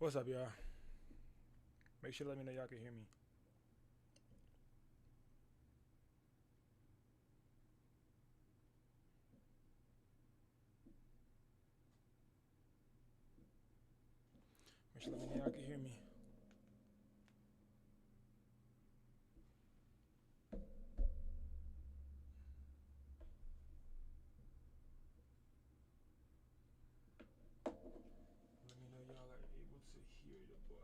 What's up, y'all? Make sure to let me know y'all can hear me. Make sure to let me know y'all can hear me. Let me know y'all are able to hear the boy.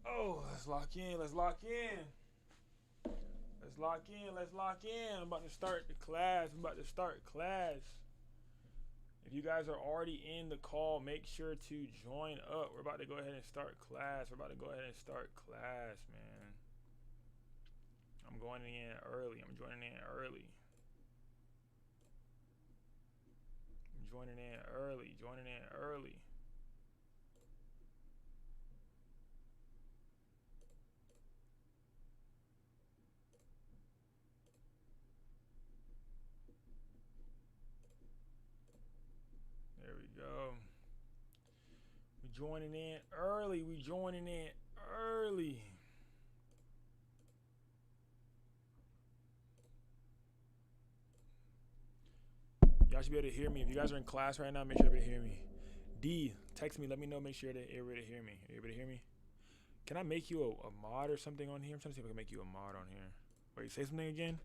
Oh, let's lock in. Let's lock in. Let's lock in. Let's lock in. I'm about to start the class. I'm about to start class. If you guys are already in the call, make sure to join up. We're about to go ahead and start class. We're about to go ahead and start class, man. I'm going in early. I'm joining in early. I'm joining in early. Joining in early. There we go. We joining in early. We joining in early. Y'all should be able to hear me. If you guys are in class right now, make sure you're able to hear me. D, text me. Let me know. Make sure that you're able to hear me. Are you able to hear me? Can I make you a mod or something on here? I'm trying to see if I can make you a mod on here. Wait, say something again.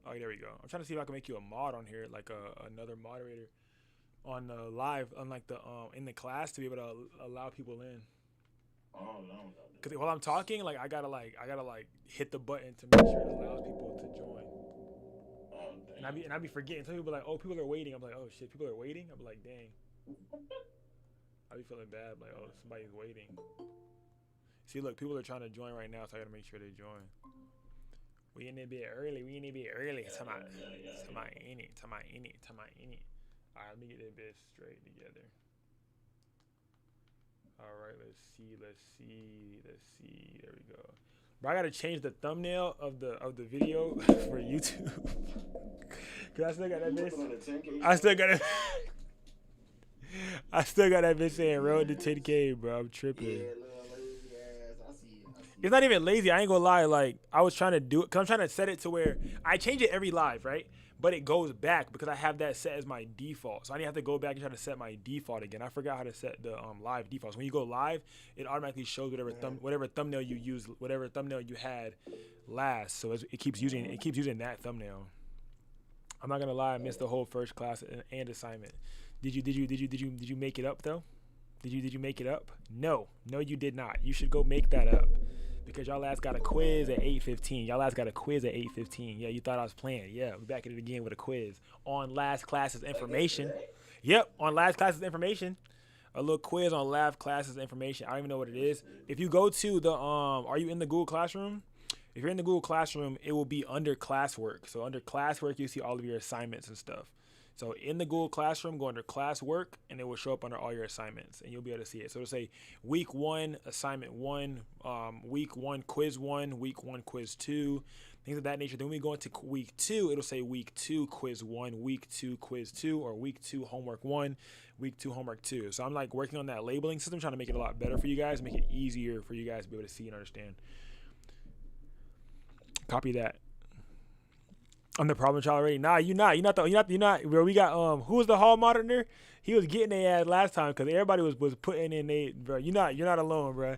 Oh, there we go. I'm trying to see if I can make you a mod on here, like another moderator on the live, unlike the in the class, to be able to allow people in. Oh no. Cause while I'm talking, like I gotta hit the button to make sure it allows people to join. Oh And I be forgetting. Some people be like, oh, people are waiting. I'm like, oh shit, people are waiting. I'm like, dang. I be feeling bad. Like, oh, somebody's waiting. See, look, people are trying to join right now, so I gotta make sure they join. We in a bit early. We in a bit early. yeah, Talking about, yeah, yeah, yeah, talking yeah. about in it. Talking about in it. Talking about in it. All right, let me get that bit straight together. All right, let's see. Let's see. Let's see. There we go. But I gotta change the thumbnail of the video for YouTube. Cause I still got that You bitch. looking at a 10K I still screen? got it. I still got that bitch saying road to 10K, bro. I'm tripping. Yeah, little lazy ass. I see it. I It's see not it. even lazy. I ain't gonna lie. Like I was trying to do it, cause I'm trying to set it to where I change it every live, right? But it goes back because I have that set as my default. So I need to have to go back and try to set my default again. I forgot how to set the live defaults. When you go live, it automatically shows whatever thumbnail you use, whatever thumbnail you had last. So it keeps using that thumbnail. I'm not gonna lie. I missed the whole first class and assignment. Did you make it up though? Did you make it up? No, no, you did not. You should go make that up because y'all last got a quiz at 8:15. Y'all last got a quiz at 8:15. Yeah, you thought I was playing. Yeah, we're back at it again with a quiz on last class's Again information. today? Yep, on last class's information. A little quiz on last classes information. I don't even know what it That's is. If you go to the are you in the Google Classroom? If you're in the Google Classroom, it will be under classwork. So under classwork, you see all of your assignments and stuff. So in the Google Classroom, go under classwork, and it will show up under all your assignments, and you'll be able to see it. So it'll say week one, assignment one, week one, quiz two, things of that nature. Then when we go into week two, it'll say week two, quiz one, week two, quiz two, or week two, homework one, week two, homework two. So I'm like working on that labeling system, trying to make it a lot better for you guys, make it easier for you guys to be able to see and understand. Copy that. I'm the problem child already. Nah, you not. You not the. You not. You not. Bro, we got Who was the hall monitor? He was getting their ass last time because everybody was putting in they. Bro, you not. You're not alone, bro.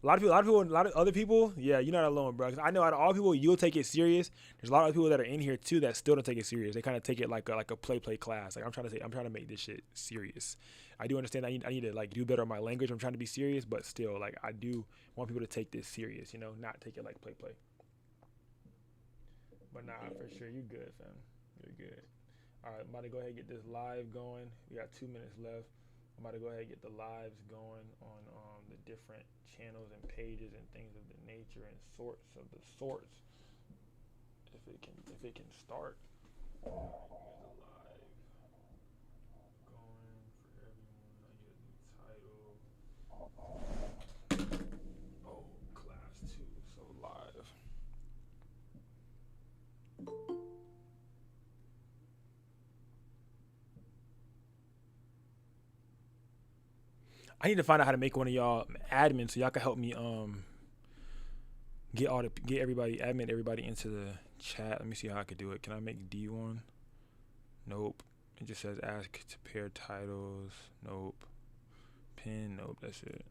A lot of other people. Yeah, you're not alone, bro. 'Cause I know out of all people, you'll take it serious. There's a lot of people that are in here too that still don't take it serious. They kind of take it like a play class. Like I'm trying to make this shit serious. I do understand that I need to like do better on my language. I'm trying to be serious, but still, like I do want people to take this serious. You know, not take it like play. But nah, for sure, you good, fam. You're good. All right, I'm about to go ahead and get this live going. We got 2 minutes left. I'm about to go ahead and get the lives going on the different channels and pages and things of the nature and sorts of the sorts. if it can start. Here's the live going for everyone. I need a new title. Oh, class 2, so live. I need to find out how to make one of y'all admin so y'all can help me get everybody admin everybody into the chat. Let me see how I could do it. Can I make D1? Nope. It just says ask to pair titles. Nope. Pin. Nope. That's it.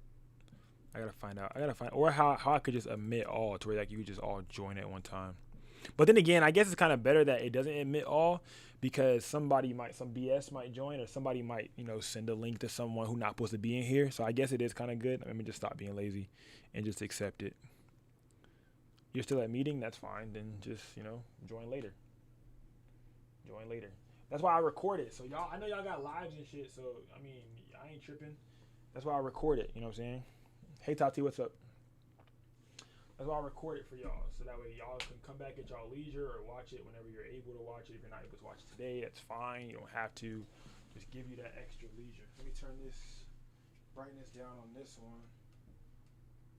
I gotta find out. Or how I could just admit all to where like you could just all join at one time. But then again, I guess it's kind of better that it doesn't admit all, because some BS might join, or somebody might, send a link to someone who's not supposed to be in here. So I guess it is kind of good. Let me just stop being lazy and just accept it. You're still at meeting? That's fine. Then just, join later. That's why I record it. So I know y'all got lives and shit. So, I ain't tripping. That's why I record it. You know what I'm saying? Hey, Tati, what's up? That's why I record it for y'all. So that way y'all can come back at y'all leisure or watch it whenever you're able to watch it. If you're not able to watch it today, that's fine. You don't have to. Just give you that extra leisure. Let me turn this brightness down on this one.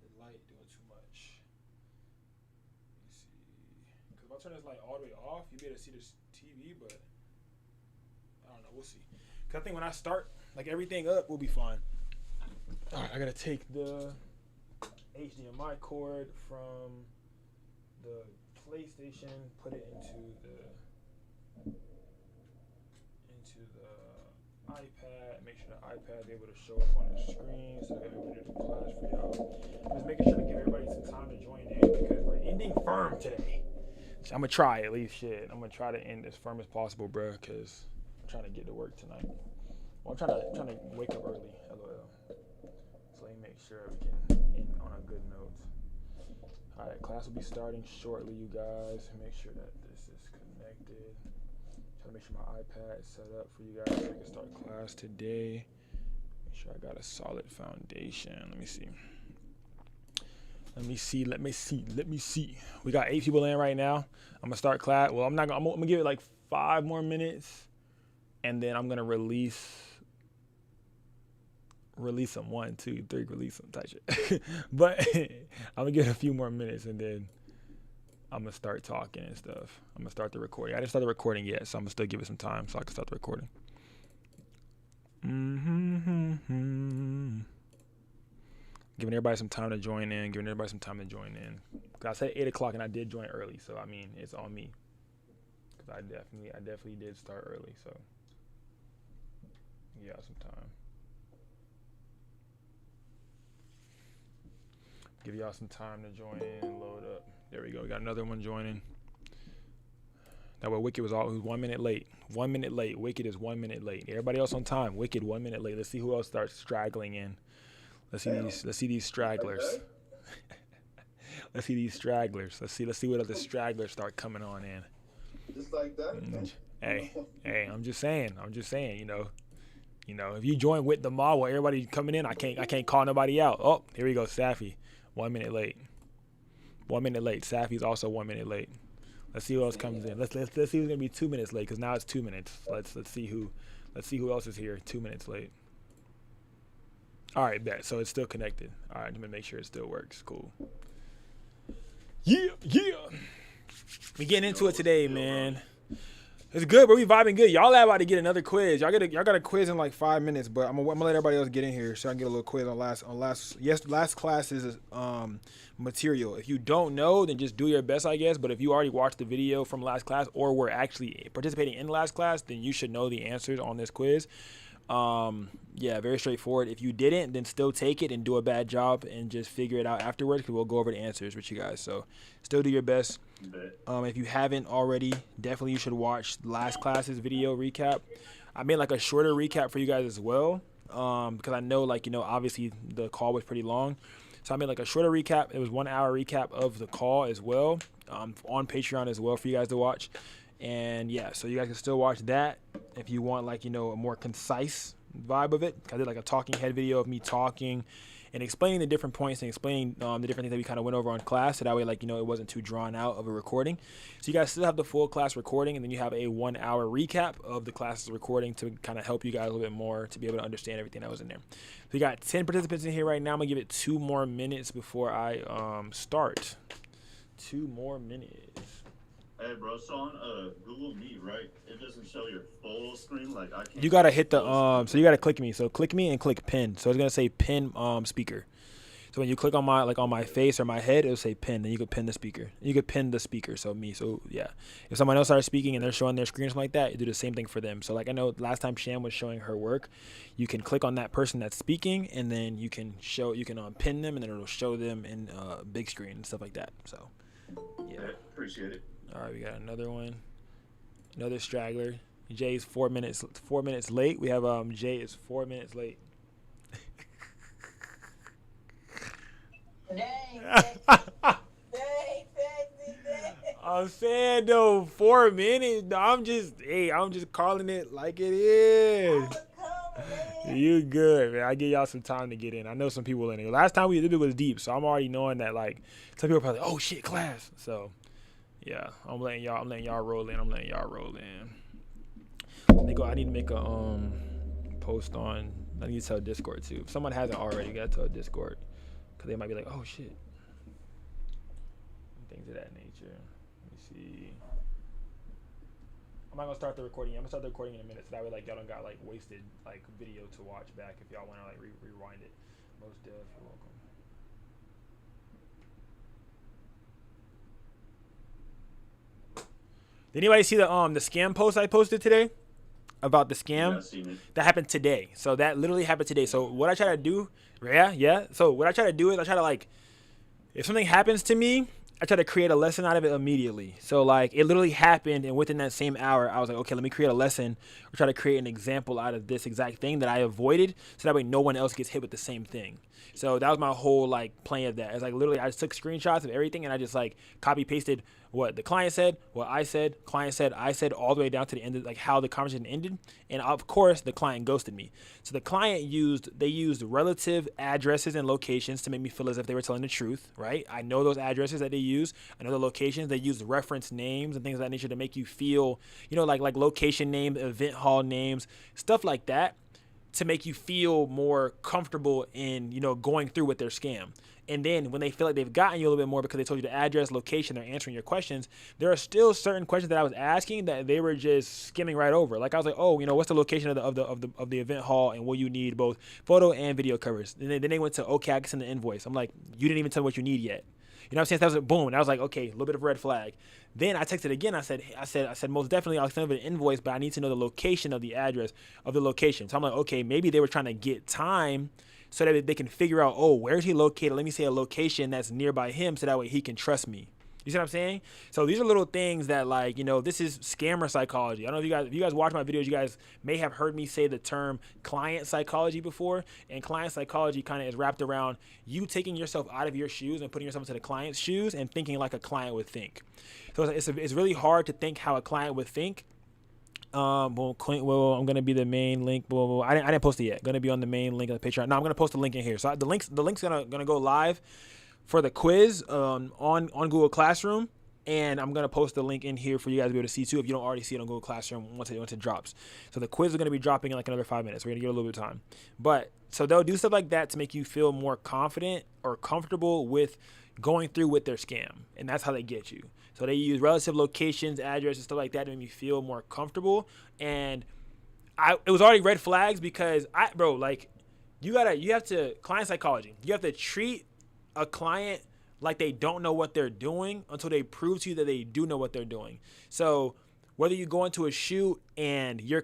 The light doing too much. Let me see. Because if I turn this light all the way off, you'll be able to see this TV, but I don't know. We'll see. Because I think when I start, everything up, we'll be fine. All right, I got to take the HDMI cord from the PlayStation, put it into the iPad, make sure the iPad is able to show up on the screen so that we can do class for y'all. Just making sure to give everybody some time to join in because we're ending firm today. So I'm gonna try at least shit. I'm gonna try to end as firm as possible, bro, because I'm trying to get to work tonight. Well, I'm trying to wake up early, LOL. So let me make sure we can end on a good note. All right, class will be starting shortly, you guys. Make sure that this is connected. Try to make sure my iPad is set up for you guys so we can start class today. Make sure I got a solid foundation. Let me see. We got 8 people in right now. I'm gonna start class. Well, I'm gonna give it 5 more minutes, and then I'm gonna release them 1, 2, 3, release them type shit. But I'm gonna give it a few more minutes and then I'm gonna start talking and stuff. I'm gonna start the recording. I didn't start the recording yet, so I'm gonna still give it some time so I can start the recording. Giving everybody some time to join in. Cause I said 8 o'clock and I did join early, so it's on me. Cause I definitely did start early, so yeah, some time. Give y'all some time to join in, load up. There we go. We got another one joining. That way Wicked was 1 minute late. 1 minute late. Wicked is 1 minute late. Everybody else on time. Wicked 1 minute late. Let's see who else starts straggling in. Let's see these stragglers. Let's see these stragglers. Let's see what other stragglers start coming on in. Just like that. Hey, I'm just saying, if you join with the mob while everybody coming in, I can't call nobody out. Oh, here we go, Safi. 1 minute late. 1 minute late. Safi's also 1 minute late. Let's see who else comes in. Let's see who's gonna be 2 minutes late, because now it's 2 minutes. Let's see who else is here 2 minutes late. All right, bet. So it's still connected. All right, I'm gonna make sure it still works. Cool. Yeah. We getting into it today, man. It's good, bro. We vibing good. Y'all about to get another quiz. Y'all got a quiz in 5 minutes, but I'm gonna let everybody else get in here so I can get a little quiz on last class's material. If you don't know, then just do your best, I guess. But if you already watched the video from last class or were actually participating in last class, then you should know the answers on this quiz. Yeah, very straightforward. If you didn't, then still take it and do a bad job and just figure it out afterwards, because we'll go over the answers with you guys. So still do your best. If you haven't already, definitely you should watch last class's video recap. I made a shorter recap for you guys as well, because I know obviously the call was pretty long. So I made a shorter recap. It was 1 hour recap of the call as well, on Patreon as well for you guys to watch. And yeah, so you guys can still watch that if you want a more concise vibe of it. I did like a talking head video of me talking and explaining the different points and explaining the different things that we kind of went over on class. So that way, like, it wasn't too drawn out of a recording. So you guys still have the full class recording, and then you have a 1 hour recap of the class's recording to kind of help you guys a little bit more to be able to understand everything that was in there. So we got 10 participants in here right now. I'm gonna give it 2 more minutes before I start. 2 more minutes. Hey, bro, so on Google Meet, right, it doesn't show your full screen. Like, I can't. You gotta hit the so you gotta click me. So click me and click pin. So it's gonna say pin speaker. So when you click on my face or my head, it'll say pin. Then you could pin the speaker. You could pin the speaker. So me. So yeah, if someone else starts speaking and they're showing their screen or something like that, you do the same thing for them. So like I know last time Sham was showing her work, you can click on that person that's speaking, and then you can pin them, and then it'll show them in big screen and stuff like that. So yeah, appreciate it. All right, we got another one, another straggler. Jay's 4 minutes late. We have Jay is 4 minutes late. I'm saying though, 4 minutes. I'm just calling it like it is. You good, man. I give y'all some time to get in. I know some people in here. Last time we did it was deep, so I'm already knowing that like some people are probably, oh shit, class. So yeah, I'm letting y'all roll in. I need to make a post on. I need to tell Discord too. If someone hasn't already, you gotta tell Discord, because they might be like, oh shit, things of that nature. Let me see. I'm not gonna start the recording. I'm gonna start the recording in a minute, so that way like y'all don't got like wasted like video to watch back if y'all wanna like rewind it. Most deaf, you're welcome. Did anybody see the scam post I posted today about the scam? Yeah, that happened today. So that literally happened today. So what I try to do, yeah. So what I try to do is I try to like, if something happens to me, I try to create a lesson out of it immediately. So like it literally happened, and within that same hour, I was like, okay, let me create a lesson or try to create an example out of this exact thing that I avoided, so that way no one else gets hit with the same thing. So that was my whole like plan of that. It's like literally I just took screenshots of everything, and I just like copy pasted what the client said, what I said, client said, I said, all the way down to the end of like how the conversation ended. And of course the client ghosted me. So the client used relative addresses and locations to make me feel as if they were telling the truth, right? I know those addresses that they use. I know the locations. They use reference names and things of that nature to make you feel, like location names, event hall names, stuff like that, to make you feel more comfortable in, going through with their scam. And then when they feel like they've gotten you a little bit more because they told you the address, location, they're answering your questions, there are still certain questions that I was asking that they were just skimming right over. Like I was like, oh, what's the location of the event hall, and will you need both photo and video covers? Then they went to, okay, I can send the invoice. I'm like, you didn't even tell me what you need yet. You know what I'm saying? So that was like, boom. And I was like, okay, a little bit of red flag. Then I texted again. I said, most definitely I'll send an invoice, but I need to know the location of the address of the location. So I'm like, okay, maybe they were trying to get time so that they can figure out, oh, where is he located? Let me say a location that's nearby him, so that way he can trust me. You see what I'm saying? So these are little things that, like, this is scammer psychology. I don't know if you guys watch my videos, you guys may have heard me say the term client psychology before. And client psychology kind of is wrapped around you taking yourself out of your shoes and putting yourself into the client's shoes and thinking like a client would think. So it's really hard to think how a client would think. I'm gonna be the main link. I didn't post it yet. Gonna be on the main link of the Patreon. No, I'm gonna post the link in here. So the link's gonna go live for the quiz on Google Classroom, and I'm gonna post the link in here for you guys to be able to see too if you don't already see it on Google Classroom once it drops. So the quiz is gonna be dropping in like another 5 minutes. We're gonna get a little bit of time, but so they'll do stuff like that to make you feel more confident or comfortable with going through with their scam, and that's how they get you. So they use relative locations, addresses, stuff like that to make me feel more comfortable. And it was already red flags because you have to client psychology. You have to treat a client like they don't know what they're doing until they prove to you that they do know what they're doing. So whether you go into a shoot and you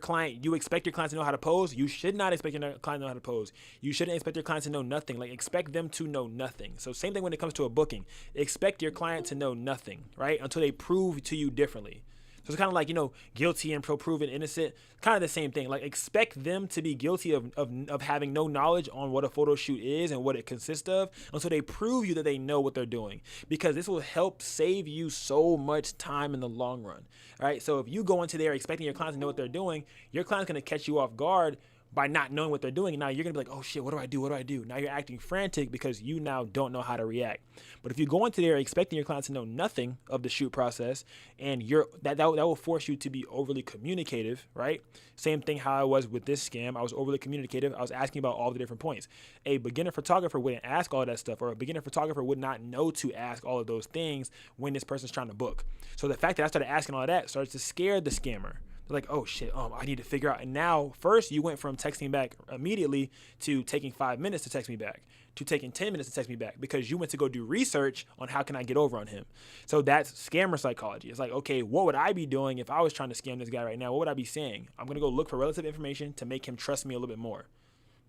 expect your client to know how to pose, you should not expect your client to know how to pose. You shouldn't expect your client to know nothing. Like, expect them to know nothing. So same thing when it comes to a booking. Expect your client to know nothing, right? Until they prove to you differently. So it's kind of like, guilty and proven innocent, kind of the same thing. Like, expect them to be guilty of having no knowledge on what a photo shoot is and what it consists of until they prove you that they know what they're doing, because this will help save you so much time in the long run. All right. So if you go into there expecting your client to know what they're doing, your client's going to catch you off guard by not knowing what they're doing. And now you're going to be like, oh shit, what do I do? What do I do? Now you're acting frantic because you now don't know how to react. But if you go into there expecting your client to know nothing of the shoot process, and that will force you to be overly communicative, right? Same thing how I was with this scam. I was overly communicative. I was asking about all the different points. A beginner photographer wouldn't ask all that stuff, or a beginner photographer would not know to ask all of those things when this person's trying to book. So the fact that I started asking all of that starts to scare the scammer. They're like, oh shit, I need to figure out. And now, first you went from texting back immediately to taking 5 minutes to text me back, to taking 10 minutes to text me back, because you went to go do research on how can I get over on him. So that's scammer psychology. It's like, okay, what would I be doing if I was trying to scam this guy right now? What would I be saying? I'm going to go look for relative information to make him trust me a little bit more,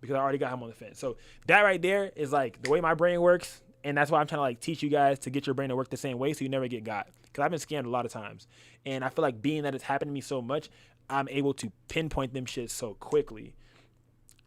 because I already got him on the fence. So that right there is like the way my brain works. And that's why I'm trying to like teach you guys to get your brain to work the same way so you never get got. Because I've been scammed a lot of times. And I feel like being that it's happened to me so much, I'm able to pinpoint them shit so quickly.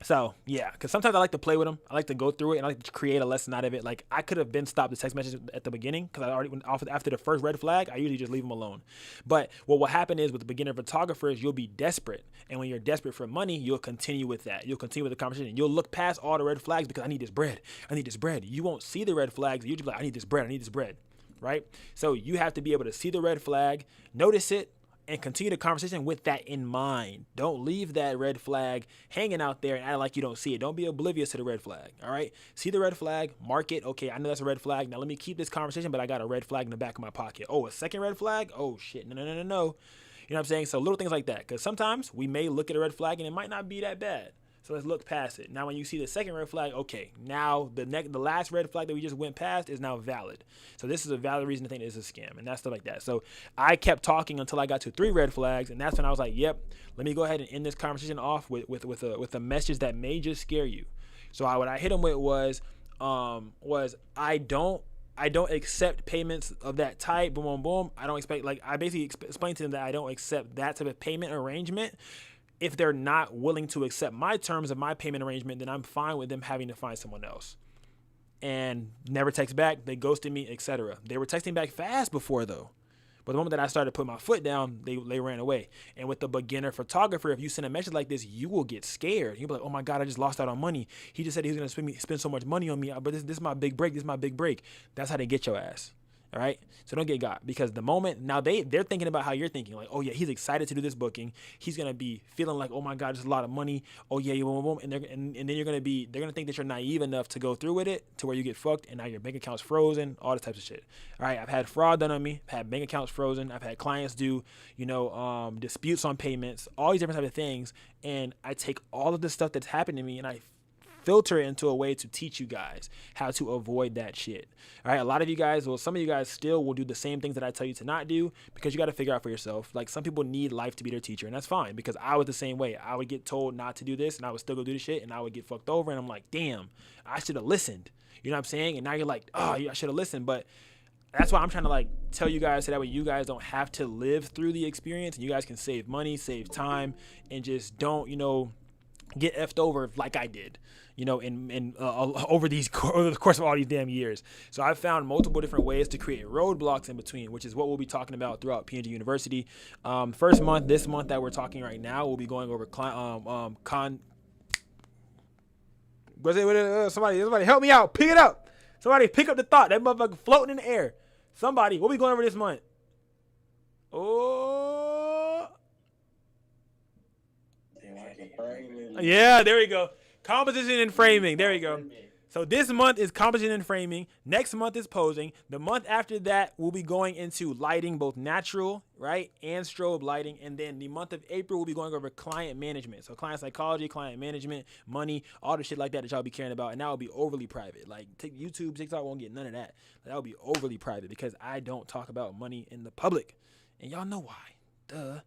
So, yeah, because sometimes I like to play with them. I like to go through it, and I like to create a lesson out of it. Like, I could have been stopped the text message at the beginning, because I already went off after the first red flag. I usually just leave them alone. But what will happen is with the beginner photographers, you'll be desperate. And when you're desperate for money, you'll continue with that. You'll continue with the conversation. You'll look past all the red flags because I need this bread. I need this bread. You won't see the red flags. You'll just be like, I need this bread. I need this bread. Right? So you have to be able to see the red flag, notice it, and continue the conversation with that in mind. Don't leave that red flag hanging out there and act like you don't see it. Don't be oblivious to the red flag, all right? See the red flag, mark it. Okay, I know that's a red flag. Now let me keep this conversation, but I got a red flag in the back of my pocket. Oh, a second red flag? Oh, shit. No. You know what I'm saying? So little things like that, because sometimes we may look at a red flag and it might not be that bad. So let's look past it. Now, when you see the second red flag, okay, now the last red flag that we just went past is now valid. So this is a valid reason to think it's a scam, and that's stuff like that. So I kept talking until I got to 3 red flags, and that's when I was like, yep, let me go ahead and end this conversation off with a message that may just scare you. So what I hit him with was I don't accept payments of that type. Boom, boom, boom. I don't expect, like, I basically explained to them that I don't accept that type of payment arrangement. If they're not willing to accept my terms of my payment arrangement, then I'm fine with them having to find someone else. And never text back. They ghosted me, etc. They were texting back fast before, though. But the moment that I started to put my foot down, they ran away. And with the beginner photographer, if you send a message like this, you will get scared. You'll be like, oh my God, I just lost out on money. He just said he was going to spend so much money on me, but this is my big break. This is my big break. That's how they get your ass. All right. So don't get got, because the moment now they're thinking about how you're thinking, like, oh yeah, he's excited to do this booking. He's going to be feeling like, oh my God, there's a lot of money. Oh yeah, boom, boom. And then they're going to think that you're naive enough to go through with it to where you get fucked. And now your bank account's frozen, all this types of shit. All right. I've had fraud done on me. I've had bank accounts frozen. I've had clients do, disputes on payments, all these different types of things. And I take all of this stuff that's happened to me and I filter it into a way to teach you guys how to avoid that shit. All right. A lot of you guys, some of you guys still will do the same things that I tell you to not do, because you got to figure out for yourself. Like, some people need life to be their teacher, and that's fine, because I was the same way. I would get told not to do this and I would still go do the shit, and I would get fucked over. And I'm like, damn, I should have listened. You know what I'm saying? And now you're like, oh, I should have listened. But that's why I'm trying to like tell you guys so that way you guys don't have to live through the experience, and you guys can save money, save time, and just don't, get effed over like I did, over the course of all these damn years. So I've found multiple different ways to create roadblocks in between, which is what we'll be talking about throughout PNG University. This month that we're talking right now, we'll be going over somebody help me out. Pick it up. Somebody pick up the thought. That motherfucker floating in the air. Somebody, what we going over this month? Oh. Yeah, there we go. Composition and framing. There we go. So this month is composition and framing. Next month is posing. The month after that, we'll be going into lighting, both natural, right, and strobe lighting. And then the month of April, we'll be going over client management. So client psychology, client management, money, all the shit like that y'all be caring about. And that will be overly private. Like, YouTube, TikTok won't get none of that. That will be overly private, because I don't talk about money in the public. And y'all know why. Duh.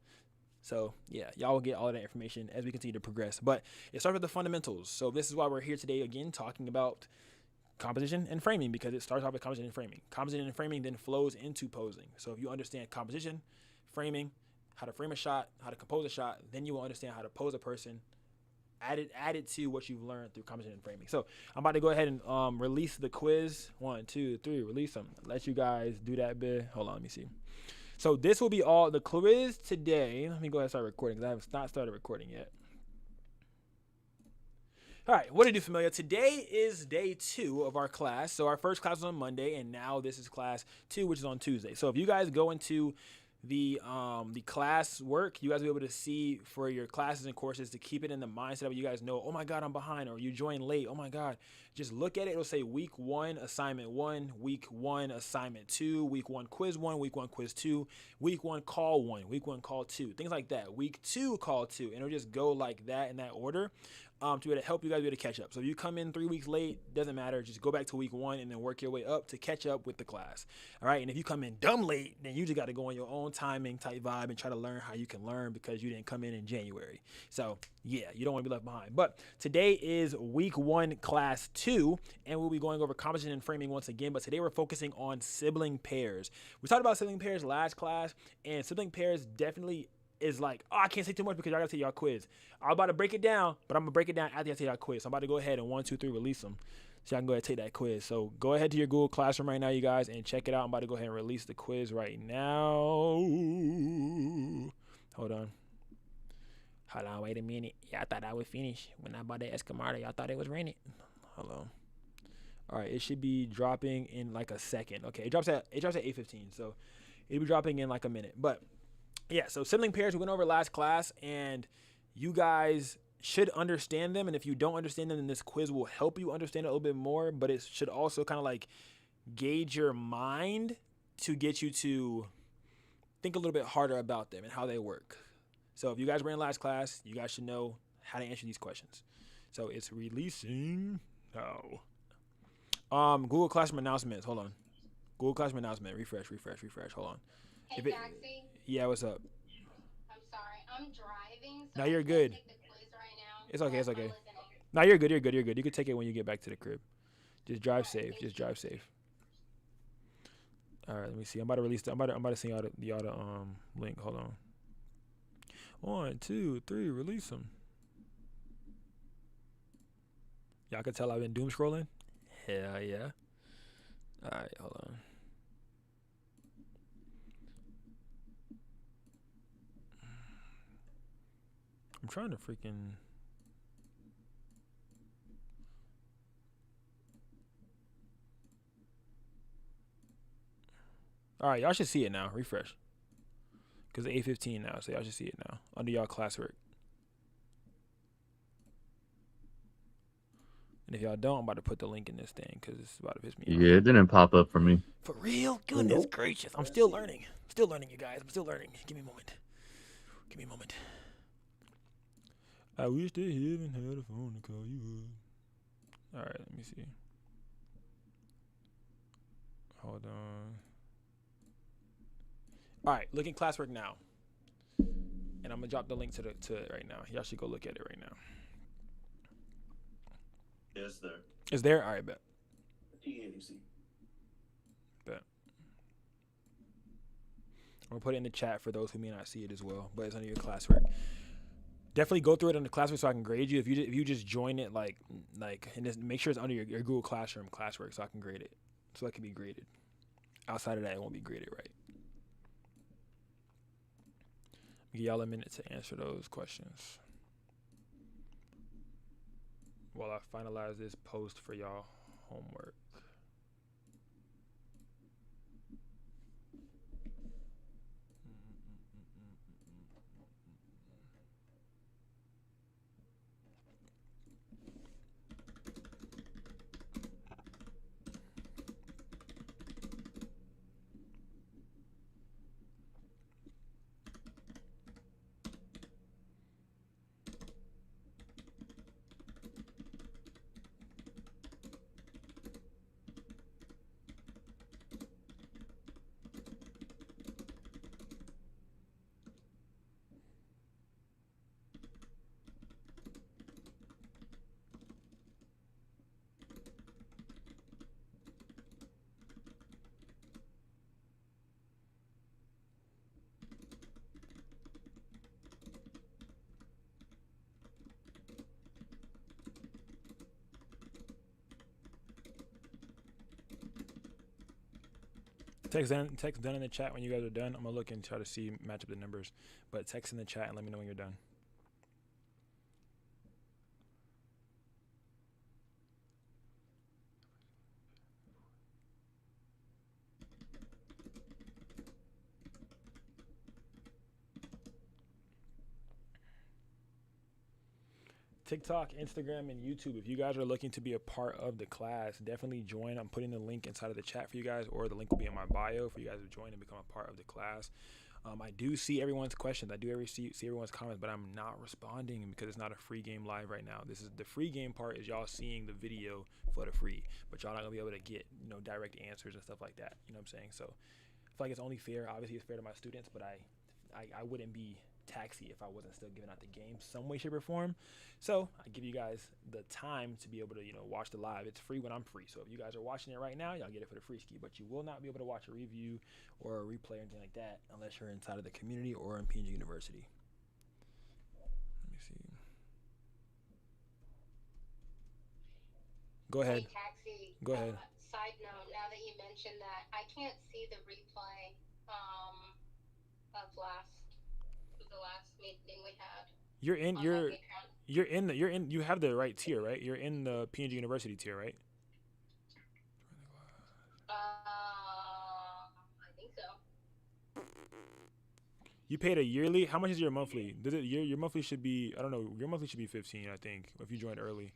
So, yeah, y'all will get all of that information as we continue to progress. But it starts with the fundamentals. So this is why we're here today, again, talking about composition and framing, because it starts off with composition and framing. Composition and framing then flows into posing. So if you understand composition, framing, how to frame a shot, how to compose a shot, then you will understand how to pose a person, add it to what you've learned through composition and framing. So I'm about to go ahead and release the quiz. 1, 2, 3, release them. Let you guys do that bit. Hold on, let me see. So this will be all the quiz today. Let me go ahead and start recording, because I have not started recording yet. All right, what to do, familiar? Today is day 2 of our class. So our first class was on Monday, and now this is class 2, which is on Tuesday. So if you guys go into the class work, you guys will be able to see for your classes and courses to keep it in the mindset of you guys know, oh my God, I'm behind, or you join late. Oh my God, just look at it. It'll say week 1, assignment 1, week 1, assignment 2, week 1, quiz 1, week 1, quiz 2, week 1, call 1, week 1, call 2, things like that. Week 2, call 2, and it'll just go like that in that order. To be able to help you guys be able to catch up. So if you come in 3 weeks late, doesn't matter. Just go back to week 1 and then work your way up to catch up with the class. All right. And if you come in dumb late, then you just got to go on your own timing type vibe and try to learn how you can learn because you didn't come in January. So yeah, you don't want to be left behind. But today is week 1, class 2, and we'll be going over composition and framing once again. But today we're focusing on sibling pairs. We talked about sibling pairs last class, and sibling pairs definitely is like, oh, I can't say too much because y'all gotta take y'all quiz. I'm about to break it down, but I'm gonna break it down after y'all take y'all quiz. So I'm about to go ahead and 1, 2, 3 release them, so y'all can go ahead and take that quiz. So go ahead to your Google Classroom right now, you guys, and check it out. I'm about to go ahead and release the quiz right now. Hold on, wait a minute. Y'all thought I would finish when I bought the Escamada. Y'all thought it was rented. Hold on. All right, it should be dropping in like a second. Okay, it drops at 8:15, so it'll be dropping in like a minute, but. Yeah, so sibling pairs we went over last class, and you guys should understand them. And if you don't understand them, then this quiz will help you understand it a little bit more. But it should also kind of like gauge your mind to get you to think a little bit harder about them and how they work. So if you guys were in last class, you guys should know how to answer these questions. So it's releasing now. Google Classroom announcements. Hold on. Google Classroom announcement. Refresh. Hold on. Hey, Maxie. Yeah, what's up? I'm sorry. I'm driving. So No, you're I can't good. take the quiz right now. It's okay. I'm listening. No, you're good. You can take it when you get back to the crib. Just drive safe. All right, let me see. I'm about to release. I'm about to send y'all the link. Hold on. 1, 2, 3. Release them. Y'all can tell I've been doom scrolling. Hell yeah. All right, hold on. I'm trying to freaking. All right, y'all should see it now. Refresh. Because it's 8:15 now, so y'all should see it now under y'all classwork. And if y'all don't, I'm about to put the link in this thing because it's about to piss me off. Yeah, it didn't pop up for me. For real? Goodness gracious. I'm still learning. You guys. I'm still learning. Give me a moment. I wish they haven't had a phone to call you up. All right, let me see. Hold on. All right, look at classwork now. And I'm going to drop the link to it right now. Y'all should go look at it right now. Yeah, it's there. It's there? All right, bet. EAC. Bet. I'm going to put it in the chat for those who may not see it as well, but it's under your classwork. Definitely go through it on the classwork so I can grade you. If you just join it like and just make sure it's under your Google Classroom classwork so I can grade it. So it can be graded. Outside of that, it won't be graded right. Give y'all a minute to answer those questions while I finalize this post for y'all homework. Text done in the chat when you guys are done. I'm gonna look and try to match up the numbers. But text in the chat and let me know when you're done. TikTok, Instagram, and YouTube. If you guys are looking to be a part of the class, definitely join. I'm putting the link inside of the chat for you guys, or the link will be in my bio for you guys to join and become a part of the class. I do see everyone's questions. I do see everyone's comments, but I'm not responding because it's not a free game live right now. This is the free game part is y'all seeing the video for the free, but y'all not gonna be able to get direct answers and stuff like that. You know what I'm saying? So I feel like it's only fair. Obviously, it's fair to my students, but I wouldn't be taxi if I wasn't still giving out the game some way, shape, or form. So I give you guys the time to be able to watch the live. It's free when I'm free. So if you guys are watching it right now, y'all get it for the free ski. But you will not be able to watch a review or a replay or anything like that unless you're inside of the community or in PNG University. Let me see. Go ahead. Hey, Taxi. Go ahead. Side note, now that you mentioned that, I can't see the replay of the last meeting we had. You have the right tier, right? You're in the PNG University tier, right? I think so. You paid a yearly. How much is your monthly? Does it your monthly should be, I don't know, your monthly should be 15, I think, if you joined early.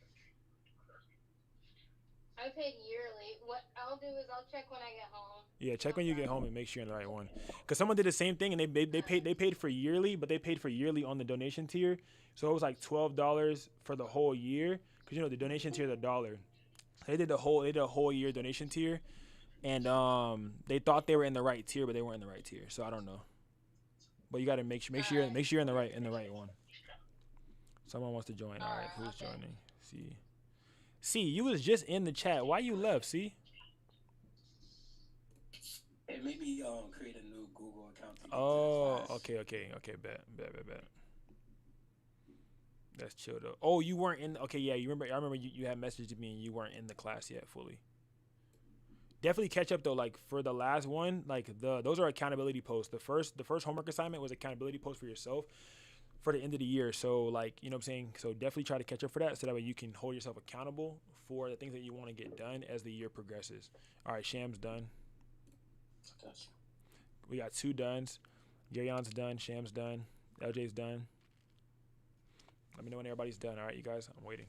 I paid yearly. What I'll do is I'll check when I get home. Yeah, check when you get home and make sure you're in the right one. Cause someone did the same thing and they paid for yearly, but they paid for yearly on the donation tier, so it was like $12 for the whole year. Cause the donation tier is $1. They did a whole year donation tier, and they thought they were in the right tier, but they weren't in the right tier. So I don't know. But you gotta make sure you're in the right one. Someone wants to join. All right, who's joining? See, you was just in the chat. Why you left? See. Hey, maybe create a new Google account. Oh, okay. Bet. That's chill though. Oh, you weren't in. Okay, yeah, I remember you had messaged me and you weren't in the class yet fully. Definitely catch up though. Like for the last one, like those are accountability posts. The first homework assignment was accountability post for yourself for the end of the year. So like, you know what I'm saying? So definitely try to catch up for that so that way you can hold yourself accountable for the things that you want to get done as the year progresses. All right, Sham's done. Gotcha. We got 2 dones. Garion's done. Sham's done. LJ's done. Let me know when everybody's done. All right, you guys. I'm waiting.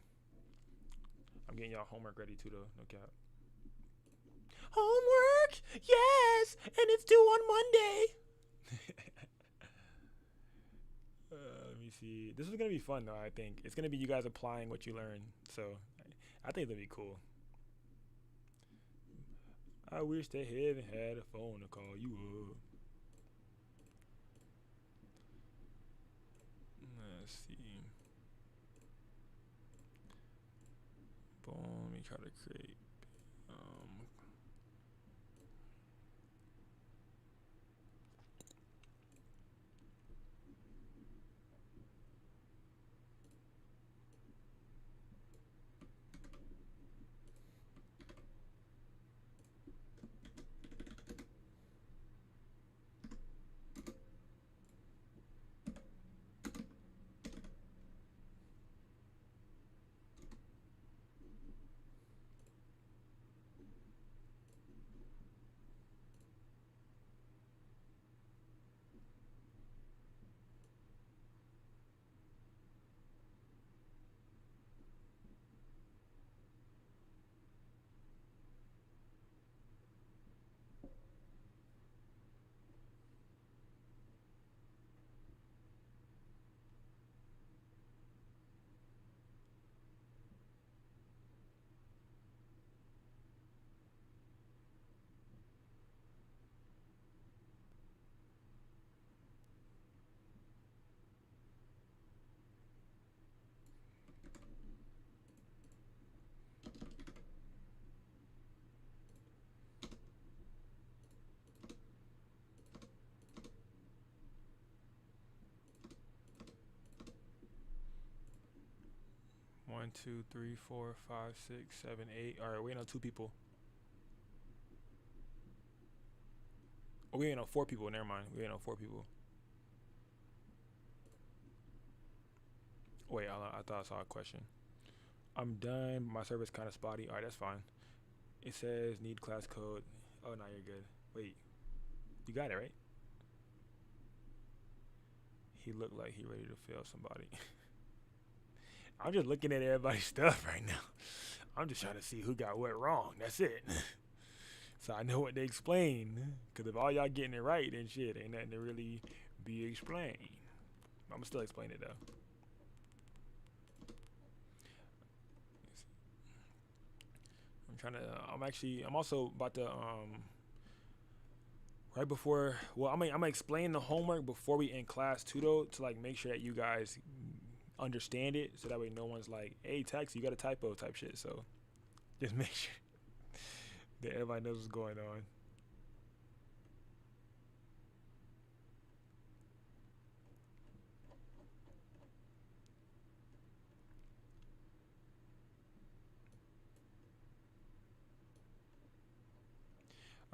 I'm getting y'all homework ready too, though. No cap. Homework, yes, and it's due on Monday. Let me see. This is gonna be fun, though. I think it's gonna be you guys applying what you learn. So I think it'll be cool. I wish they hadn't had a phone to call you up. Let's see. Boom. Let me try to create. 1, 2, 3, 4, 5, 6, 7, 8. All right, waiting on 2 people. Oh, we ain't on 4 people. Never mind. We ain't on 4 people. Wait, I thought I saw a question. I'm done. My server's kind of spotty. All right, that's fine. It says need class code. Oh, no, you're good. Wait, you got it, right? He looked like he ready to fail somebody. I'm just looking at everybody's stuff right now. I'm just trying to see who got what wrong. That's it. So I know what they explain. Because if all y'all getting it right, then shit, ain't nothing to really be explained. I'm going to still explain it, though. I'm also about to, right before, I'm gonna explain the homework before we end class too, though, to like make sure that you guys understand it, so that way no one's like, hey, Tax, you got a typo type shit. So just make sure that everybody knows what's going on.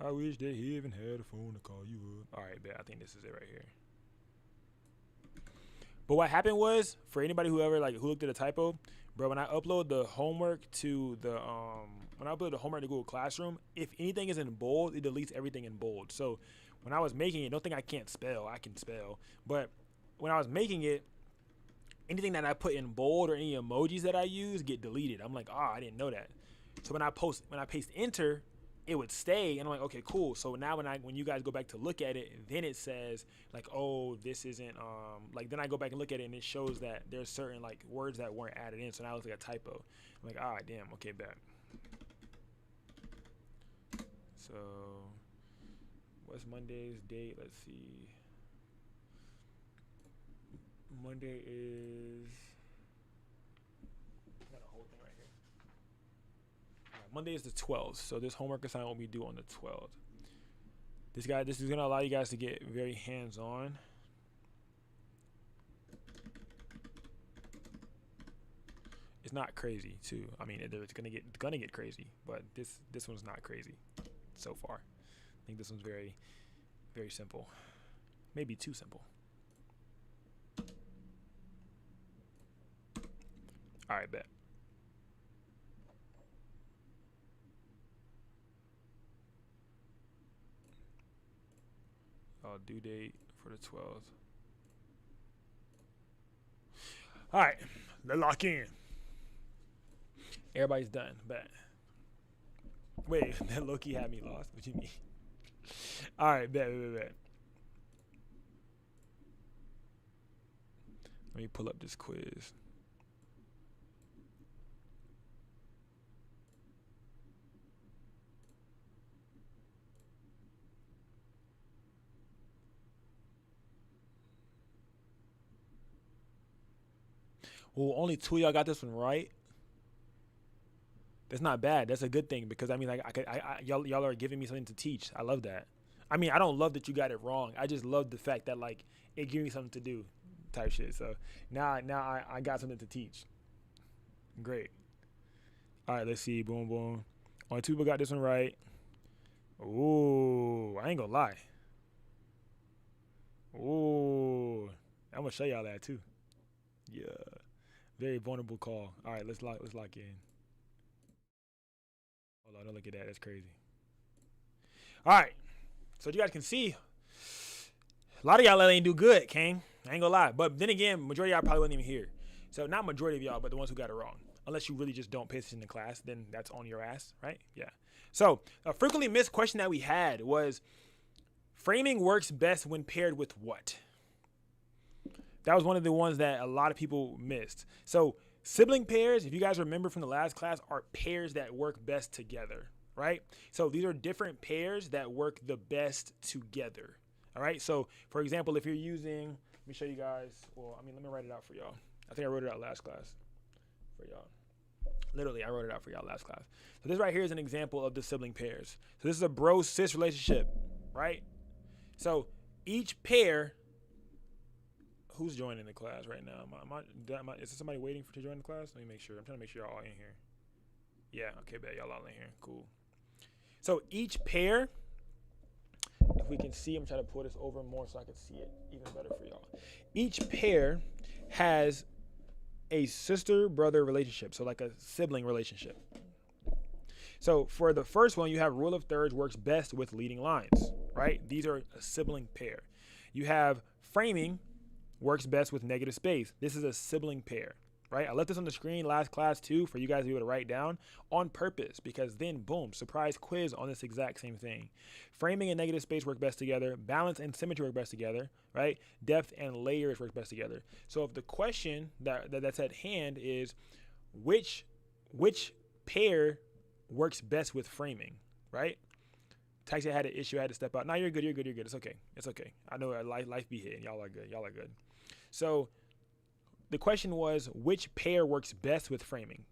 I wish that he even had a phone to call you up. All right, bet. I think this is it right here. But what happened was, for anybody who looked at a typo, bro, when I upload the homework to Google Classroom, if anything is in bold, it deletes everything in bold. So when I was making it, don't think I can't spell. I can spell. But when I was making it, anything that I put in bold or any emojis that I use get deleted. I'm like, I didn't know that. So when I paste enter, it would stay, and I'm like, okay, cool. So now when you guys go back to look at it, then it says like, oh, this isn't like, then I go back and look at it and it shows that there's certain like words that weren't added in. So now it looks like a typo. I'm like, damn, okay, bet. So what's Monday's date? Let's see. Monday is, I got a whole thing right here. Monday is the 12th, so this homework assignment will be due on the 12th. This is going to allow you guys to get very hands-on. It's not crazy, too. I mean, it's gonna get crazy, but this one's not crazy so far. I think this one's very, very simple. Maybe too simple. All right, bet. Due date for the 12th. All right, let's lock in. Everybody's done. Bet. Wait, that low-key had me lost. What you mean? All right, bet. Let me pull up this quiz. Well, only 2 of y'all got this one right. That's not bad. That's a good thing, because I mean, like, y'all are giving me something to teach. I love that. I mean, I don't love that you got it wrong. I just love the fact that like it gave me something to do, type shit. So now I got something to teach. Great. All right, let's see. Boom, boom. Only 2 people got this one right. Ooh, I ain't gonna lie. Ooh, I'm gonna show y'all that too. Yeah. Very vulnerable call. All right, let's lock in. Hold on, don't look at that. That's crazy. All right, so you guys can see, a lot of y'all ain't do good, King. I ain't gonna lie. But then again, majority of y'all probably wasn't even here. So not majority of y'all, but the ones who got it wrong. Unless you really just don't pay attention to class, then that's on your ass, right? Yeah. So a frequently missed question that we had was, framing works best when paired with what? That was one of the ones that a lot of people missed. So sibling pairs, if you guys remember from the last class, are pairs that work best together, right? So these are different pairs that work the best together, all right? So, for example, if you're using, let me show you guys, let me write it out for y'all. I think I wrote it out last class for y'all. Literally, I wrote it out for y'all last class. So this right here is an example of the sibling pairs. So this is a bro-sis relationship, right? So each pair, who's joining the class right now? Is there somebody waiting to join the class? Let me make sure. I'm trying to make sure y'all all in here. Yeah, okay, bet y'all all in here. Cool. So each pair, if we can see, I'm trying to pull this over more so I can see it even better for y'all. Each pair has a sister-brother relationship, so like a sibling relationship. So for the first one, you have rule of thirds works best with leading lines, right? These are a sibling pair. You have framing works best with negative space. This is a sibling pair. right? I left this on the screen last class too for you guys to be able to write down on purpose, because then boom, surprise quiz on this exact same thing. Framing and negative space work best together. Balance and symmetry work best together, right? Depth and layers work best together. So if the question that's at hand is which pair works best with framing, right? Taxi had an issue. I had to step out. No, you're good. You're good. You're good. It's okay. It's okay. I know life be hitting. Y'all are good. Y'all are good. So the question was, which pair works best with framing?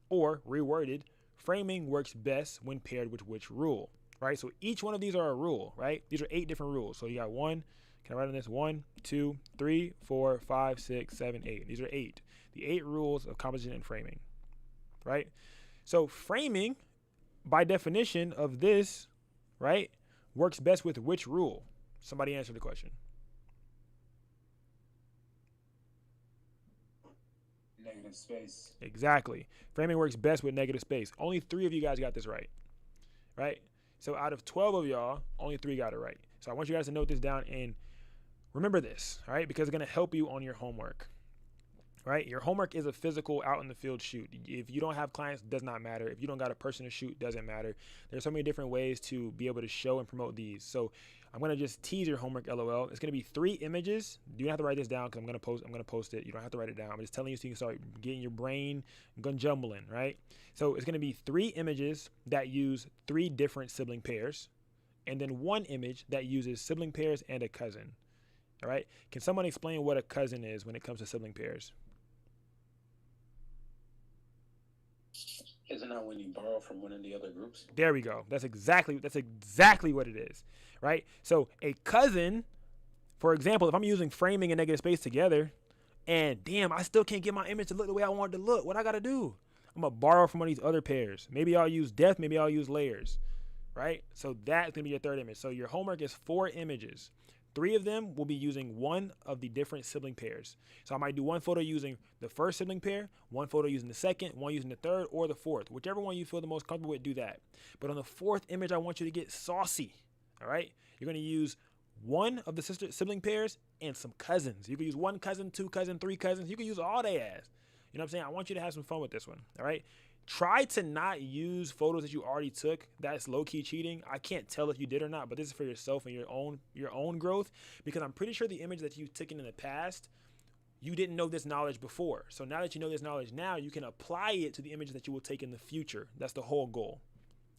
Or reworded, framing works best when paired with which rule, right? So each one of these are a rule, right? These are 8 different rules. So you got one. Can I write on this? 1, 2, 3, 4, 5, 6, 7, 8. These are 8. The 8 rules of composition and framing, right? So framing, by definition of this, right, works best with which rule? Somebody answer the question. Negative space. Exactly. Framing works best with negative space. Only 3 of you guys got this right, right? So out of 12 of y'all, only 3 got it right. So I want you guys to note this down and remember this, all right? Because it's going to help you on your homework, right? Your homework is a physical out in the field shoot. If you don't have clients, does not matter. If you don't got a person to shoot, doesn't matter. There's so many different ways to be able to show and promote these. So I'm going to just tease your homework, LOL. It's going to be 3 images. You don't have to write this down because I'm going to post it. You don't have to write it down. I'm just telling you so you can start getting your brain jumbling, right? So it's going to be 3 images that use 3 different sibling pairs, and then 1 image that uses sibling pairs and a cousin. All right? Can someone explain what a cousin is when it comes to sibling pairs? Isn't that when you borrow from one of the other groups? There we go. That's exactly what it is, right? So a cousin, for example, if I'm using framing and negative space together, and damn, I still can't get my image to look the way I want it to look, what I got to do? I'm going to borrow from one of these other pairs. Maybe I'll use depth, maybe I'll use layers, right? So that's going to be your 3rd image. So your homework is 4 images. 3 of them will be using one of the different sibling pairs. So I might do 1 photo using the first sibling pair, 1 photo using the second, 1 using the third, or the fourth. Whichever one you feel the most comfortable with, do that. But on the 4th image, I want you to get saucy, all right? You're going to use one of the sibling pairs and some cousins. You can use 1 cousin, 2 cousins, 3 cousins. You can use all they ass. You know what I'm saying? I want you to have some fun with this one, all right? Try to not use photos that you already took. That's low-key cheating. I can't tell if you did or not, but this is for yourself and your own growth, because I'm pretty sure the image that you've taken in the past, you didn't know this knowledge before. So now that you know this knowledge now, you can apply it to the image that you will take in the future. That's the whole goal,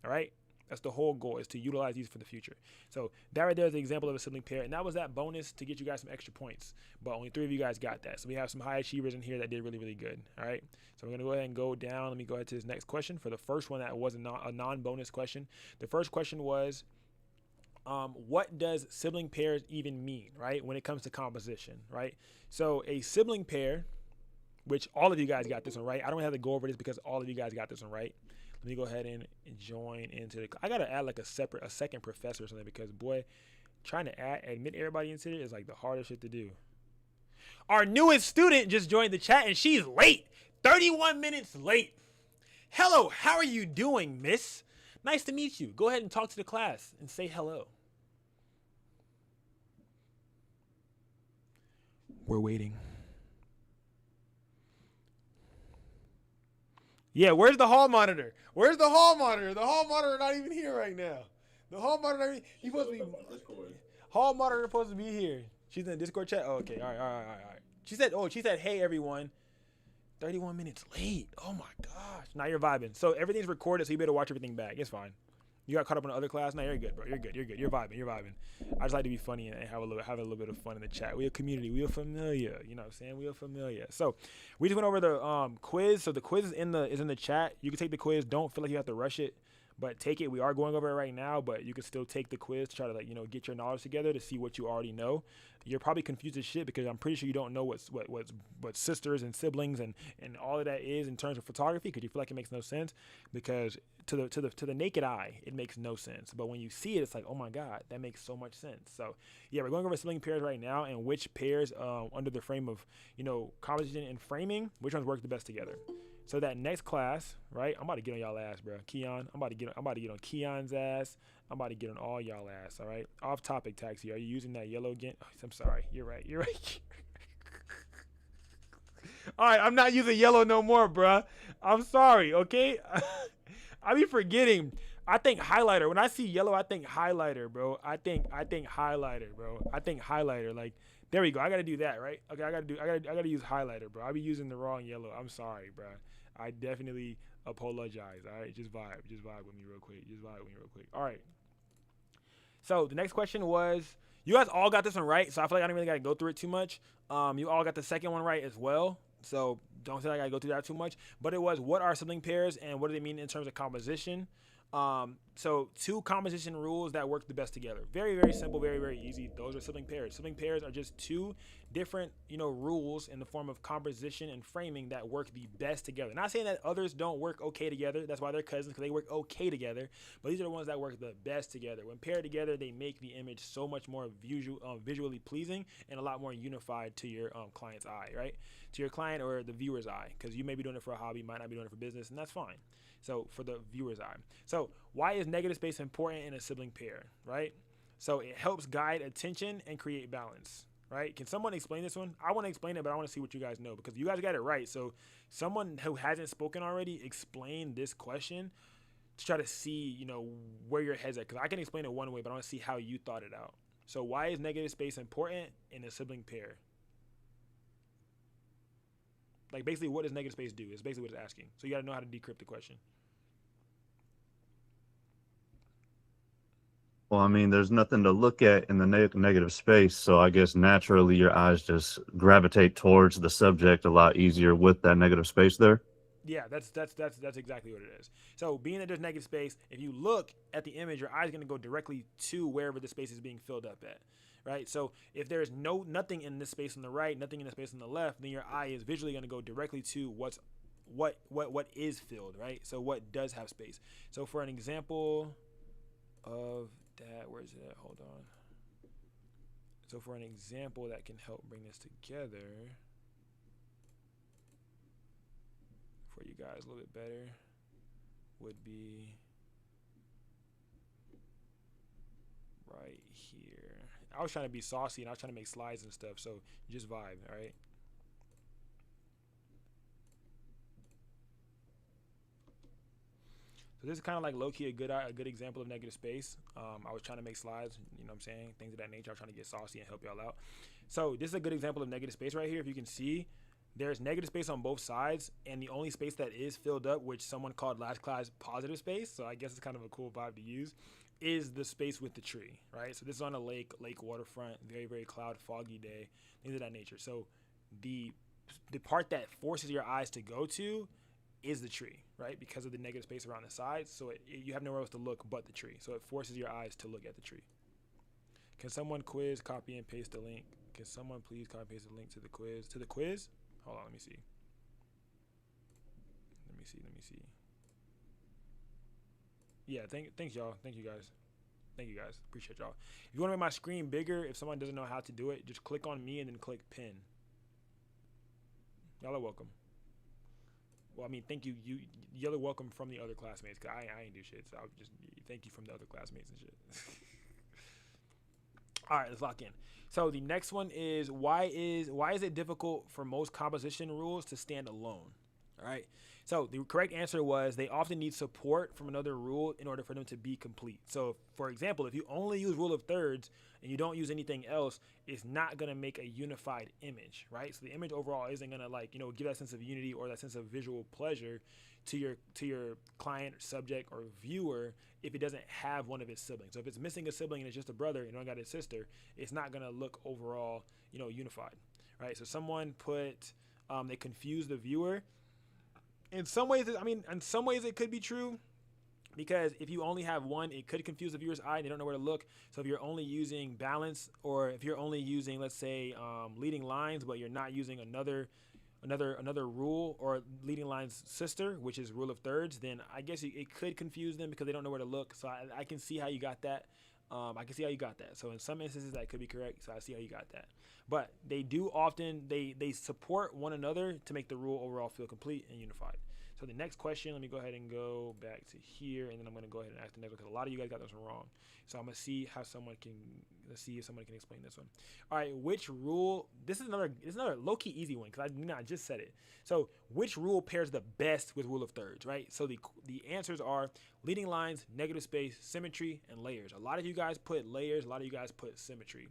all right? That's the whole goal, is to utilize these for the future. So that right there is the example of a sibling pair, and that was that bonus to get you guys some extra points. But only 3 of you guys got that. So we have some high achievers in here that did really, really good. All right. So we're going to go ahead and go down. Let me go ahead to this next question. For the first one, that was a non-bonus question. The first question was, what does sibling pairs even mean, right, when it comes to composition, right? So a sibling pair, which all of you guys got this one right. I don't have to go over this because all of you guys got this one right. Let me go ahead and join into the. I gotta add like a second professor or something, because boy, trying to admit everybody into it is like the hardest shit to do. Our newest student just joined the chat and she's late, 31 minutes late. Hello, how are you doing, miss? Nice to meet you. Go ahead and talk to the class and say hello. We're waiting. Yeah, where's the hall monitor? Where's the hall monitor? The hall monitor not even here right now. The hall monitor, he's supposed to be. Hall monitor supposed to be here. She's in the Discord chat. Oh, okay, all right. She said, hey everyone. 31 minutes late. Oh my gosh. Now you're vibing. So everything's recorded, so you better watch everything back. It's fine. You got caught up in the other class? No, you're good, bro. You're good. You're vibing. I just like to be funny and have a little bit of fun in the chat. We a community. We are familiar. You know what I'm saying? We are familiar. So we just went over the quiz. So the quiz is in the chat. You can take the quiz. Don't feel like you have to rush it, but take it. We are going over it right now, but you can still take the quiz to try to get your knowledge together to see what you already know. You're probably confused as shit because I'm pretty sure you don't know what sisters and siblings and all of that is in terms of photography, because you feel like it makes no sense, because to the naked eye it makes no sense, but when you see it, it's like, oh my god, that makes so much sense. So yeah, we're going over sibling pairs right now and which pairs under the frame of composition and framing, which ones work the best together. So that next class, right? I'm about to get on y'all ass, bro. Keon, I'm about to get on Keon's ass. I'm about to get on all y'all ass, all right? Off topic, Taxi. Are you using that yellow again? Oh, I'm sorry. You're right. All right, I'm not using yellow no more, bruh. I'm sorry, okay? I be forgetting. I think highlighter. When I see yellow, I think highlighter, bro. I think highlighter, bro. I think highlighter. Like, there we go. I gotta do that, right? Okay, I gotta use highlighter, bro. I be using the wrong yellow. I'm sorry, bro. I definitely apologize. All right, just vibe with me real quick. Just vibe with me real quick. All right. So the next question was, you guys all got this one right, so I feel like I don't really gotta go through it too much. You all got the second one right as well, so don't feel like I gotta go through that too much. But it was, what are sibling pairs and what do they mean in terms of composition? So two composition rules that work the best together. Very, very simple, very, very easy. Those are sibling pairs. Sibling pairs are just two different, rules in the form of composition and framing that work the best together. Not saying that others don't work okay together. That's why they're cousins, because they work okay together. But these are the ones that work the best together. When paired together, they make the image so much more visually pleasing and a lot more unified to your client's eye, right? To your client or the viewer's eye, because you may be doing it for a hobby, might not be doing it for business, and that's fine. So for the viewer's eye. So why is negative space important in a sibling pair, right? So it helps guide attention and create balance, right? Can someone explain this one? I want to explain it, but I want to see what you guys know, because you guys got it right. So someone who hasn't spoken already, explain this question to try to see, where your head's at. Because I can explain it one way, but I want to see how you thought it out. So why is negative space important in a sibling pair? Like, basically, what does negative space do? Is basically what it's asking. So you got to know how to decrypt the question. Well, I mean, there's nothing to look at in the negative space, so I guess naturally your eyes just gravitate towards the subject a lot easier with that negative space there. Yeah, that's exactly what it is. So being that there's negative space, if you look at the image, your eye is going to go directly to wherever the space is being filled up at, right? So if there's nothing in this space on the right, nothing in the space on the left, then your eye is visually going to go directly to what is filled, right? So what does have space. So for an example of that, where's it at? Hold on. So for an example that can help bring this together for you guys a little bit better would be right here. I was trying to be saucy and I was trying to make slides and stuff, so just vibe, all right? So this is kind of like low-key a good example of negative space. I was trying to make slides, you know what I'm saying, things of that nature. I was trying to get saucy and help y'all out. So this is a good example of negative space right here. If you can see, there's negative space on both sides, and the only space that is filled up, which someone called last class positive space, so I guess it's kind of a cool vibe to use, is the space with the tree, right? So this is on a lake waterfront, very, very cloud, foggy day, things of that nature. So the part that forces your eyes to go to is the tree, right? Because of the negative space around the sides. So you have nowhere else to look but the tree. So it forces your eyes to look at the tree. Can someone copy and paste the link? Can someone please copy and paste the link to the quiz? To the quiz? Hold on, let me see. Let me see. Yeah, thanks y'all. Thank you guys. Appreciate y'all. If you want to make my screen bigger, if someone doesn't know how to do it, just click on me and then click pin. Y'all are welcome. Well, I mean, thank you. Y'all are welcome from the other classmates, because I ain't do shit. So I'll just thank you from the other classmates and shit. All right, let's lock in. So the next one is, why is it difficult for most composition rules to stand alone? All right. So the correct answer was, they often need support from another rule in order for them to be complete. So for example, if you only use rule of thirds and you don't use anything else, it's not going to make a unified image, right? So the image overall isn't going to give that sense of unity or that sense of visual pleasure to your client, subject, or viewer if it doesn't have one of its siblings. So if it's missing a sibling and it's just a brother and don't got a sister, it's not going to look overall, unified, right? So someone put, they confuse the viewer. In some ways it could be true, because if you only have one, it could confuse the viewer's eye and they don't know where to look. So if you're only using balance, or if you're only using, let's say, leading lines, but you're not using another rule or leading line's sister, which is rule of thirds, then I guess it could confuse them because they don't know where to look. So I can see how you got that. So in some instances that could be correct. So I see how you got that. But they do often, they support one another to make the rule overall feel complete and unified. So So the next question, let me go ahead and go back to here, and then I'm going to go ahead and ask the next one because a lot of you guys got this one wrong. So I'm going to see how someone can, let's see if someone can explain this one. All right, which rule, this is another low-key easy one because I just said it. So which rule pairs the best with rule of thirds, right? So the answers are leading lines, negative space, symmetry, and layers. A lot of you guys put layers, a lot of you guys put symmetry,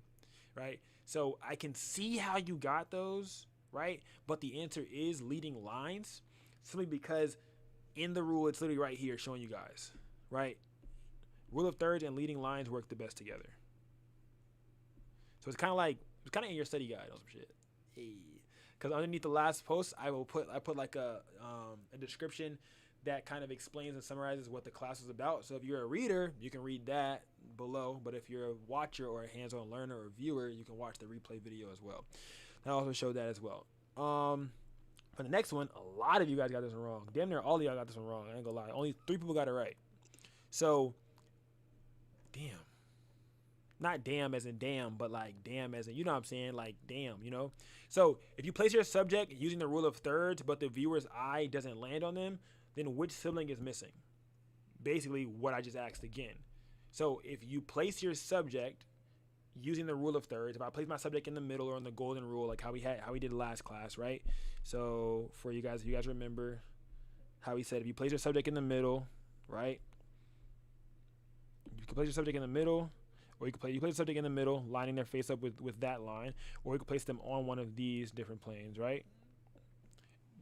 right? So I can see how you got those, right? But the answer is leading lines, simply because in the rule, it's literally right here showing you guys, right? Rule of thirds and leading lines work the best together. So it's kind of in your study guide or some shit. Because underneath the last post, I put like a description that kind of explains and summarizes what the class was about. So if you're a reader, you can read that below. But if you're a watcher or a hands-on learner or viewer, you can watch the replay video as well. I also showed that as well. For the next one, a lot of you guys got this one wrong. Damn near all of y'all got this one wrong. I ain't gonna lie. Only 3 people got it right. So, damn. Not damn as in damn, but like damn as in, you know what I'm saying? Like damn, you know? So, if you place your subject using the rule of thirds, but the viewer's eye doesn't land on them, then which sibling is missing? Basically, what I just asked again. So, if you place your subject using the rule of thirds, if I place my subject in the middle or in the golden rule, like how we did last class, right? So for you guys, if you guys remember how he said, if you place your subject in the middle, right? You can place your subject in the middle, or you place the subject in the middle, lining their face up with that line, or you can place them on one of these different planes, right?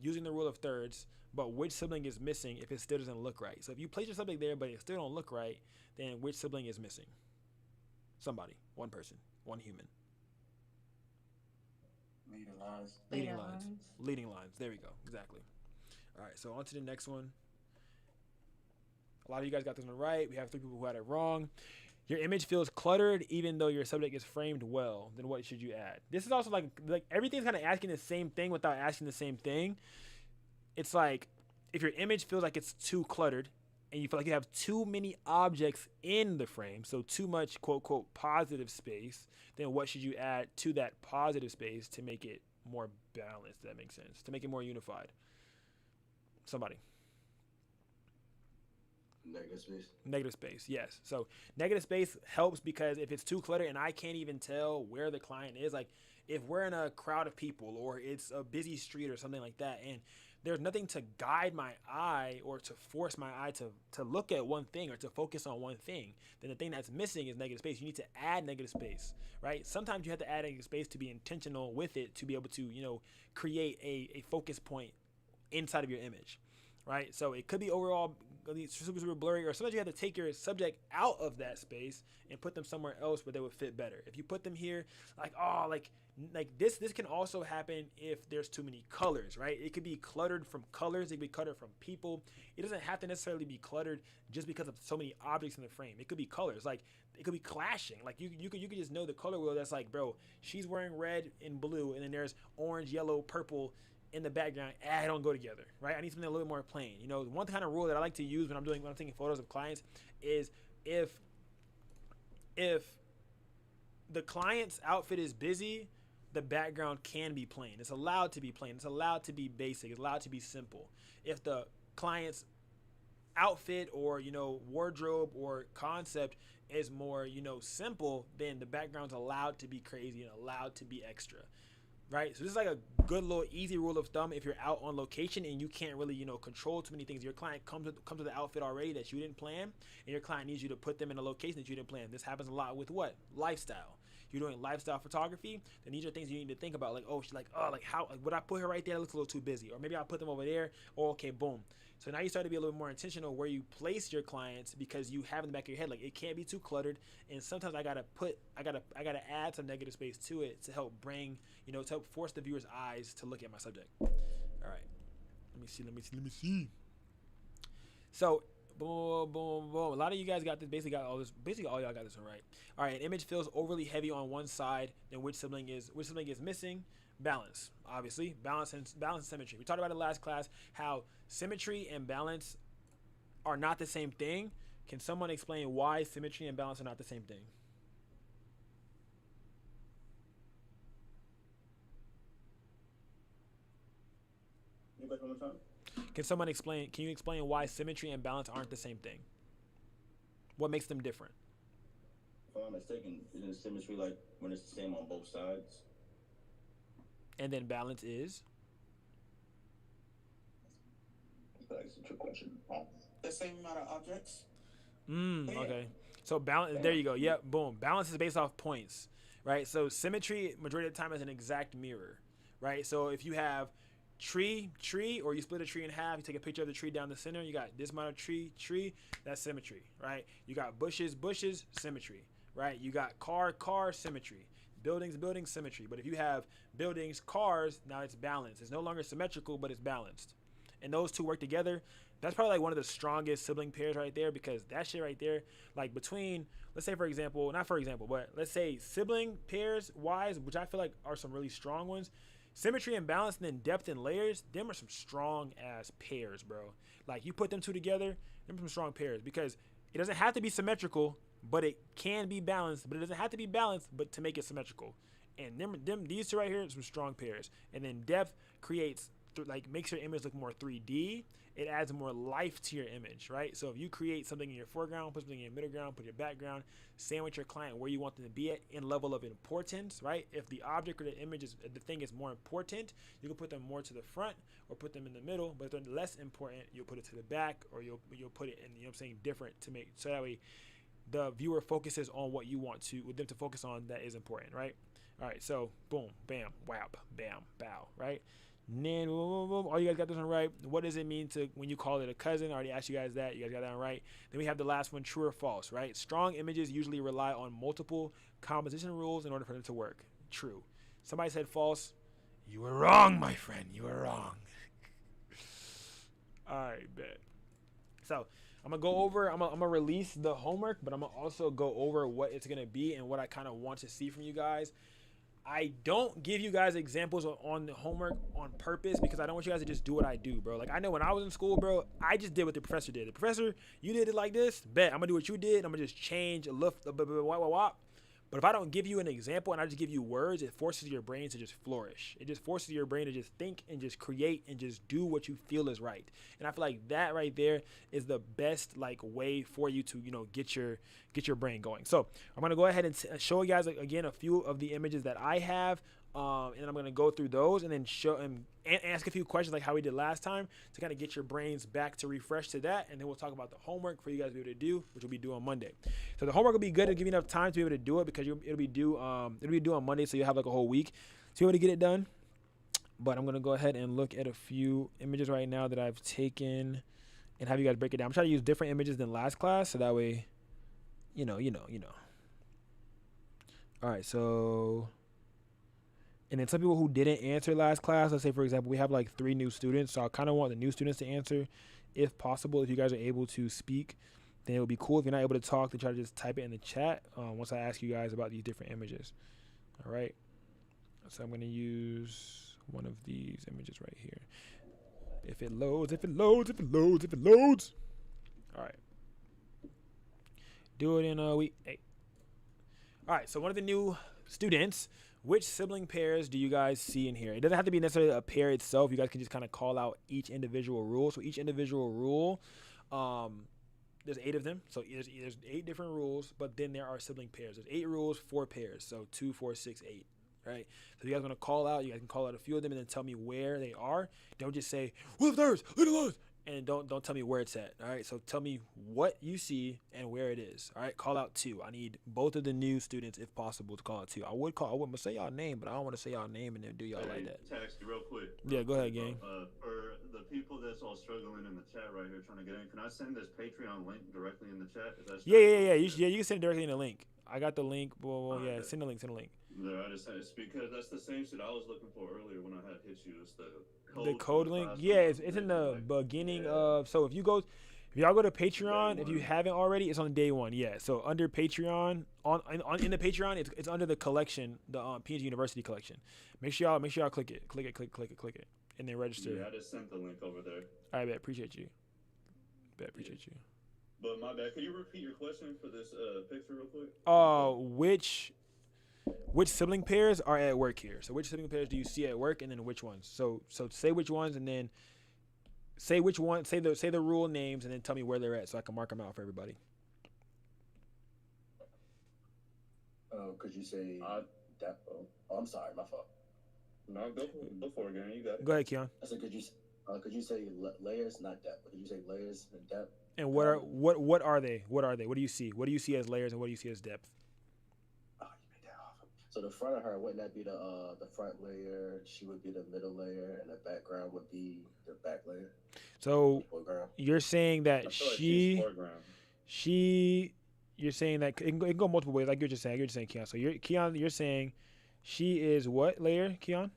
Using the rule of thirds, but which sibling is missing if it still doesn't look right? So if you place your subject there, but it still don't look right, then which sibling is missing? Somebody, one person, one human. Leading lines. Leading lines. There we go. Exactly. All right, so on to the next one. A lot of you guys got this one right. We have 3 people who had it wrong. Your image feels cluttered even though your subject is framed well. Then what should you add? This is also like everything's kind of asking the same thing without asking the same thing. It's like if your image feels like it's too cluttered and you feel like you have too many objects in the frame, so too much quote quote positive space, then what should you add to that positive space to make it more balanced? If that makes sense, to make it more unified. Somebody. Negative space. Negative space, yes. So negative space helps because if it's too cluttered and I can't even tell where the client is, like if we're in a crowd of people or it's a busy street or something like that, and there's nothing to guide my eye or to force my eye to look at one thing or to focus on one thing, then the thing that's missing is negative space. You need to add negative space, right? Sometimes you have to add negative space to be intentional with it, to be able to, create a focus point inside of your image, right? So it could be overall super blurry, or sometimes you have to take your subject out of that space and put them somewhere else where they would fit better. If you put them here, like this can also happen if there's too many colors, right? It could be cluttered from colors, it could be cluttered from people. It doesn't have to necessarily be cluttered just because of so many objects in the frame. It could be colors, like it could be clashing. Like you could just know the color wheel that's like, bro, she's wearing red and blue, and then there's orange, yellow, purple in the background. I don't go together, right? I need something a little bit more plain. One kind of rule that I like to use when I'm taking photos of clients is if the client's outfit is busy, the background can be plain. It's allowed to be plain. It's allowed to be basic. It's allowed to be simple. If the client's outfit or wardrobe or concept is more simple, then the background's allowed to be crazy and allowed to be extra. Right, so this is like a good little easy rule of thumb if you're out on location and you can't really control too many things. Your client comes with the outfit already that you didn't plan, and your client needs you to put them in a location that you didn't plan. This happens a lot with what? Lifestyle. You're doing lifestyle photography, then these are things you need to think about. Like, oh, she's like, how would I put her right there? It looks a little too busy, or maybe I'll put them over there. Or okay, boom. So now you start to be a little more intentional where you place your clients, because you have in the back of your head, like, it can't be too cluttered. And sometimes I gotta add some negative space to it to help bring, to help force the viewer's eyes to look at my subject. All right, let me see. So boom. A lot of you guys got this. Basically all y'all got this one right. All right, an image feels overly heavy on one side, then which sibling is missing? Balance, obviously. Balance and symmetry. We talked about it last class, how symmetry and balance are not the same thing. Can someone explain why symmetry and balance are not the same thing? You back one more time? Can you explain why symmetry and balance aren't the same thing? What makes them different? If I'm not mistaken, isn't symmetry like when it's the same on both sides? And then balance is That's a trick question. The same amount of objects. okay. So balance. There you go. Yep. Boom. Balance is based off points, right? So symmetry, majority of the time, is an exact mirror, right? So if you have tree, or you split a tree in half, you take a picture of the tree down the center. You got this amount of tree. That's symmetry, right? You got bushes, symmetry, right? You got car, symmetry. Buildings, symmetry. But if you have buildings, cars, now it's balanced. It's no longer symmetrical, but it's balanced. And those two work together. That's probably like one of the strongest sibling pairs right there, because that shit right there, like between, let's say but let's say sibling pairs wise, which I feel like are some really strong ones. Symmetry and balance, and then depth and layers, them are some strong ass pairs, bro. Like you put them two together, them are some strong pairs, because it doesn't have to be symmetrical, but it can be balanced. But it doesn't have to be balanced, but to make it symmetrical. And these two right here are some strong pairs. And then depth creates makes your image look more 3D. It adds more life to your image, right? So if you create something in your foreground, put something in your middle ground, put your background, sandwich your client where you want them to be at in level of importance, right? If the object or the image is the thing is more important, you can put them more to the front or put them in the middle. But if they're less important, you'll put it to the back, or you'll put it in, different, to make so that way the viewer focuses on what you want them to focus on that is important, right? All right, so boom, bam, whap, bam, bow, right? And then all you guys got this one right. What does it mean when you call it a cousin? I already asked you guys that. You guys got that one right. Then we have the last one, true or false, right? Strong images usually rely on multiple composition rules in order for them to work. True. Somebody said false. You were wrong, my friend. You were wrong. All right, bet. So I'm gonna release the homework, but I'm gonna also go over what it's gonna be and what I kind of want to see from you guys. I don't give you guys examples on the homework on purpose, because I don't want you guys to just do what I do, bro. Like, I know when I was in school, bro, I just did what the professor did. The professor, you did it like this, bet. I'm going to do what you did. I'm going to just change a lift, But if I don't give you an example and I just give you words, it forces your brain to just flourish. It just forces your brain to just think and just create and just do what you feel is right. And I feel like that right there is the best way for you to get your brain going. So I'm gonna go ahead and show you guys again a few of the images that I have. And I'm going to go through those and then show and ask a few questions like how we did last time to kind of get your brains back to refresh to that. And then we'll talk about the homework for you guys to be able to do, which will be due on Monday. So the homework will be good to give you enough time to be able to do it, because it'll be due on Monday. So you'll have like a whole week to be able to get it done. But I'm going to go ahead and look at a few images right now that I've taken and have you guys break it down. I'm trying to use different images than last class, so that way, you know. All right, so... And then some people who didn't answer last class, let's say, for example, we have like 3 new students. So I kind of want the new students to answer if possible. If you guys are able to speak, then it would be cool. If you're not able to talk, then try to just type it in the chat once I ask you guys about these different images. All right. So I'm going to use one of these images right here. If it loads. All right. Do it in a week. Hey. All right. So one of the new students... Which sibling pairs do you guys see in here? It doesn't have to be necessarily a pair itself. You guys can just kind of call out each individual rule. So each individual rule, there's 8 of them. So there's 8 different rules, but then there are sibling pairs. There's 8 rules, 4 pairs. So 2, 4, 6, 8, right? So if you guys want to call out, you guys can call out a few of them and then tell me where they are. Don't just say, "Well, there's little us," and don't tell me where it's at. All right. So tell me what you see and where it is. All right. Call out 2. I need both of the new students, if possible, to call out 2. I wouldn't say y'all name, but I don't want to say y'all name and then do y'all like that. Text you real quick. Yeah, go ahead, gang. For the people that's all struggling in the chat right here trying to get in, can I send this Patreon link directly in the chat? Yeah. You can send it directly in the link. I got the link. Well, yeah, send the link. No, I just said it's because that's the same shit I was looking for earlier when I had hit you. It's the code link. Yeah, it's in the beginning of. So if y'all go to Patreon, if you haven't already, it's on day 1. Yeah. So under Patreon, in the Patreon, it's under the collection, the PNG University collection. Make sure y'all click it, and then register. Yeah, I just sent the link over there. All right, bet. Appreciate you. You. But my bad. Can you repeat your question for this picture real quick? Which sibling pairs are at work here? So which sibling pairs do you see at work, and then which ones? So say which ones, and then Say which one. Say the rule names, and then tell me where they're at, so I can mark them out for everybody. Could you say depth? Oh, I'm sorry, my fault. No, go for it, again. You got it. Go ahead, Keon. I said, could you say layers, not depth? Could you say layers and depth? And what are they? What are they? What do you see? What do you see as layers, and what do you see as depth? Oh, you made that off. So the front of her, wouldn't that be the front layer? She would be the middle layer, and the background would be the back layer. So Foreground. you're saying that you're saying that it can go multiple ways, like you're just saying, Keon. So you're saying she is what layer, Keon?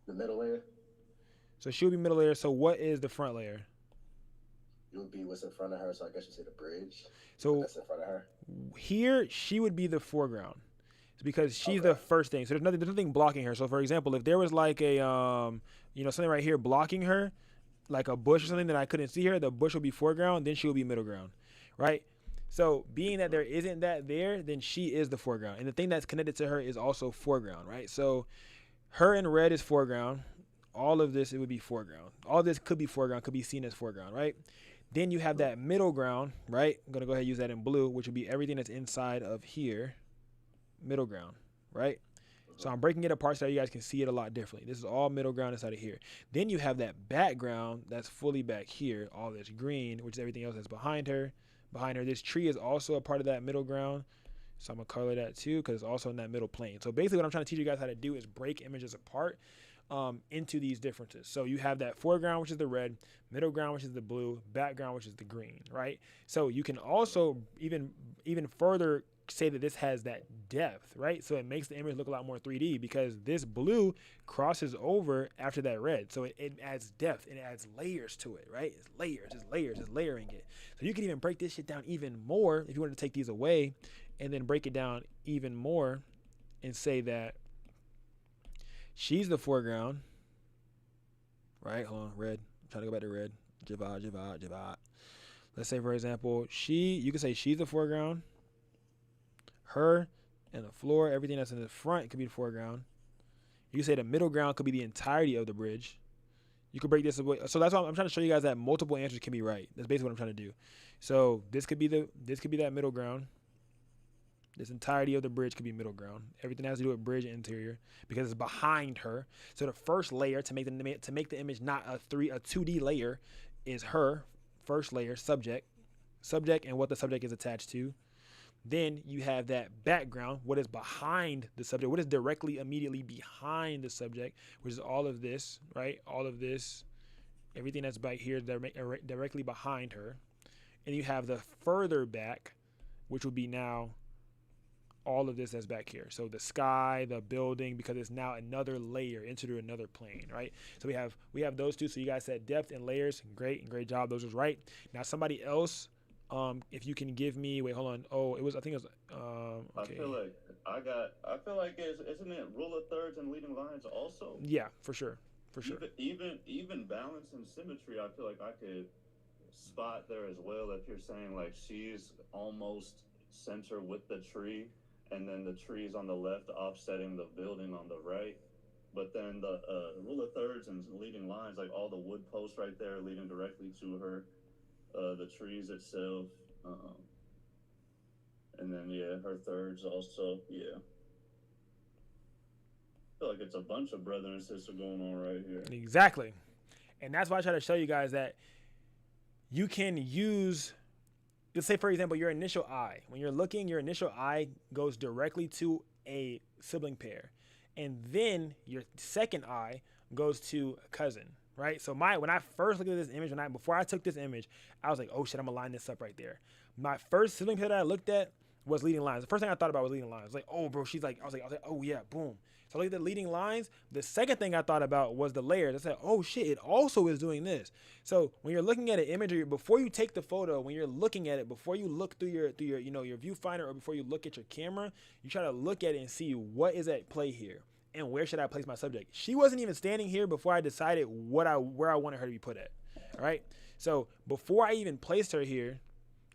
The middle layer. So she would be middle layer. So what is the front layer? It would be what's in front of her. So I guess you say the bridge. So that's in front of her. Here she would be the foreground, because she's the first thing. So there's nothing blocking her. So for example, if there was like a something right here blocking her, like a bush or something that I couldn't see her, the bush will be foreground, then she will be middle ground, right? So being that there isn't that there, then she is the foreground. And the thing that's connected to her is also foreground, right? So her in red is foreground. All of this, it would be foreground. All of this could be foreground, could be seen as foreground, right? Then you have that middle ground, right? I'm going to go ahead and use that in blue, which would be everything that's inside of here, middle ground, right? So I'm breaking it apart so that you guys can see it a lot differently. This is all middle ground inside of here. Then you have that background that's fully back here, all this green, which is everything else that's behind her. This tree is also a part of that middle ground. So I'm going to color that too, because it's also in that middle plane. So basically what I'm trying to teach you guys how to do is break images apart into these differences. So you have that foreground, which is the red, middle ground, which is the blue, background, which is the green, right? So you can also even further say that this has that depth, right? So it makes the image look a lot more 3D, because this blue crosses over after that red. So it adds depth and it adds layers to it, right? It's layers, it's layering it. So you can even break this shit down even more if you wanted to take these away, and then break it down even more and say that she's the foreground, right? Hold on, red. I'm trying to go back to red. Javad. Let's say, for example, you can say she's the foreground. Her and the floor, everything that's in the front could be the foreground. You can say the middle ground could be the entirety of the bridge. You could break this away. So that's why I'm trying to show you guys that multiple answers can be right. That's basically what I'm trying to do. So this could be that middle ground. This entirety of the bridge could be middle ground. Everything has to do with bridge interior, because it's behind her. So the first layer to make the image not a 2D layer is her first layer, subject, and what the subject is attached to. Then you have that background, what is behind the subject, what is directly immediately behind the subject, which is all of this, right? All of this, everything that's back here directly behind her. And you have the further back, which will be now all of this that's back here. So the sky, the building, because it's now another layer into another plane, right? So we have those two. So you guys said depth and layers. Great job. Those was right. Now somebody else, if you can give me, wait, hold on. Oh, okay. I feel like isn't it rule of thirds and leading lines also? Yeah, for sure. Even balance and symmetry, I feel like I could spot there as well. If you're saying like she's almost center with the tree, and then the trees on the left offsetting the building on the right. But then the rule of thirds and leading lines, like all the wood posts right there leading directly to her, the trees itself, and then her thirds also, I feel like it's a bunch of brother and sister going on right here. Exactly. And that's why I try to show you guys that you can use, let's say, for example, your initial eye. When you're looking, your initial eye goes directly to a sibling pair. And then your second eye goes to a cousin, right? So when I first looked at this image, before I took this image, I was like, oh shit, I'm gonna line this up right there. My first sibling pair that I looked at was leading lines. The first thing I thought about was leading lines. I was like, oh bro, I was like, oh yeah, boom. So I looked at the leading lines. The second thing I thought about was the layers. I said, oh shit, it also is doing this. So when you're looking at an image, or before you take the photo, when you're looking at it, before you look through your your viewfinder, or before you look at your camera, you try to look at it and see what is at play here and where should I place my subject. She wasn't even standing here before I decided where I wanted her to be put at. All right. So before I even placed her here,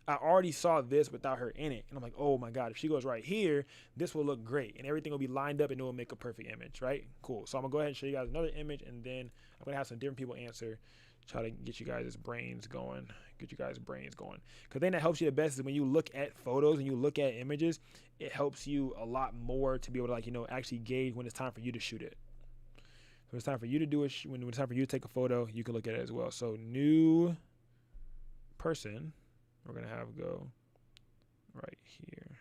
I already saw this without her in it. And I'm like, oh my God, if she goes right here, this will look great. And everything will be lined up and it will make a perfect image, right? Cool. So I'm going to go ahead and show you guys another image. And then I'm going to have some different people answer. Try to get you guys' brains going. Because then that helps you the best is when you look at photos and you look at images, it helps you a lot more to be able to, like, you know, actually gauge when it's time for you to shoot it. So it's time for you to do it. When it's time for you to take a photo, you can look at it as well. So new person, we're going to have go right here.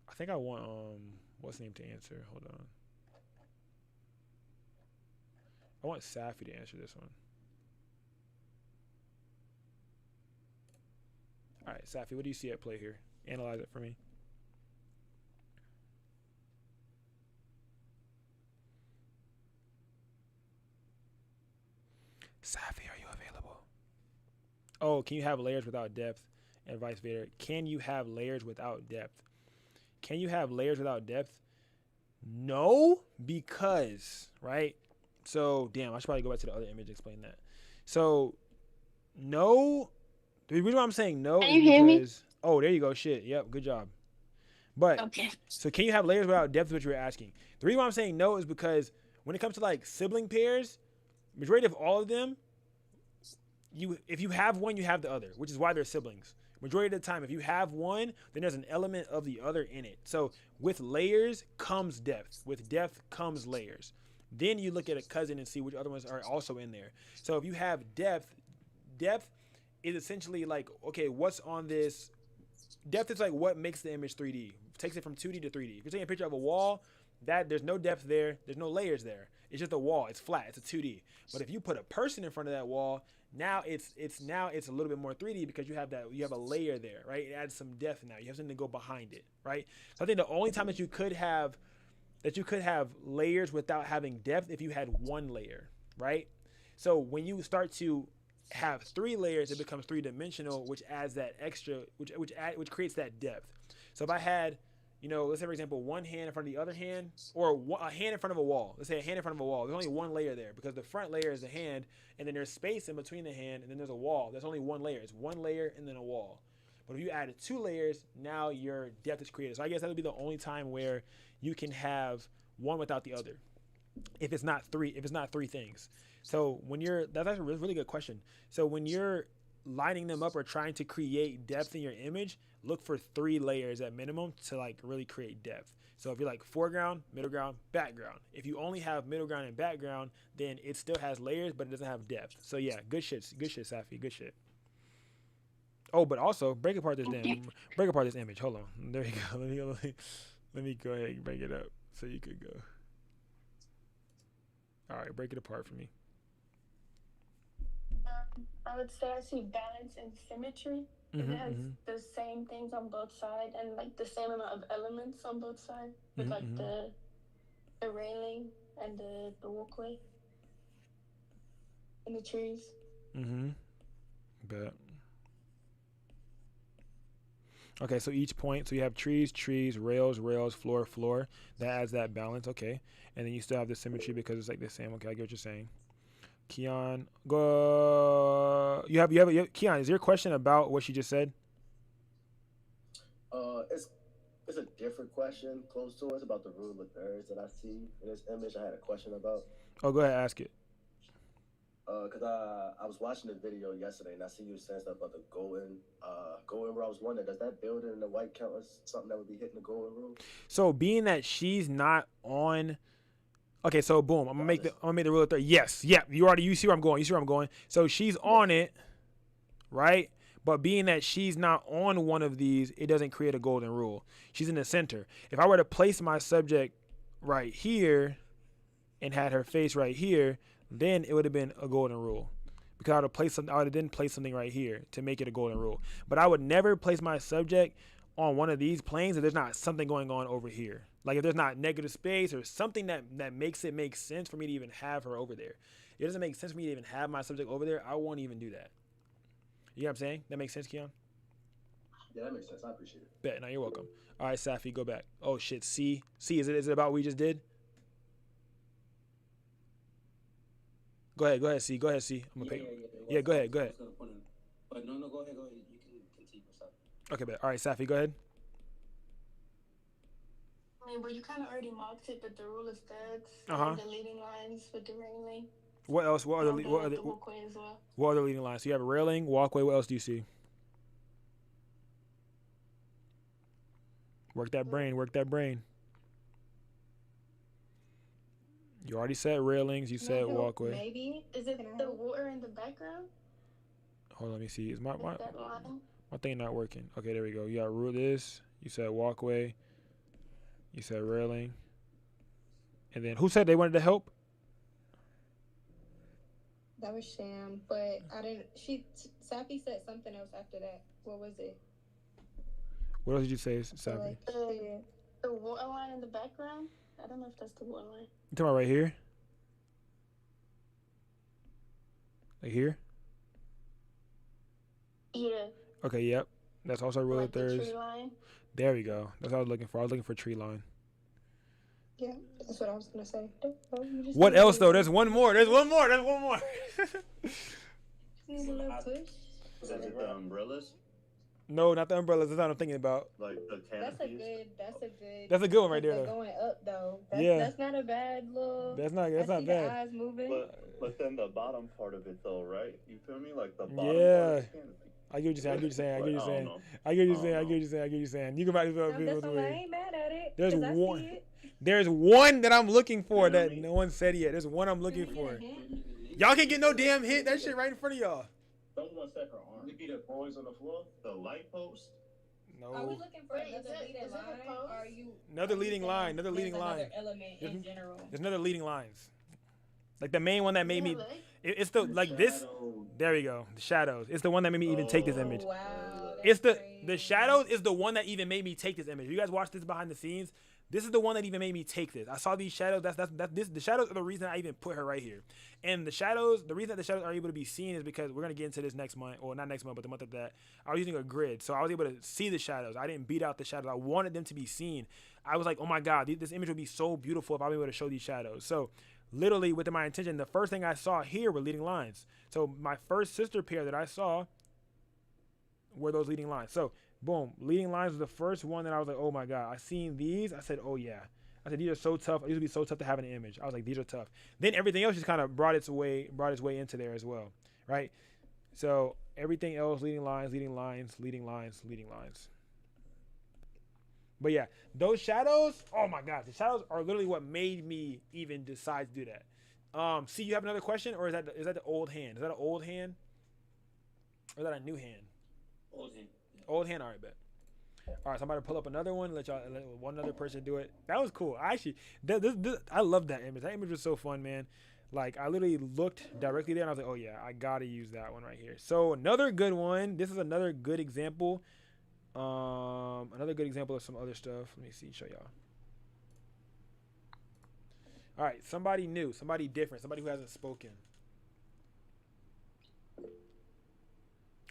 I think I want, what's the name to answer? Hold on. I want Safi to answer this one. All right, Safi, what do you see at play here? Analyze it for me. Safi, are you available? Oh, can you have layers without depth? And vice versa. Can you have layers without depth? Can you have layers without depth? No, because, right? So, damn, I should probably go back to the other image and explain that. So, no. The reason why I'm saying no Can is you hear me? because, oh, there you go. Shit. Yep, good job. But, Okay. so can you have layers without depth is what you were asking. The reason why I'm saying no is because when it comes to, like, sibling pairs, majority of all of them, if you have one, you have the other, which is why they're siblings. Majority of the time, if you have one, then there's an element of the other in it. So with layers comes depth. With depth comes layers. Then you look at a cousin and see which other ones are also in there. So if you have depth is essentially like, okay, what's on this? Depth is like what makes the image 3D. Takes it from 2D to 3D. If you're taking a picture of a wall, that there's no depth there. There's no layers there. It's just a wall. It's flat. It's a 2D. But if you put a person in front of that wall, now it's a little bit more 3D because you have a layer there, right? It adds some depth now. You have something to go behind it, right? So I think the only time that you could have layers without having depth if you had one layer, right? So when you start to have 3 layers, it becomes 3-dimensional, which adds that extra, which creates that depth. So if I had, you know, let's say for example, one hand in front of the other hand, or a hand in front of a wall. Let's say a hand in front of a wall. There's only one layer there because the front layer is the hand, and then there's space in between the hand, and then there's a wall. There's only one layer. It's one layer and then a wall. But if you added 2 layers, now your depth is created. So I guess that would be the only time where you can have one without the other. If it's not 3 things. So that's actually a really good question. So when you're lining them up or trying to create depth in your image, look for 3 layers at minimum to like really create depth. So if you're like foreground, middle ground, background. If you only have middle ground and background, then it still has layers, but it doesn't have depth. So yeah, good shit, Safi, good shit. Oh, but also break apart this image. Hold on, there you go. Let me go ahead and break it up so you could go. All right, break it apart for me. I would say I see balance and symmetry. It has the same things on both sides and like the same amount of elements on both sides with like the railing and the walkway and the trees. Bet. Okay, so each point, so you have trees, rails, floor. That adds that balance, okay. And then you still have the symmetry because it's like the same. Okay, I get what you're saying. Keon, go. You have Keon, is your question about what she just said? It's a different question close to us about the rule of thirds that I see in this image. I had a question about. Oh, go ahead, ask it. Because I was watching the video yesterday and I see you saying stuff about the golden rule. I was wondering, does that building in the white count as something that would be hitting the golden rule? So being that she's not on. Okay, so boom, I'm gonna make the rule of thirds. Yes, yeah, you see where I'm going. So she's on it, right? But being that she's not on one of these, it doesn't create a golden rule. She's in the center. If I were to place my subject right here and had her face right here, then it would have been a golden rule. Because I would have then placed something right here to make it a golden rule. But I would never place my subject on one of these planes if there's not something going on over here. Like if there's not negative space or something that makes it make sense for me to even have her over there. It doesn't make sense for me to even have my subject over there. I won't even do that. You know what I'm saying? That makes sense, Keon? Yeah, that makes sense. I appreciate it. Bet. No, you're welcome. All right, Safi, go back. Oh, shit. C, is it about what we just did? Go ahead, see. Go ahead, see. I'm gonna pay. Yeah, go ahead, go ahead. But no, go ahead. You can continue. Sorry. Okay, bet. All right, Safi, go ahead. I mean, but you kind of already mocked it, but the rule of thirds, the leading lines with the railing. What else? What other? The walkway as well. What other leading lines? So you have a railing, walkway. What else do you see? Work that brain. Work that brain. You already said railings. You said walkway. Maybe is it the water in the background? Hold on, let me see. Is my that line? My thing not working? Okay, there we go. You got rule this. You said walkway. You said railing. And then who said they wanted to help? That was Sham, but I didn't. Safi said something else after that. What was it? What else did you say, Safi? The water line in the background. I don't know if that's the water line. You talking about right here? Like here? Yeah. Okay, yep. That's also rule of thirds. Tree line. There we go. That's what I was looking for. I was looking for tree line. Yeah, that's what I was gonna say. What else though? There's one more. There's one more. There's one more. Need a little push. Is it the umbrellas? No, not the umbrellas. That's what I'm thinking about. Like the canopies? That's a good one right there. Though. Going up though. That's not a bad little. That's not bad. The eyes moving. But then the bottom part of it though, right? You feel me? Like the bottom part of the canopy. I get what you're saying. I get what you're saying. You can write it up. I ain't mad at it. There's one. There's one that I'm looking for that no one said yet. There's one I'm looking for. Y'all can't get no damn hint. That shit right in front of y'all. Someone said her arm. Look at the boys on the floor. The light post. No. Are we looking for another leading line? Or are you? Another leading line. Another leading line. Another element in general. There's another leading lines. Like the main one that made me. It's the like this. There we go. The shadows. It's the one that made me even take this image. Wow. It's the shadows is the one that even made me take this image. You guys watch this behind the scenes. This is the one that even made me take this. I saw these shadows. The shadows are the reason I even put her right here. And the shadows, the reason that the shadows are able to be seen is because we're gonna get into this next month, or not next month, but the month of that. I was using a grid, so I was able to see the shadows. I didn't beat out the shadows. I wanted them to be seen. I was like, oh my God, this image would be so beautiful if I was able to show these shadows. So literally, within my intention, the first thing I saw here were leading lines. So my first sister pair that I saw were those leading lines. So boom, leading lines was the first one that I was like, oh my God, I seen these. I said, oh yeah. I said, these are so tough. These would be so tough to have in an image. I was like, these are tough. Then everything else just kind of brought its way into there as well, right? So everything else, leading lines, leading lines, leading lines, leading lines. But yeah, those shadows, oh my God, the shadows are literally what made me even decide to do that. See, you have another question, or is that the old hand? Is that an old hand? Or is that a new hand? Old hand. Old hand, all right, bet. All right, so I'm about to pull up another one. Let one other person do it. That was cool. I actually, I love that image. That image was so fun, man. Like, I literally looked directly there, and I was like, oh yeah, I gotta use that one right here. So another good one. This is another good example. Another good example of some other stuff. Let me see, show y'all. All right, somebody new, somebody different, somebody who hasn't spoken.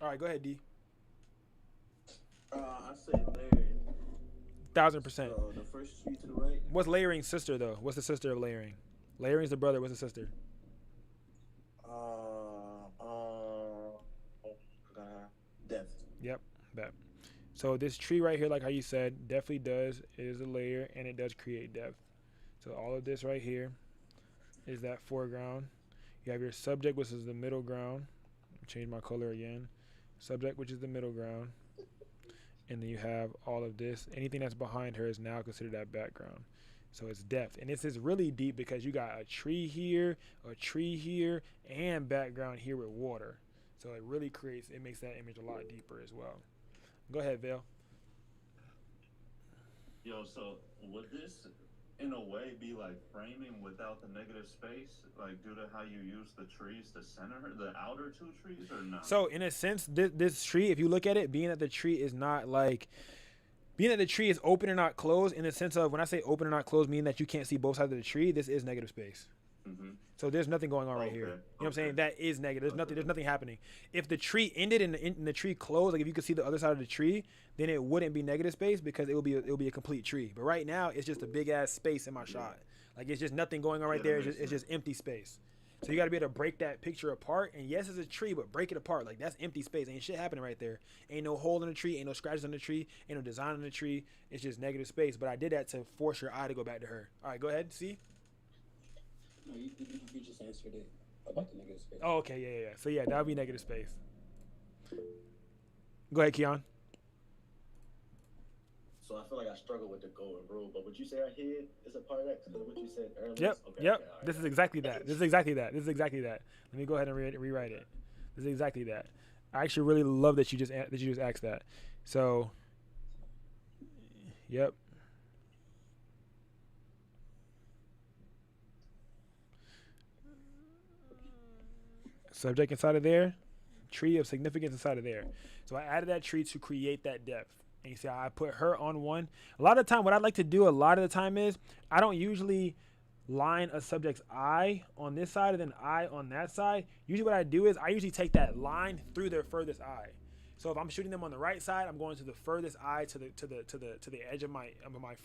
All right, go ahead, D. I say layering. 1000%. The first tree to the right. What's layering's sister though? What's the sister of layering? Layering's the brother. What's the sister? Depth. Yep, bet. So this tree right here, like how you said, definitely does is a layer, and it does create depth. So all of this right here is that foreground. You have your subject, which is the middle ground. Change my color again. Subject, which is the middle ground. And then you have all of this. Anything that's behind her is now considered that background. So it's depth. And this is really deep because you got a tree here, and background here with water. So it really makes that image a lot deeper as well. Go ahead, Vale. Yo, so would this, in a way, be like framing without the negative space, like due to how you use the trees to center the outer two trees, or not? So in a sense, this tree, if you look at it, being that the tree is open and not closed, in the sense of when I say open and not closed, meaning that you can't see both sides of the tree, this is negative space. Mm-hmm. So there's nothing going on right here. You know what I'm saying? That is negative. There's nothing happening. If the tree ended and the tree closed, like if you could see the other side of the tree, then it wouldn't be negative space because it will be a complete tree. But right now, it's just a big ass space in my shot. Like it's just nothing going on right there. It's just empty space. So you got to be able to break that picture apart. And yes, it's a tree, but break it apart. Like, that's empty space. Ain't shit happening right there. Ain't no hole in the tree. Ain't no scratches on the tree. Ain't no design on the tree. It's just negative space. But I did that to force your eye to go back to her. All right, go ahead. See? No, you just answered it about the negative space. Oh, okay. Yeah. So, yeah, that would be negative space. Go ahead, Keon. So I feel like I struggle with the golden rule, but would you say our head is a part of that? Because of what you said earlier. Yep. Okay, Yep. okay, all right. This is exactly that. This is exactly that. Let me go ahead and rewrite it. This is exactly that. I actually really love that you just asked that. So, yep. Subject inside of there, tree of significance inside of there. So I added that tree to create that depth. And you see how I put her on one. A lot of the time, what I'd like to do a lot of the time is I don't usually line a subject's eye on this side and then eye on that side. Usually what I do is I usually take that line through their furthest eye. So if I'm shooting them on the right side, I'm going to the furthest eye to the edge of my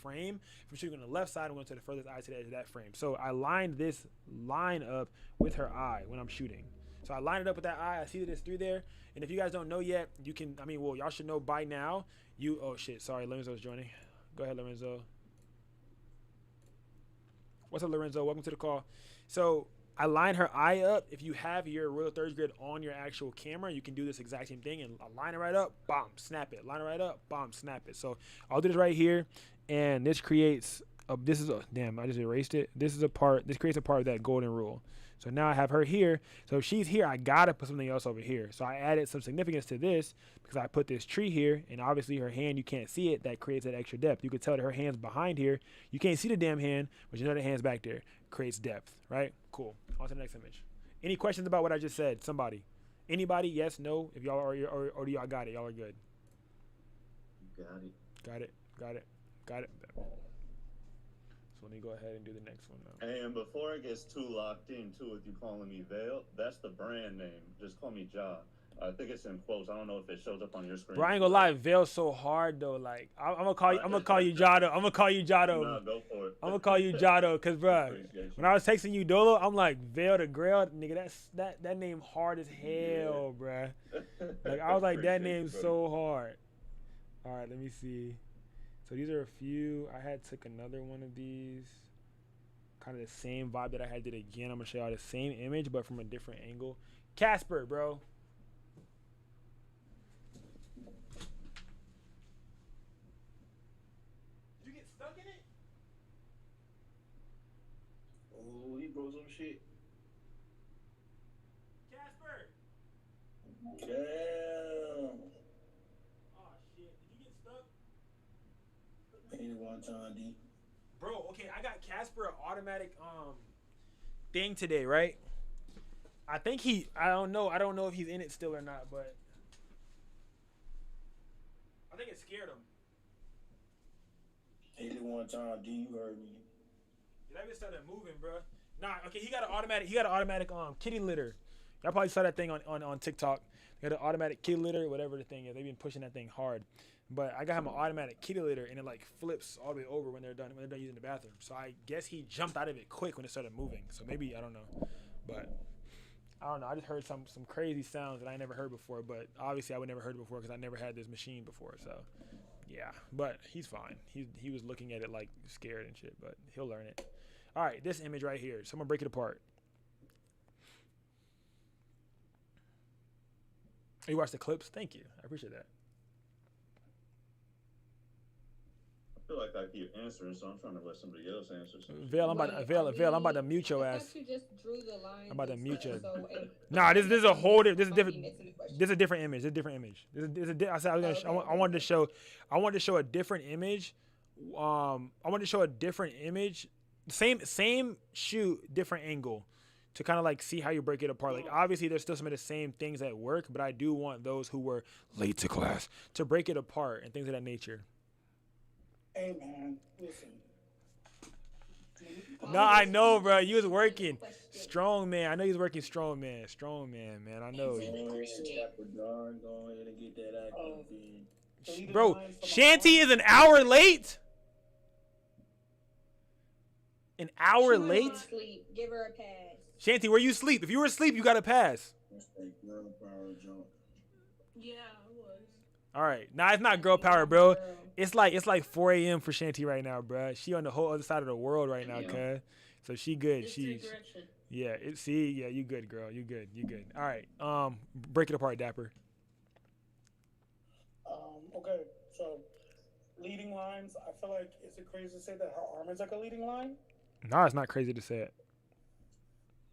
frame. If I'm shooting on the left side, I'm going to the furthest eye to the edge of that frame. So I lined this line up with her eye when I'm shooting. So I line it up with that eye. I see that it's through there. And if you guys don't know yet, you can, y'all should know by now. Oh shit, sorry, Lorenzo's joining. Go ahead, Lorenzo. What's up, Lorenzo? Welcome to the call. So I line her eye up. If you have your Real Third Grid on your actual camera, you can do this exact same thing and line it right up, bomb, snap it. Line it right up, bomb, snap it. So I'll do this right here, and this creates damn, I just erased it. This creates a part of that golden rule. So now I have her here. So if she's here, I gotta put something else over here. So I added some significance to this because I put this tree here, and obviously her hand, you can't see it. That creates that extra depth. You could tell that her hand's behind here. You can't see the damn hand, but you know the hand's back there. Creates depth, right? Cool. On to the next image. Any questions about what I just said? Somebody? Anybody? Yes, no? If y'all are, or do y'all got it? Y'all are good. Got it. So let me go ahead and do the next one now. And before it gets too locked into with you calling me Vale, that's the brand name. Just call me Ja. I think it's in quotes. I don't know if it shows up on your screen. Bro, I ain't gonna lie, Vale's so hard though. Like I'm gonna call you Jado. I'm gonna call you Jado. No, go for it. I'm gonna call you Jado, cause bro, when I was texting you Dolo, I'm like Vale the Grail, nigga. That name hard as hell, bro. Like I was like that name's so hard. All right, let me see. So these are a few. I had took another one of these, kind of the same vibe that I had did again. I'm gonna show y'all the same image, but from a different angle. Casper, bro. Did you get stuck in it? Oh, he broke some shit. Casper. Damn. Oh shit. Did you get stuck? Ain't one time, D. Bro, okay, I got Casper an automatic thing today, right? I think I don't know if he's in it still or not, but I think it scared him. 81 time, D, you heard me. That bitch started moving, bro. Nah, okay, he got an automatic kitty litter. Y'all probably saw that thing on TikTok. He got an automatic kitty litter, whatever the thing is. They've been pushing that thing hard. But I got him an automatic kitty litter, and it like flips all the way over when they're done using the bathroom. So I guess he jumped out of it quick when it started moving. So maybe, I don't know. But I don't know. I just heard some crazy sounds that I never heard before. But obviously I would never heard it before because I never had this machine before. So yeah, but he's fine. He was looking at it like scared and shit, but he'll learn it. All right, this image right here. Someone break it apart. You watched the clips? Thank you. I appreciate that. I feel like I keep answering, so I'm trying to let somebody else answer. Vale, I'm about to mute your ass. You just drew the line. I'm about to mute you. So Nah, this is a whole different. This is different. This is a different image. This is a different image. I said I wanted to show. I wanted to show a different image. I wanted to show a different image. Same shoot, different angle, to kind of like see how you break it apart. Like obviously there's still some of the same things that work, but I do want those who were late to class to break it apart and things of that nature. Hey man, listen. No, I know, bro. You was working strong, man. I know you was working strong, man. Strong, man. I know. Bro, Shanty is an hour late. An hour She was late? asleep. Give her a pass. Shanty, where you sleep? If you were asleep, you got to pass. That's that girl power jump. Yeah, I was. All right. Nah, it's not girl Definitely power, not bro. my girl. It's like 4 a.m. for Shanty right now, bro. She on the whole other side of the world right now, Yeah. cuz. So she good. It's She the direction. yeah. Yeah, you good, girl. You good. You good. All right. Break it apart, Dapper. Okay, so leading lines. I feel like is it crazy to say that her arm is like a leading line? Nah, it's not crazy to say it.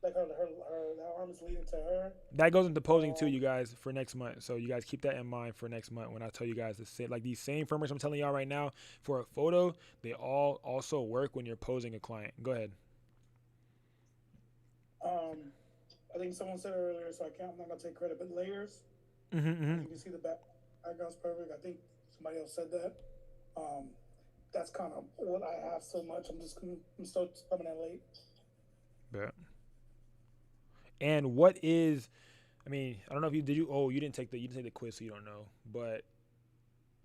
Like her arm is leading to her. That goes into posing too, you guys, for next month. So you guys keep that in mind for next month when I tell you guys to say like these same frameworks I'm telling y'all right now for a photo. They all also work when you're posing a client. Go ahead. I think someone said earlier, so I'm not gonna take credit, but layers. Mm-hmm. You can see the background's perfect. I think somebody else said that. That's kind of what I have so much. I'm still coming in late. Yeah. And what is? I mean, I don't know if you did. You didn't take the quiz, so you don't know. But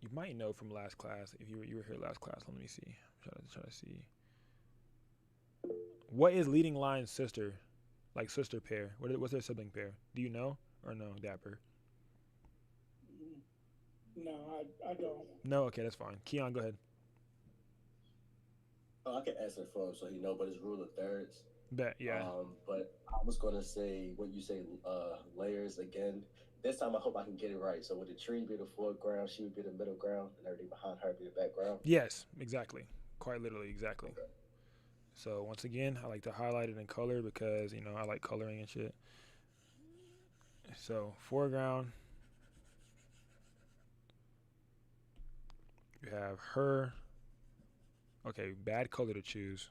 you might know from last class if you were here last class. Let me see. I'm trying to see. What is leading line sister? Like sister pair. What's their sibling pair? Do you know or no, Dapper? No, I don't. No. Okay, that's fine. Keon, go ahead. Oh, I can answer for him so he know, but it's rule of thirds. Bet. Yeah. But I was gonna say what you say, layers again. This time I hope I can get it right. So would the tree be the foreground, she would be the middle ground, and everything behind her be the background? Yes. Exactly. Quite literally. Exactly. Okay. So once again, I like to highlight it in color because I like coloring and shit. So foreground, you have her. Okay, bad color to choose.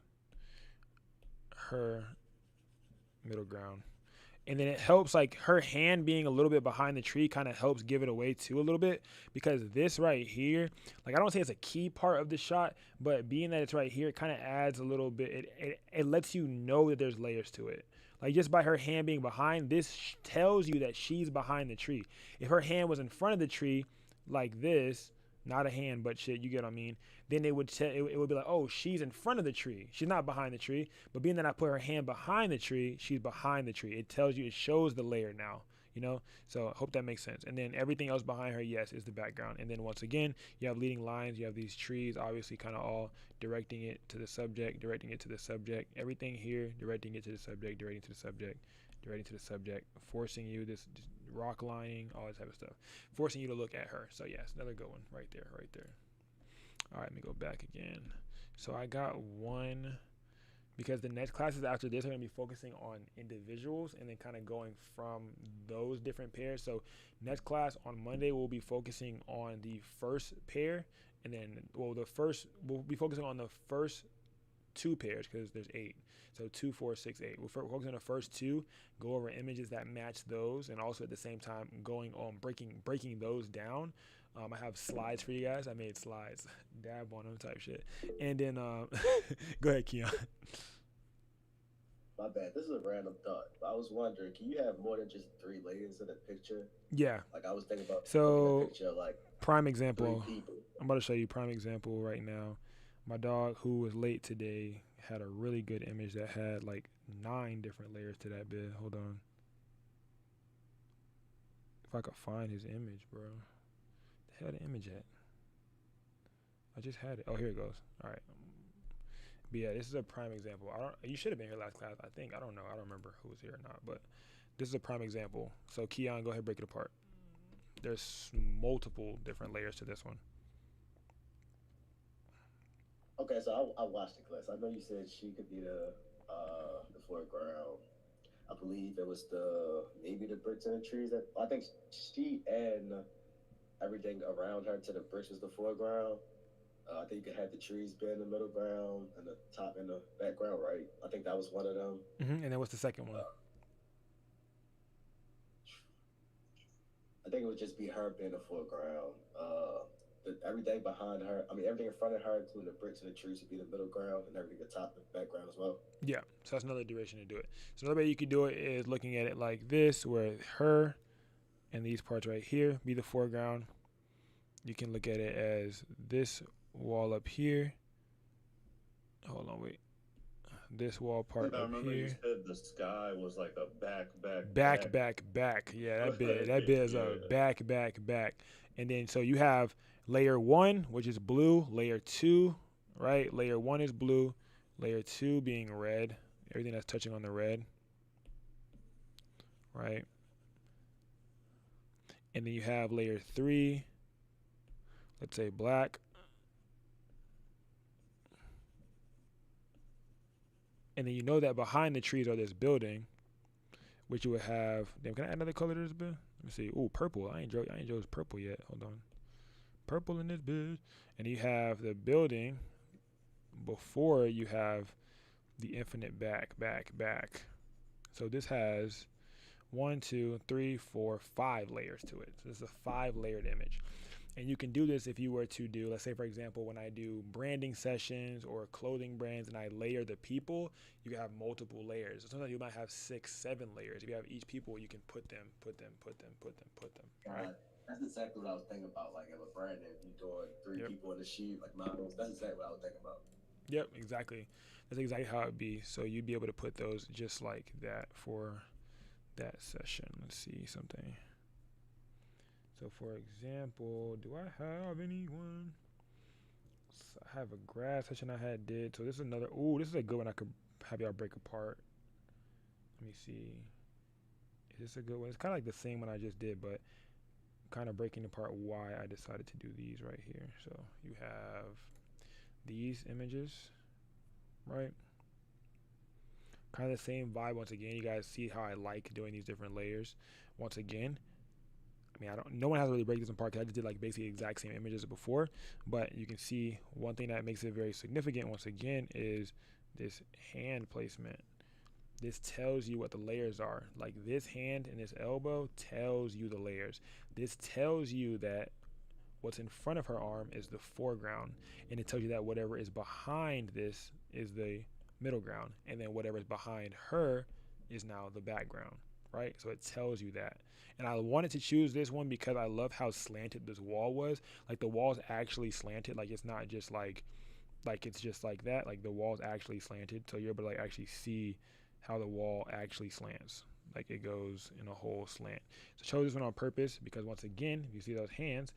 Her, middle ground. And then it helps, like her hand being a little bit behind the tree kind of helps give it away too a little bit, because this right here, like I don't say it's a key part of the shot, but being that it's right here, it kind of adds a little bit. It lets you know that there's layers to it. Like just by her hand being behind, this tells you that she's behind the tree. If her hand was in front of the tree like this, not a hand, but shit, you get what I mean, then it would be like, oh, she's in front of the tree. She's not behind the tree. But being that I put her hand behind the tree, she's behind the tree. It tells you, it shows the layer now, So I hope that makes sense. And then everything else behind her, yes, is the background. And then once again, you have leading lines. You have these trees, obviously kind of all directing it to the subject, Everything here, directing it to the subject, directing to the subject, forcing you, this rock lining, all this type of stuff, forcing you to look at her. So yes, another good one right there. All right, let me go back again. So I got one, because the next classes after this are going to be focusing on individuals and then kind of going from those different pairs. So next class on Monday, we'll be focusing on the first pair, and then we'll be focusing on the first two pairs because there's 8. So 2, 4, 6, 8. We'll focus on the first 2, go over images that match those, and also at the same time going on breaking those down. I have slides for you guys. I made slides, dab on them type shit. And then go ahead, Keon. My bad. This is a random thought. I was wondering, can you have more than just 3 layers in a picture? Yeah. Like I was thinking about So a picture of like prime example. 3 people. I'm about to show you prime example right now. My dog, who was late today, had a really good image that had like 9 different layers to that bit. Hold on. If I could find his image, bro. The hell the image at? I just had it. Oh, here it goes. All right. But yeah, this is a prime example. You should have been here last class, I think. I don't know. I don't remember who was here or not, but this is a prime example. So Keon, go ahead and break it apart. There's multiple different layers to this one. Okay, so I watched the class. I know you said she could be the foreground. I believe it was maybe the bricks and the trees. I think she and everything around her to the bricks was the foreground. I think you could have the trees be in the middle ground and the top in the background, right? I think that was one of them. Mm-hmm. And then what's the second one? I think it would just be her being the foreground. Everything behind her, everything in front of her, including the bricks and the trees, would be the middle ground, and everything at the top and background as well. Yeah, so that's another direction to do it. So another way you could do it is looking at it like this, where her and these parts right here be the foreground. You can look at it as this wall up here. Hold on, wait. this wall part I up remember you here. said the sky was like a Back. Yeah, that Like, bit is a yeah. back. And then so you have layer 1, which is blue, layer 2, right? Layer 1 is blue, layer 2 being red, everything that's touching on the red, right? And then you have layer 3, let's say black. And then you know that behind the trees are this building, which you would have. Damn, can I add another color to this bit? Let me see. Ooh, purple. I ain't chose purple yet. Hold on. Purple in this bitch. And you have the building before you have the infinite back. So this has 1, 2, 3, 4, 5 layers to it. So this is a 5-layered image. And you can do this if you were to do, let's say, for example, when I do branding sessions or clothing brands and I layer the people, you can have multiple layers. Sometimes you might have 6, 7 layers. If you have each people, you can put them. Right? That's exactly what I was thinking about. Like, if a brand, if you're doing 3 people in the sheet, like models, that's exactly what I was thinking about. Yep, exactly. That's exactly how it'd be. So you'd be able to put those just like that for that session. Let's see something. So for example, do I have anyone? I have a grad session I did. So this is another, this is a good one I could have y'all break apart. Let me see. Is this a good one? It's kind of like the same one I just did, but kind of breaking apart why I decided to do these right here. So you have these images, right? Kind of the same vibe once again. You guys see how I like doing these different layers. Once again, I mean, no one has to really break this apart because I just did like basically the exact same images as before, but you can see one thing that makes it very significant once again is this hand placement. This tells you what the layers are. Like this hand and this elbow tells you the layers. This tells you that what's in front of her arm is the foreground, and it tells you that whatever is behind this is the middle ground, and then whatever is behind her is now the background, right? So it tells you that. And I wanted to choose this one because I love how slanted this wall was. Like the wall's actually slanted. Like it's not just like it's just like that. Like the wall's actually slanted, so you're able to like actually see how the wall actually slants. Like it goes in a whole slant. So I chose this one on purpose because once again, if you see those hands,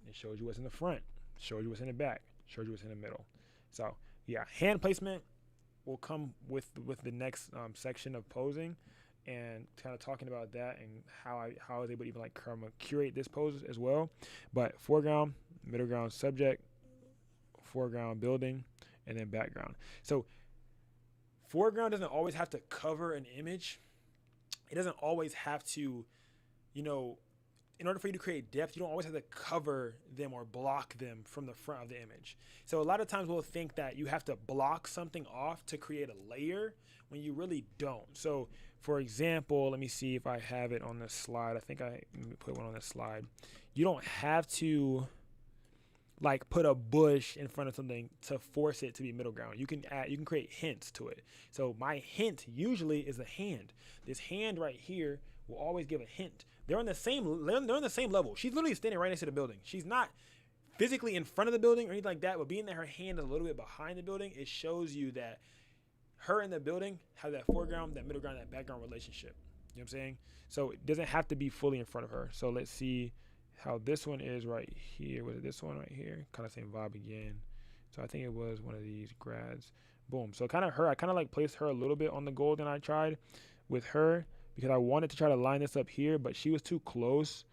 it shows you what's in the front, shows you what's in the back, shows you what's in the middle. So yeah, hand placement will come with the next section of posing, and kind of talking about that and how I was able to even like curate this pose as well. But foreground, middle ground subject, foreground building, and then background. So foreground doesn't always have to cover an image. It doesn't always have to, in order for you to create depth, you don't always have to cover them or block them from the front of the image. So a lot of times we'll think that you have to block something off to create a layer when you really don't. So for example, let me see if I have it on this slide. I think let me put one on this slide. You don't have to like put a bush in front of something to force it to be middle ground. You can create hints to it. So my hint usually is a hand. This hand right here will always give a hint. They're on the same level. She's literally standing right next to the building. She's not physically in front of the building or anything like that, but being that her hand is a little bit behind the building, it shows you that her and the building have that foreground, that middle ground, that background relationship. You know what I'm saying? So it doesn't have to be fully in front of her. So let's see how this one is right here. Was it this one right here? Kind of same vibe again. So I think it was one of these grads. Boom. So kind of her, I kind of like placed her a little bit on the gold than I tried with her because I wanted to try to line this up here, but she was too close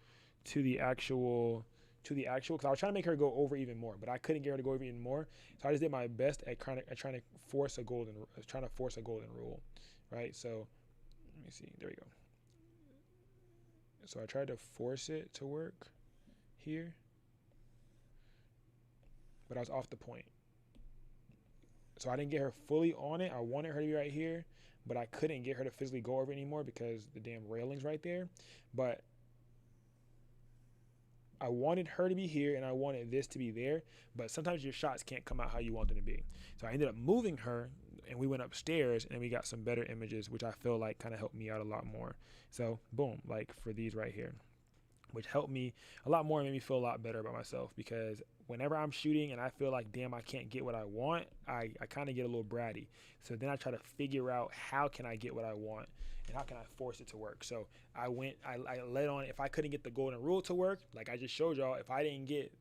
to the actual, because I was trying to make her go over even more, but I couldn't get her to go over even more. So I just did my best at trying to force a golden rule, right? So let me see. There we go. So I tried to force it to work here, but I was off the point. So I didn't get her fully on it. I wanted her to be right here, but I couldn't get her to physically go over anymore because the damn railing's right there. But I wanted her to be here and I wanted this to be there, but sometimes your shots can't come out how you want them to be. So I ended up moving her and we went upstairs and we got some better images, which I feel like kind of helped me out a lot more. So boom, like for these right here, which helped me a lot more and made me feel a lot better about myself because whenever I'm shooting and I feel like, damn, I can't get what I want, I kind of get a little bratty. So then I try to figure out how can I get what I want and how can I force it to work. So I led on, if I couldn't get the golden rule to work, like I just showed y'all, if I didn't get,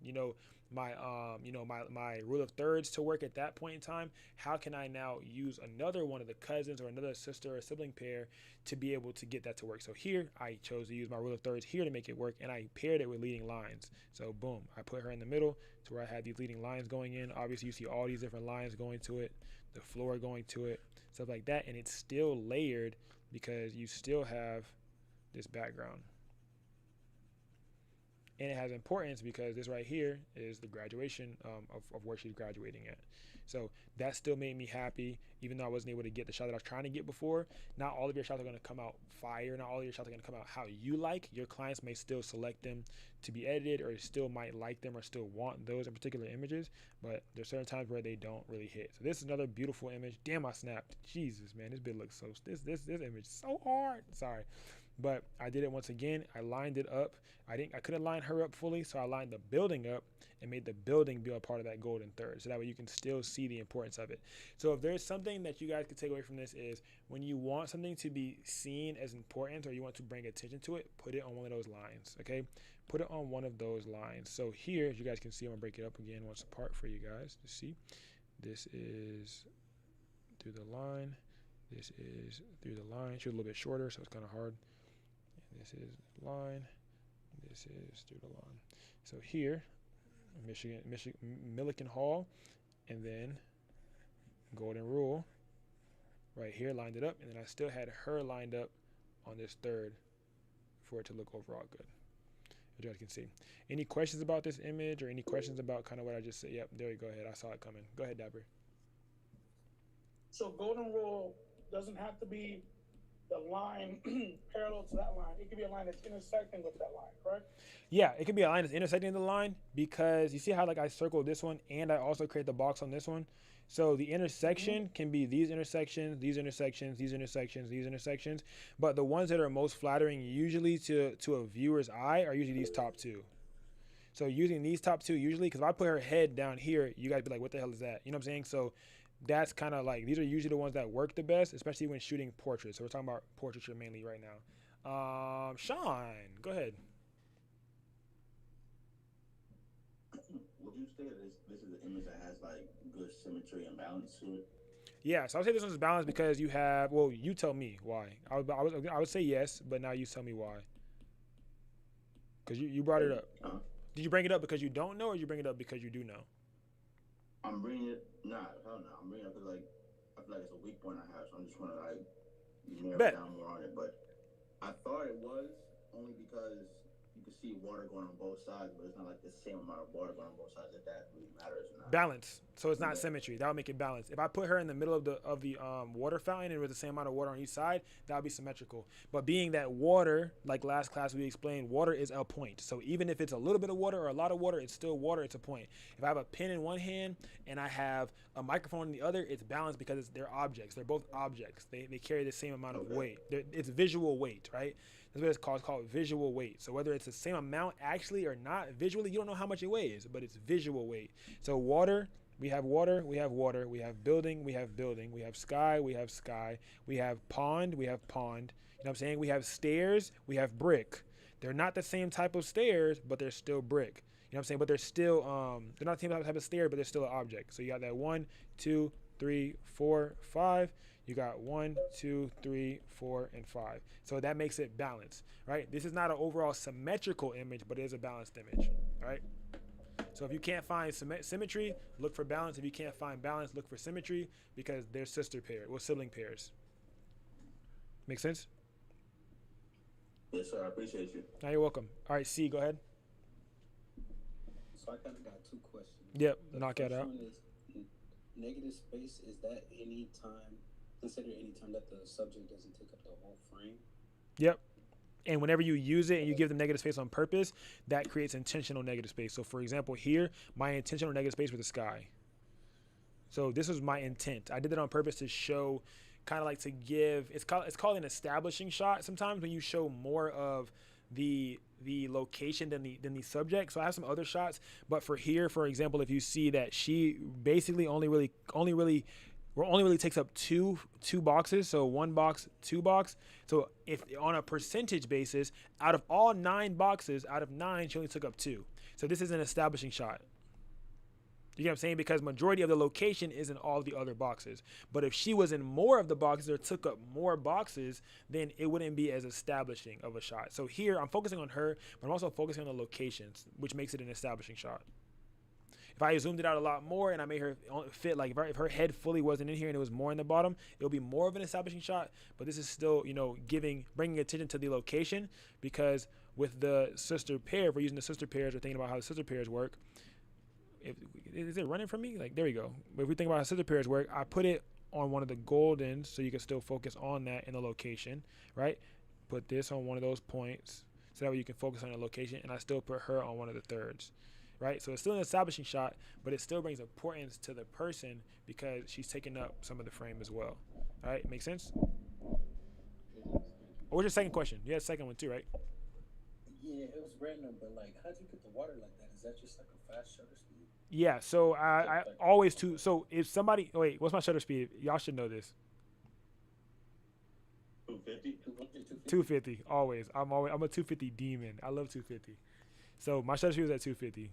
my rule of thirds to work at that point in time, how can I now use another one of the cousins or another sister or sibling pair to be able to get that to work? So here I chose to use my rule of thirds here to make it work, and I paired it with leading lines. So boom, I put her in the middle to where I had these leading lines going in. Obviously you see all these different lines going to it, the floor going to it, stuff like that, and it's still layered because you still have this background. And it has importance because this right here is the graduation of where she's graduating at. So that still made me happy, even though I wasn't able to get the shot that I was trying to get before. Not all of your shots are going to come out fire. Not all of your shots are going to come out how you like. Your clients may still select them to be edited or still might like them or still want those in particular images. But there's certain times where they don't really hit. So this is another beautiful image. Damn, I snapped. Jesus, man, this bit looks so, this image is so hard. Sorry. But I did it once again. I lined it up. I couldn't line her up fully, so I lined the building up and made the building be a part of that golden third. So that way you can still see the importance of it. So if there's something that you guys could take away from this is when you want something to be seen as important or you want to bring attention to it, put it on one of those lines, okay? Put it on one of those lines. So here, as you guys can see, I'm going to break it up again once apart for you guys to see. This is through the line. This is through the line. It's a little bit shorter, so it's kind of hard. This is line. This is through the line. So here, Milliken Hall, and then Golden Rule right here lined it up, and then I still had her lined up on this third for it to look overall good. As you guys can see. Any questions about this image or any questions about kind of what I just said? Yep, there you go. Ahead. I saw it coming. Go ahead, Dapper. So golden rule doesn't have to be the line parallel to that line. It could be a line that's intersecting with that line, correct? Yeah, it could be a line that's intersecting the line because you see how like I circled this one and I also create the box on this one. So the intersection can be these intersections, these intersections, these intersections, these intersections. But the ones that are most flattering usually to a viewer's eye are usually these top two. So using these top two usually, because if I put her head down here, you guys be like, what the hell is that? You know what I'm saying? So that's kind of like, these are usually the ones that work the best, especially when shooting portraits. So we're talking about portraiture mainly right now. Sean, go ahead. Would you say this is an image that has like good symmetry and balance to it? Yeah, so I would say this one's balanced because you have, well, you tell me why. I would say yes, but now you tell me why. Because you brought it up. Did you bring it up because you don't know, or you bring it up because you do know? I'm bringing it, hell no. I'm bringing it because like I feel like it's a weak point I have, so I'm just want to like narrow down more on it. But I thought it was only because you can see water going on both sides, but it's not like the same amount of water going on both sides. If that really matters or not. Balance. So it's not symmetry. That would make it balanced. If I put her in the middle of the water fountain and with the same amount of water on each side, that would be symmetrical. But being that water, like last class we explained, water is a point. So even if it's a little bit of water or a lot of water, it's still water. It's a point. If I have a pen in one hand and I have a microphone in the other, it's balanced because they're objects. They're both objects. They carry the same amount of weight. It's visual weight, right? That's what it's called visual weight. So whether it's the same amount actually or not, visually, you don't know how much it weighs, but it's visual weight. So water, we have water, we have water, we have building, we have building, we have sky, we have sky, we have pond, we have pond. You know what I'm saying? We have stairs, we have brick. They're not the same type of stairs, but they're still brick. You know what I'm saying? But they're still, they're not the same type of stair, but they're still an object. So you got that 1, 2, 3, 4, 5. You got 1, 2, 3, 4, and 5. So that makes it balanced, right? This is not an overall symmetrical image, but it is a balanced image, all right? So if you can't find symmetry, look for balance. If you can't find balance, look for symmetry because they're sister pairs, well, sibling pairs. Make sense? Yes, sir. I appreciate you. No, you're welcome. All right, C, go ahead. So I kind of got two questions. Yep, knock that out. One is negative space. Is that consider any time that the subject doesn't take up the whole frame? Yep. And whenever you use it and you give them negative space on purpose, that creates intentional negative space. So for example, here, my intentional negative space was the sky. So this was my intent. I did that on purpose to show, kind of like to give, it's called an establishing shot sometimes when you show more of the location than the subject. So I have some other shots, but for here, for example, if you see that she basically only really takes up two boxes, so one box, two box. So if on a percentage basis, out of all 9 boxes, out of 9, she only took up 2. So this is an establishing shot. You get what I'm saying? Because majority of the location is in all the other boxes. But if she was in more of the boxes or took up more boxes, then it wouldn't be as establishing of a shot. So here I'm focusing on her, but I'm also focusing on the locations, which makes it an establishing shot. If I zoomed it out a lot more and I made her fit, like if her head fully wasn't in here and it was more in the bottom, it'll be more of an establishing shot. But this is still, bringing attention to the location, because with the sister pair, if we're using the sister pairs or thinking about how the sister pairs work, is it running from me? Like, there we go. But if we think about how sister pairs work, I put it on one of the goldens so you can still focus on that in the location, right? Put this on one of those points so that way you can focus on the location, and I still put her on one of the thirds, right? So it's still an establishing shot, but it still brings importance to the person because she's taking up some of the frame as well. All right, make sense? What was your second question? You had a second one too, right? Yeah, it was random, but like, how'd you get the water like that? Is that just like a fast shutter speed? Yeah, so I always so if somebody, wait, what's my shutter speed? Y'all should know this. 250? 250, always. I'm a 250 demon. I love 250. So my shutter speed was at 250.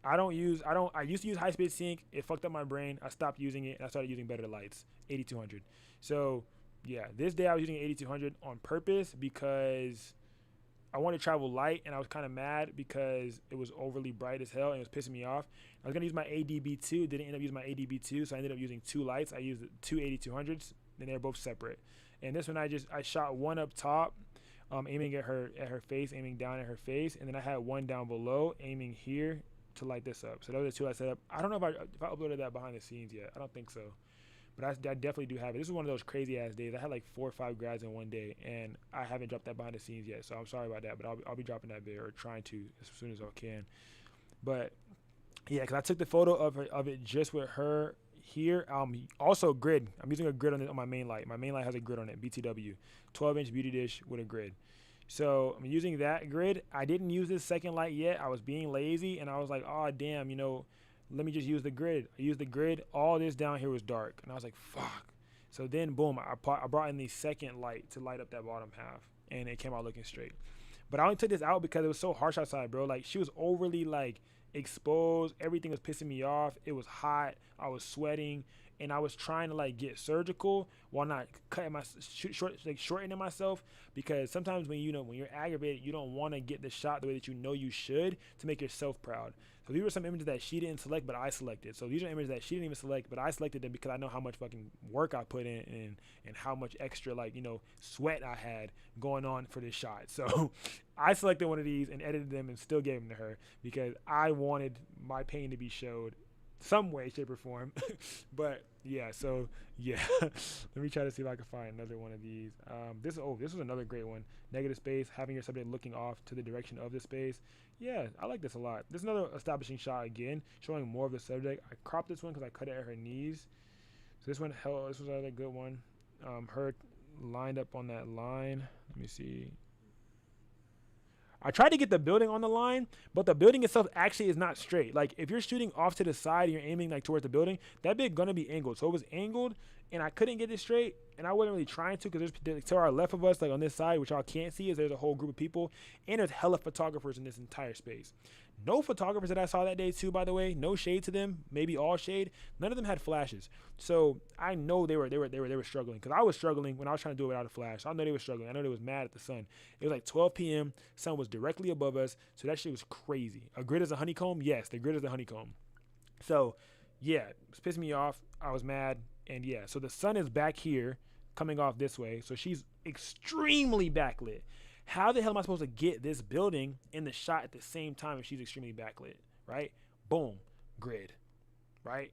I used to use high speed sync. It fucked up my brain. I stopped using it and I started using better lights, 8200. So yeah, this day I was using 8200 on purpose because I wanted to travel light, and I was kind of mad because it was overly bright as hell and it was pissing me off. I was going to use my ADB2, didn't end up using my ADB2, so I ended up using 2 lights. I used 2 8200s, and they're both separate. And this one I shot one up top, aiming at her face, aiming down at her face, and then I had one down below, aiming here to light this up. So those are the 2 I set up. I don't know if I uploaded that behind the scenes yet. I don't think so. But I definitely do have it. This is one of those crazy ass days. I had like 4 or 5 grads in one day, and I haven't dropped that behind the scenes yet. So I'm sorry about that, but I'll be dropping that video, or trying to, as soon as I can. But yeah, because I took the photo of it just with her here. Also grid. I'm using a grid on my main light. My main light has a grid on it, BTW, 12-inch beauty dish with a grid. So I'm using that grid. I didn't use this second light yet. I was being lazy, and I was like, oh damn, let me just use the grid. I used the grid. All this down here was dark. And I was like, fuck. So then, boom, I brought in the second light to light up that bottom half. And it came out looking straight. But I only took this out because it was so harsh outside, bro. Like, she was overly, exposed. Everything was pissing me off. It was hot. I was sweating. And I was trying to, get surgical while not cutting shortening myself. Because sometimes when you're aggravated, you don't want to get the shot the way that you should to make yourself proud. So these were some images that she didn't select, but I selected. So these are images that she didn't even select, but I selected them because I know how much fucking work I put in and how much extra, sweat I had going on for this shot. So I selected one of these and edited them and still gave them to her because I wanted my pain to be showed some way, shape, or form. But yeah, so yeah. Let me try to see if I can find another one of these. This was another great one. Negative space, having your subject looking off to the direction of the space. Yeah, I like this a lot. This is another establishing shot again, showing more of the subject. I cropped this one because I cut it at her knees. So this was another good one. Her lined up on that line. Let me see. I tried to get the building on the line, but the building itself actually is not straight. Like, if you're shooting off to the side and you're aiming towards the building, that bit gonna be angled. So it was angled, and I couldn't get it straight, and I wasn't really trying to because there's to our left of us, on this side, which y'all can't see, is there's a whole group of people, and there's hella photographers in this entire space. No photographers that I saw that day too, by the way. No shade to them, maybe all shade. None of them had flashes, so I know they were struggling because I was struggling when I was trying to do it without a flash. I know they were struggling. I know they was mad at the sun. It was 12 p.m. Sun was directly above us, so that shit was crazy. A grid is a honeycomb. Yes, the grid is the honeycomb. So yeah, it was pissing me off. I was mad, and yeah, so the sun is back here, coming off this way. So she's extremely backlit. How the hell am I supposed to get this building in the shot at the same time if she's extremely backlit, right? Boom, grid, right?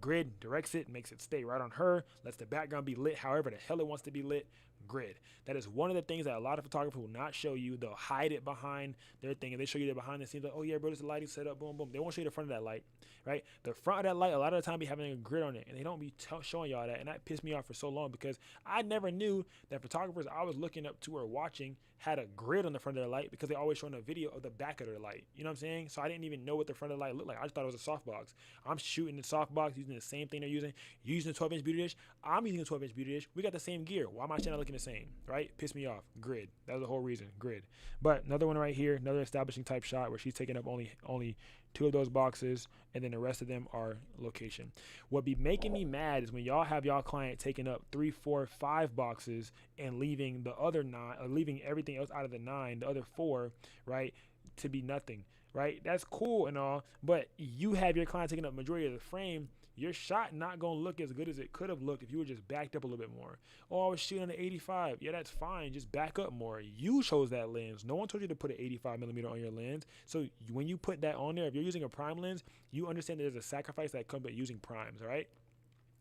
Grid directs it, makes it stay right on her, lets the background be lit however the hell it wants to be lit. Grid. That is one of the things that a lot of photographers will not show you. They'll hide it behind their thing, and they show you the behind the scenes, like, oh yeah, bro, this is the lighting set up, boom, boom. They won't show you the front of that light, right? The front of that light, a lot of the time, be having a grid on it, and they don't be showing y'all that, and that pissed me off for so long because I never knew that photographers I was looking up to or watching had a grid on the front of their light because they always showing a video of the back of their light. You know what I'm saying? So I didn't even know what the front of the light looked like. I just thought it was a softbox. I'm shooting the softbox using the same thing they're using. You're using a 12-inch beauty dish. I'm using a 12-inch beauty dish. We got the same gear. Why am I not looking the same? Right? Pissed me off. Grid. That was the whole reason. Grid. But another one right here, another establishing type shot where she's taking up only 2 of those boxes, and then the rest of them are location. What be making me mad is when y'all have y'all client taking up 3, 4, 5 boxes and leaving the other 9, or leaving everything else out of the 9, the other 4, right, to be nothing, right? That's cool and all, but you have your client taking up majority of the frame. Your shot not going to look as good as it could have looked if you were just backed up a little bit more. Oh, I was shooting on the 85. Yeah, that's fine. Just back up more. You chose that lens. No one told you to put an 85 millimeter on your lens. So when you put that on there, if you're using a prime lens, you understand that there's a sacrifice that comes with using primes, all right?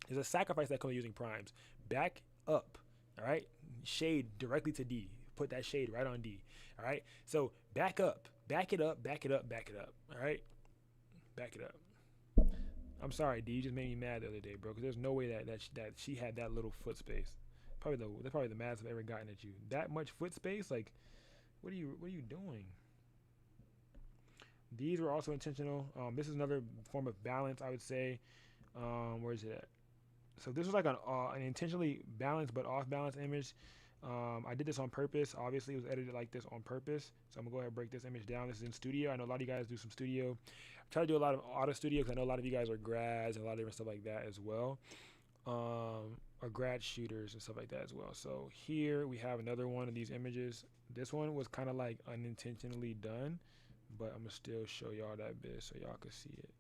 There's a sacrifice that comes with using primes. Back up, all right? Shade directly to D. Put that shade right on D, all right? So back up. Back it up, back it up, back it up, all right? Back it up. I'm sorry, D. You just made me mad the other day, bro. Because there's no way that she had that little foot space. That's probably the maddest I've ever gotten at you. That much foot space, like, what are you doing? These were also intentional. This is another form of balance, I would say. Where is it at? So this was like an intentionally balanced but off balance image. I did this on purpose. Obviously, it was edited like this on purpose. So I'm gonna go ahead and break this image down. This is in studio. I know a lot of you guys do some studio. I try to do a lot of auto studio because I know a lot of you guys are grads and a lot of different stuff like that as well. Or grad shooters and stuff like that as well. So here we have another one of these images. This one was kind of like unintentionally done, but I'm gonna still show y'all that bit so y'all can see it.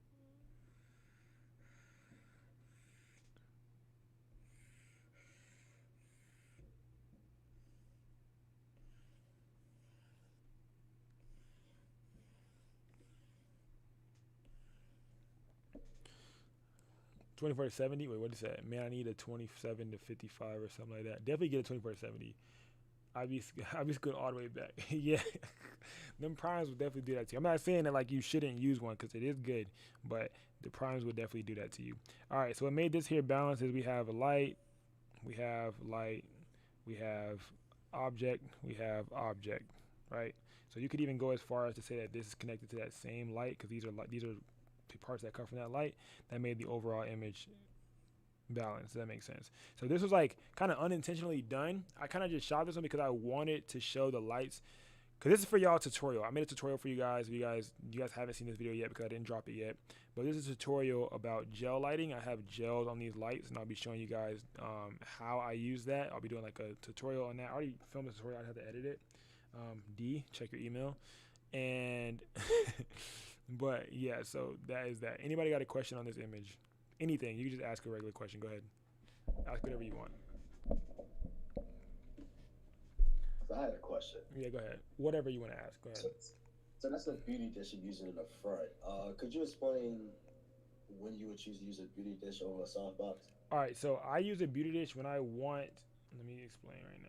Twenty-four to 70. Wait, what is that? Man, I need a 27 to 55 or something like that. Definitely get a 24 to 70. I'd be good all the way back. Yeah, them primes would definitely do that to you. I'm not saying that like you shouldn't use one because it is good, but the primes would definitely do that to you. All right, so what made this here balance is we have a light, we have object, we have object, right? So you could even go as far as to say that this is connected to that same light because these are parts that come from that light that made the overall image balance. Does that make sense? So this was like kind of unintentionally done. I kind of just shot this one because I wanted to show the lights because this is for y'all tutorial. I made a tutorial for you guys. You guys haven't seen this video yet because I didn't drop it yet, but this is a tutorial about gel lighting. I have gels on these lights and I'll be showing you guys how I use that. I'll be doing like a tutorial on that. I already filmed the tutorial. I have to edit it. D, check your email. And but yeah, so that is that. Anybody got a question on this image? Anything, you can just ask a regular question. Go ahead. Ask whatever you want. So I had a question. Yeah, go ahead. Whatever you want to ask. Go ahead. So that's the beauty dish you're using in the front. Could you explain when you would choose to use a beauty dish over a softbox? All right, so I use a beauty dish when I want. Let me explain right now.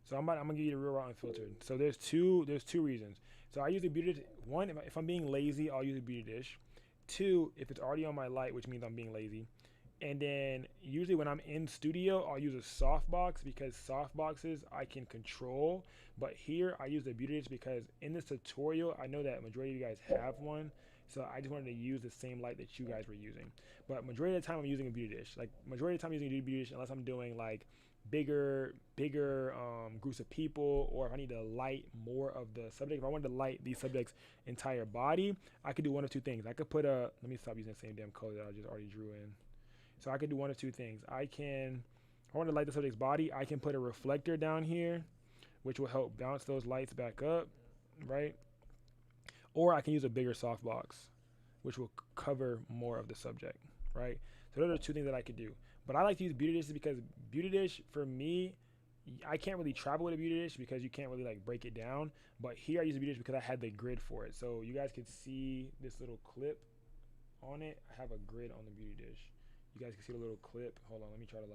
So I'm gonna give you the real raw unfiltered. So there's two reasons. So I use a beauty dish. One, if I'm being lazy, I'll use a beauty dish. 2, if it's already on my light, which means I'm being lazy. And then usually when I'm in studio, I'll use a softbox because softboxes I can control. But here I use the beauty dish because in this tutorial, I know that majority of you guys have one. So I just wanted to use the same light that you guys were using. But majority of the time I'm using a beauty dish. Like majority of the time I'm using a beauty dish unless I'm doing like bigger groups of people, or if I need to light more of the subject. If I wanted to light these subjects' entire body, I could do one of two things. I could put let me stop using the same damn color that I just already drew in. So I could do one of two things. If I want to light the subject's body, I can put a reflector down here, which will help bounce those lights back up, right? Or I can use a bigger softbox, which will cover more of the subject, right? So those are 2 things that I could do. But I like to use beauty dishes because beauty dish, for me, I can't really travel with a beauty dish because you can't really like break it down. But here I use a beauty dish because I had the grid for it. So you guys can see this little clip on it. I have a grid on the beauty dish. You guys can see the little clip. Hold on, let me try to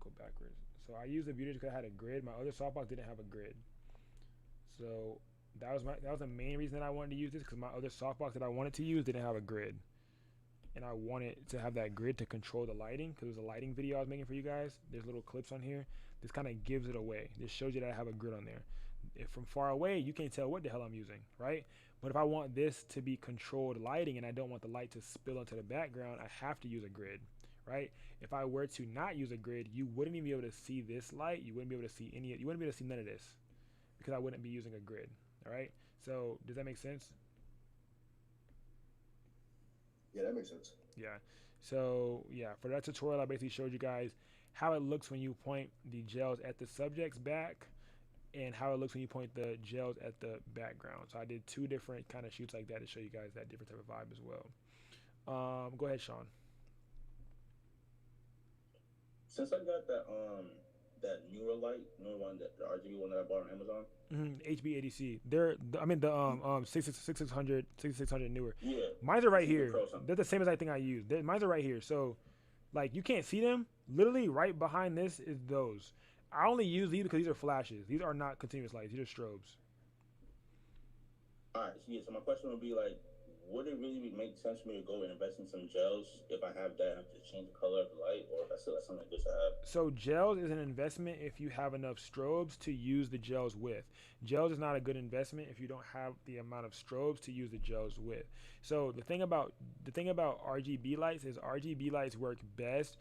go backwards. So I used the beauty because I had a grid. My other softbox didn't have a grid. So that was the main reason that I wanted to use this, because my other softbox that I wanted to use didn't have a grid. And I wanted to have that grid to control the lighting, because it was a lighting video I was making for you guys. There's little clips on here. This kind of gives it away. This shows you that I have a grid on there. If from far away, you can't tell what the hell I'm using, right? But if I want this to be controlled lighting and I don't want the light to spill into the background, I have to use a grid, right? If I were to not use a grid, you wouldn't even be able to see this light. You wouldn't be able to see you wouldn't be able to see none of this, because I wouldn't be using a grid, all right? So does that make sense? Yeah, that makes sense. Yeah. So yeah, for that tutorial, I basically showed you guys how it looks when you point the gels at the subject's back, and how it looks when you point the gels at the background. So I did 2 different kind of shoots like that to show you guys that different type of vibe as well. Go ahead, Sean. Since I got that newer one, the RGB one that I bought on Amazon. HB80C. The 6600 newer. Yeah. Mine's are right here. They're the same as I think I used. Mine's are right here. So, like, you can't see them. Literally right behind this is those. I only use these because these are flashes. These are not continuous lights. These are strobes. All right. So my question would be like, would it really make sense for me to go and invest in some gels if I have that and I just change the color of the light, or if I still have something good to have? So gels is an investment if you have enough strobes to use the gels with. Gels is not a good investment if you don't have the amount of strobes to use the gels with. So the thing about RGB lights is RGB lights work best.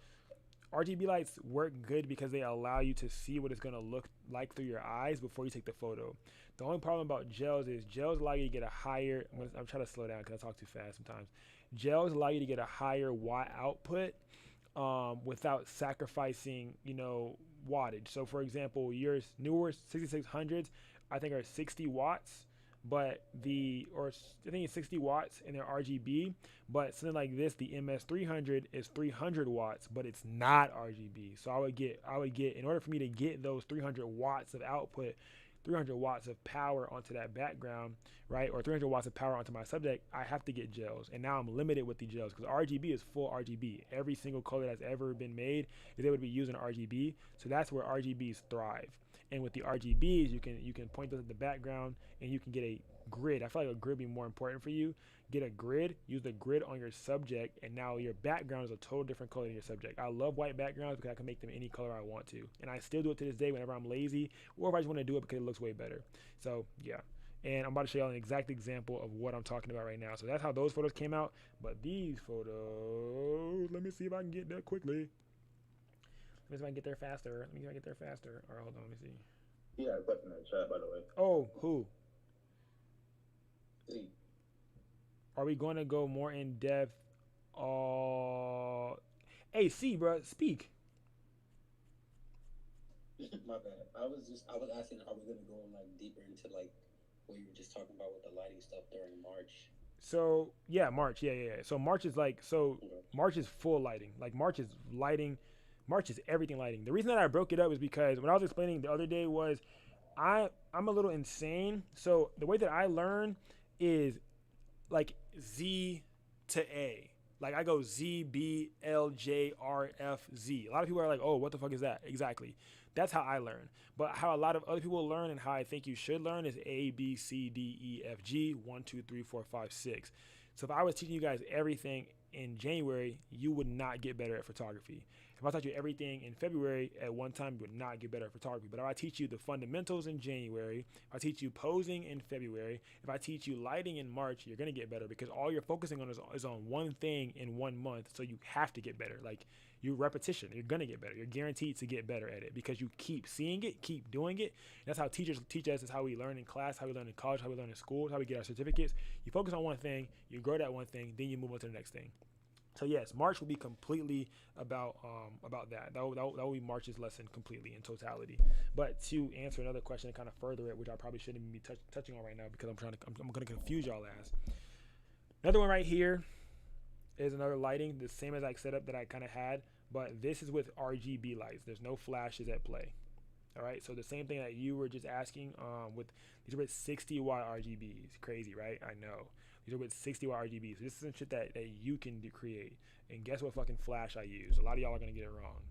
RGB lights work good because they allow you to see what it's going to look like through your eyes before you take the photo. The only problem about gels is gels allow you to get a higher, I'm trying to slow down because I talk too fast sometimes. Gels allow you to get a higher watt output without sacrificing, wattage. So for example, your newer 6600s, I think are 60 watts, I think it's 60 watts in their RGB, but something like this, the MS300 is 300 watts, but it's not RGB. So I would get, in order for me to get those 300 watts of output, 300 watts of power onto that background, right? Or 300 watts of power onto my subject, I have to get gels. And now I'm limited with the gels because RGB is full RGB. Every single color that's ever been made is able to be used in RGB. So that's where RGBs thrive. And with the RGBs, you can point those at the background and you can get a grid. I feel like a grid would be more important for you. Get a grid, use the grid on your subject, and now your background is a total different color than your subject. I love white backgrounds because I can make them any color I want to. And I still do it to this day whenever I'm lazy, or if I just want to do it because it looks way better. So yeah. And I'm about to show you an exact example of what I'm talking about right now. So that's how those photos came out. But these photos, let me see if I can get there quickly. Let me see if I can get there faster. All right, hold on, let me see. Yeah, I question in the chat, by the way. Oh, who? See. Are we going to go more in depth? Hey, C, bro, speak. My bad. I was asking, are we going to go like deeper into like what you were just talking about with the lighting stuff during March? So yeah, March, yeah. So March is March is full lighting. Like March is lighting. March is everything lighting. The reason that I broke it up is because when I was explaining the other day was I'm a little insane. So the way that I learn is like Z to A. Like I go Z, B, L, J, R, F, Z. A lot of people are like, oh, what the fuck is that? Exactly. That's how I learn. But how a lot of other people learn and how I think you should learn is A, B, C, D, E, F, G, 1, 2, 3, 4, 5, 6. So if I was teaching you guys everything in January, you would not get better at photography. If I taught you everything in February at one time, you would not get better at photography. But if I teach you the fundamentals in January, if I teach you posing in February, if I teach you lighting in March, you're going to get better because all you're focusing on is on one thing in 1 month. So you have to get better. Like your repetition, you're going to get better. You're guaranteed to get better at it because you keep seeing it, keep doing it. And that's how teachers teach us. Is how we learn in class, how we learn in college, how we learn in school, how we get our certificates. You focus on one thing, you grow that one thing, then you move on to the next thing. So yes, March will be completely about that. That will be March's lesson completely in totality. But to answer another question and kind of further it, which I probably shouldn't be touching on right now because I'm going to confuse y'all as. Another one right here is another lighting, the same exact setup that I kind of had, but this is with RGB lights. There's no flashes at play. All right, so the same thing that you were just asking, with these are with 60-watt RGBs. Crazy, right? I know. These are with 60-watt RGBs. So this is some shit that you can create. And guess what fucking flash I use? A lot of y'all are gonna get it wrong.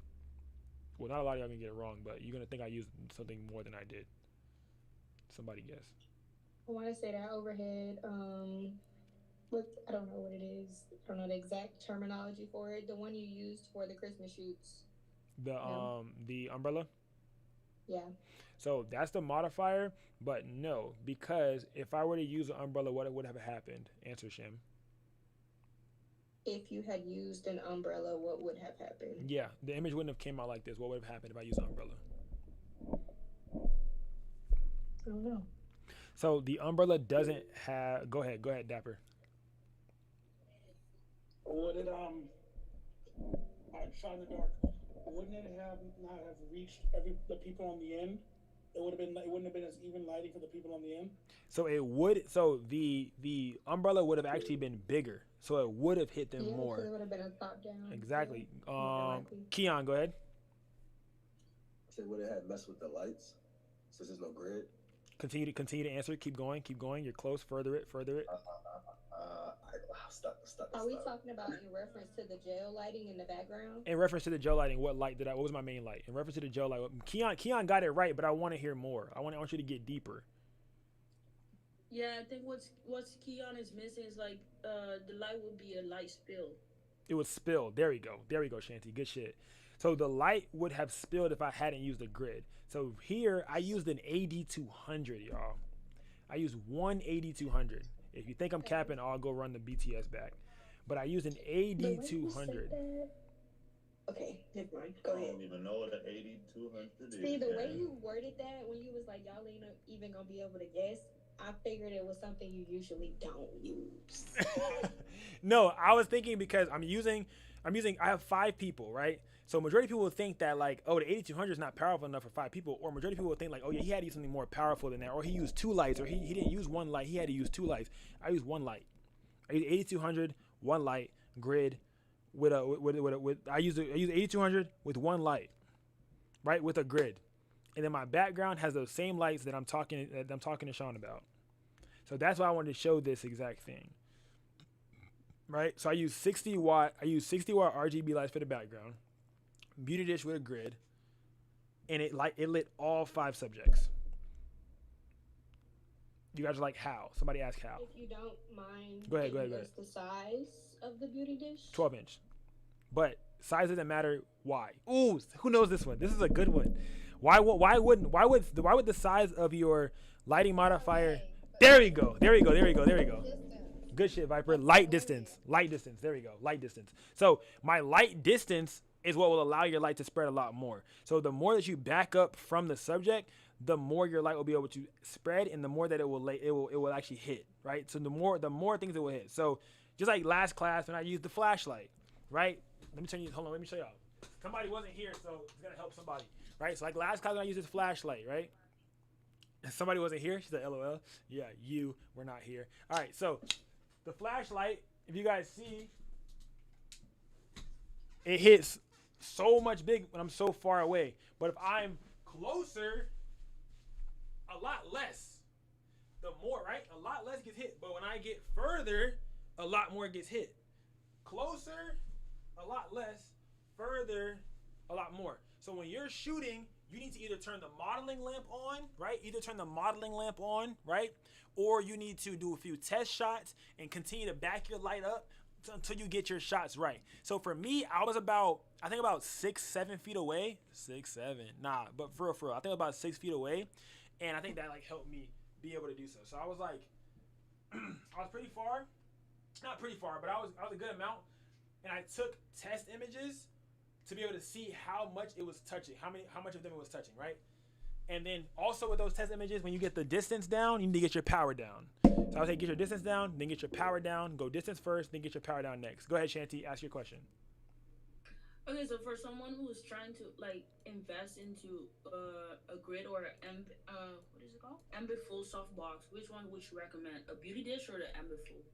Well, not a lot of y'all are gonna get it wrong, but you're gonna think I used something more than I did. Somebody guess. I want to say that overhead. What I don't know what it is. I don't know the exact terminology for it. The one you used for the Christmas shoots. The umbrella. Yeah. So that's the modifier, but no, because if I were to use an umbrella, what would have happened? Answer, Shim. If you had used an umbrella, what would have happened? Yeah, the image wouldn't have came out like this. What would have happened if I used an umbrella? I don't know. So the umbrella doesn't have. Go ahead, Dapper. Would it shot in the dark? Wouldn't it have not have reached the people on the end? It wouldn't have been as even lighting for the people on the end. So it would. So the umbrella would have actually been bigger. So it would have hit them more. It would have been a top down. Exactly. Keon, go ahead. So would it have messed with the lights since there's no grid? Continue to answer. Keep going. You're close. Further it. Stop. Are we talking about in reference to the gel lighting in the background? In reference to the gel lighting, what was my main light? In reference to the gel light, Keon got it right, but I want to hear more. I want you to get deeper. Yeah, I think what's Keon is missing is like the light would be a light spill. It would spill. There we go, Shanti. Good shit. So the light would have spilled if I hadn't used a grid. So here I used an AD200, y'all. I used one AD200. If you think I'm capping, I'll go run the BTS back. But I used an AD200. Okay, never mind. Go ahead. I don't even know what an AD200 is. See, the way you worded that when you was like, y'all ain't even gonna be able to guess, I figured it was something you usually don't use. No, I was thinking because I have 5 people, right? So majority of people will think that like, oh, the 8200 is not powerful enough for 5 people, or majority of people will think like, oh yeah, he had to use something more powerful than that, or he used 2 lights, or he didn't use 1 light, he had to use 2 lights. I used 1 light. I used 8200, 1 light, grid, I use 8200 with 1 light, right, with a grid, and then my background has those same lights that I'm talking to Sean about. So that's why I wanted to show this exact thing. Right, so I use 60 watt RGB lights for the background, beauty dish with a grid, and it lit all 5 subjects. You guys are like, how? Somebody asked how. If you don't mind, go ahead. The size of the beauty dish. 12-inch, but size doesn't matter. Why? Ooh, who knows this one? This is a good one. Why would the size of your lighting modifier? There we go. Good shit, Viper. Light distance. There we go. Light distance. So my light distance is what will allow your light to spread a lot more. So the more that you back up from the subject, the more your light will be able to spread, and the more that it will actually hit. Right. So the more things it will hit. So just like last class when I used the flashlight, right? Let me show y'all. Somebody wasn't here, so it's gonna help somebody. Right. So like last class when I used this flashlight, right? Somebody wasn't here. She said, LOL. Yeah, you were not here. All right. So the flashlight, if you guys see, it hits so much big when I'm so far away. But if I'm closer, a lot less. The more, right? A lot less gets hit. But when I get further, a lot more gets hit. Closer, a lot less. Further, a lot more. So when you're shooting, you need to either turn the modeling lamp on, right? Right? Or you need to do a few test shots and continue to back your light up until you get your shots right. So for me, I was about 6-7 feet away. 6-7, nah, but for real, I think about 6 feet away, and I think that like helped me be able to do so. So I was like, I was pretty far, not pretty far, but I was a good amount, and I took test images to be able to see how much it was touching, how much of them it was touching, right? And then also with those test images, when you get the distance down, you need to get your power down. So I would say get your distance down, then get your power down, go distance first, then get your power down next. Go ahead, Shanti, ask your question. Okay, so for someone who is trying to like invest into a grid or what is it called? Ambifull softbox, which one would you recommend? A beauty dish or the Ambifull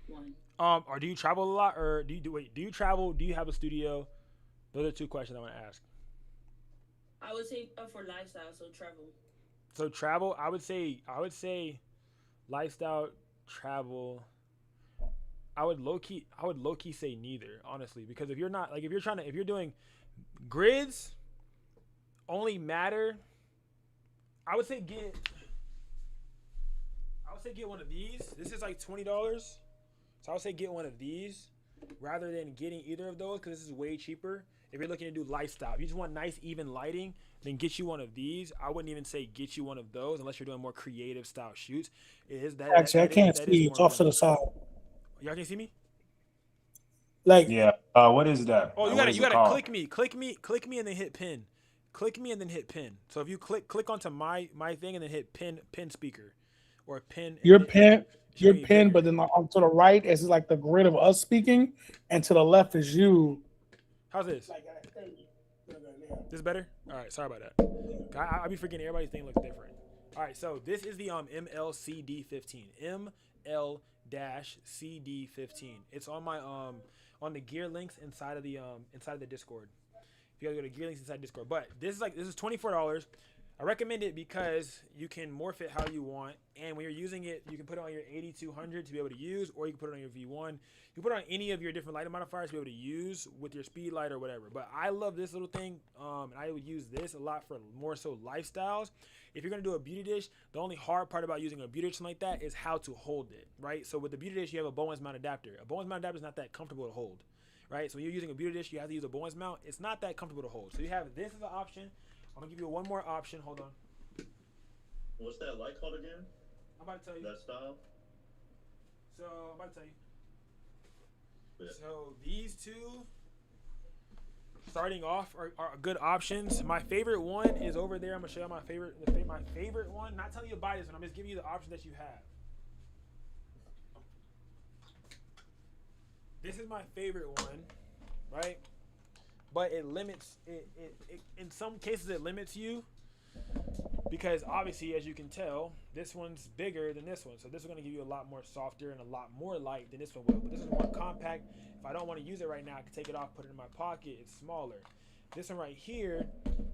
one? Or do you travel a lot, or do you travel? Do you have a studio? Those are 2 questions I want to ask. I would say for lifestyle, so travel. So travel, I would say lifestyle travel. I would low key say neither, honestly, because if you're not like if you're doing grids only matter. I would say get I would say get one of these. This is like $20, so I would say get one of these rather than getting either of those because this is way cheaper. If you're looking to do lifestyle, if you just want nice even lighting, then get you one of these. I wouldn't even say get you one of those unless you're doing more creative style shoots. It is that Actually, I can't that is see. It's more off to money. the side. Y'all can see me? Like, Yeah. What is that? Oh, What is you it gotta called? click me, and then hit pin. Click me and then hit pin. So if you click onto my thing and then hit pin speaker, or pin. your And pen, show your me pen, bigger. but then to the right is like the grid of us speaking, and to the left is you. How's this? Like, This better? All right. Sorry about that. I be forgetting everybody's thing looks different. All right. So this is the MLCD15. ML-CD15. It's on my on the gear links inside of the Discord. If you gotta go to gear links inside Discord. But this is $24. I recommend it because you can morph it how you want, and when you're using it, you can put it on your 8200 to be able to use, or you can put it on your V1. You can put it on any of your different lighting modifiers to be able to use with your speed light or whatever. But I love this little thing, and I would use this a lot for more so lifestyles. If you're gonna do a beauty dish, the only hard part about using a beauty dish like that is how to hold it, right? So with the beauty dish, you have a Bowens mount adapter. A Bowens mount adapter is not that comfortable to hold, right? So when you're using a beauty dish, you have to use a Bowens mount. It's not that comfortable to hold. So you have this as an option. I'm gonna give you one more option. Hold on. What's that light called again? I'm about to tell you. That style? So I'm about to tell you. Yeah. So these two, starting off, are good options. My favorite one is over there. I'm gonna show you my favorite. My favorite one. Not telling you to buy this one. I'm just giving you the option that you have. This is my favorite one, right? But it limits it in some cases it limits you because obviously, as you can tell, this one's bigger than this one. So this is going to give you a lot more softer and a lot more light than this one will. But this is more compact. If I don't want to use it right now, I can take it off, put it in my pocket. It's smaller. This one right here,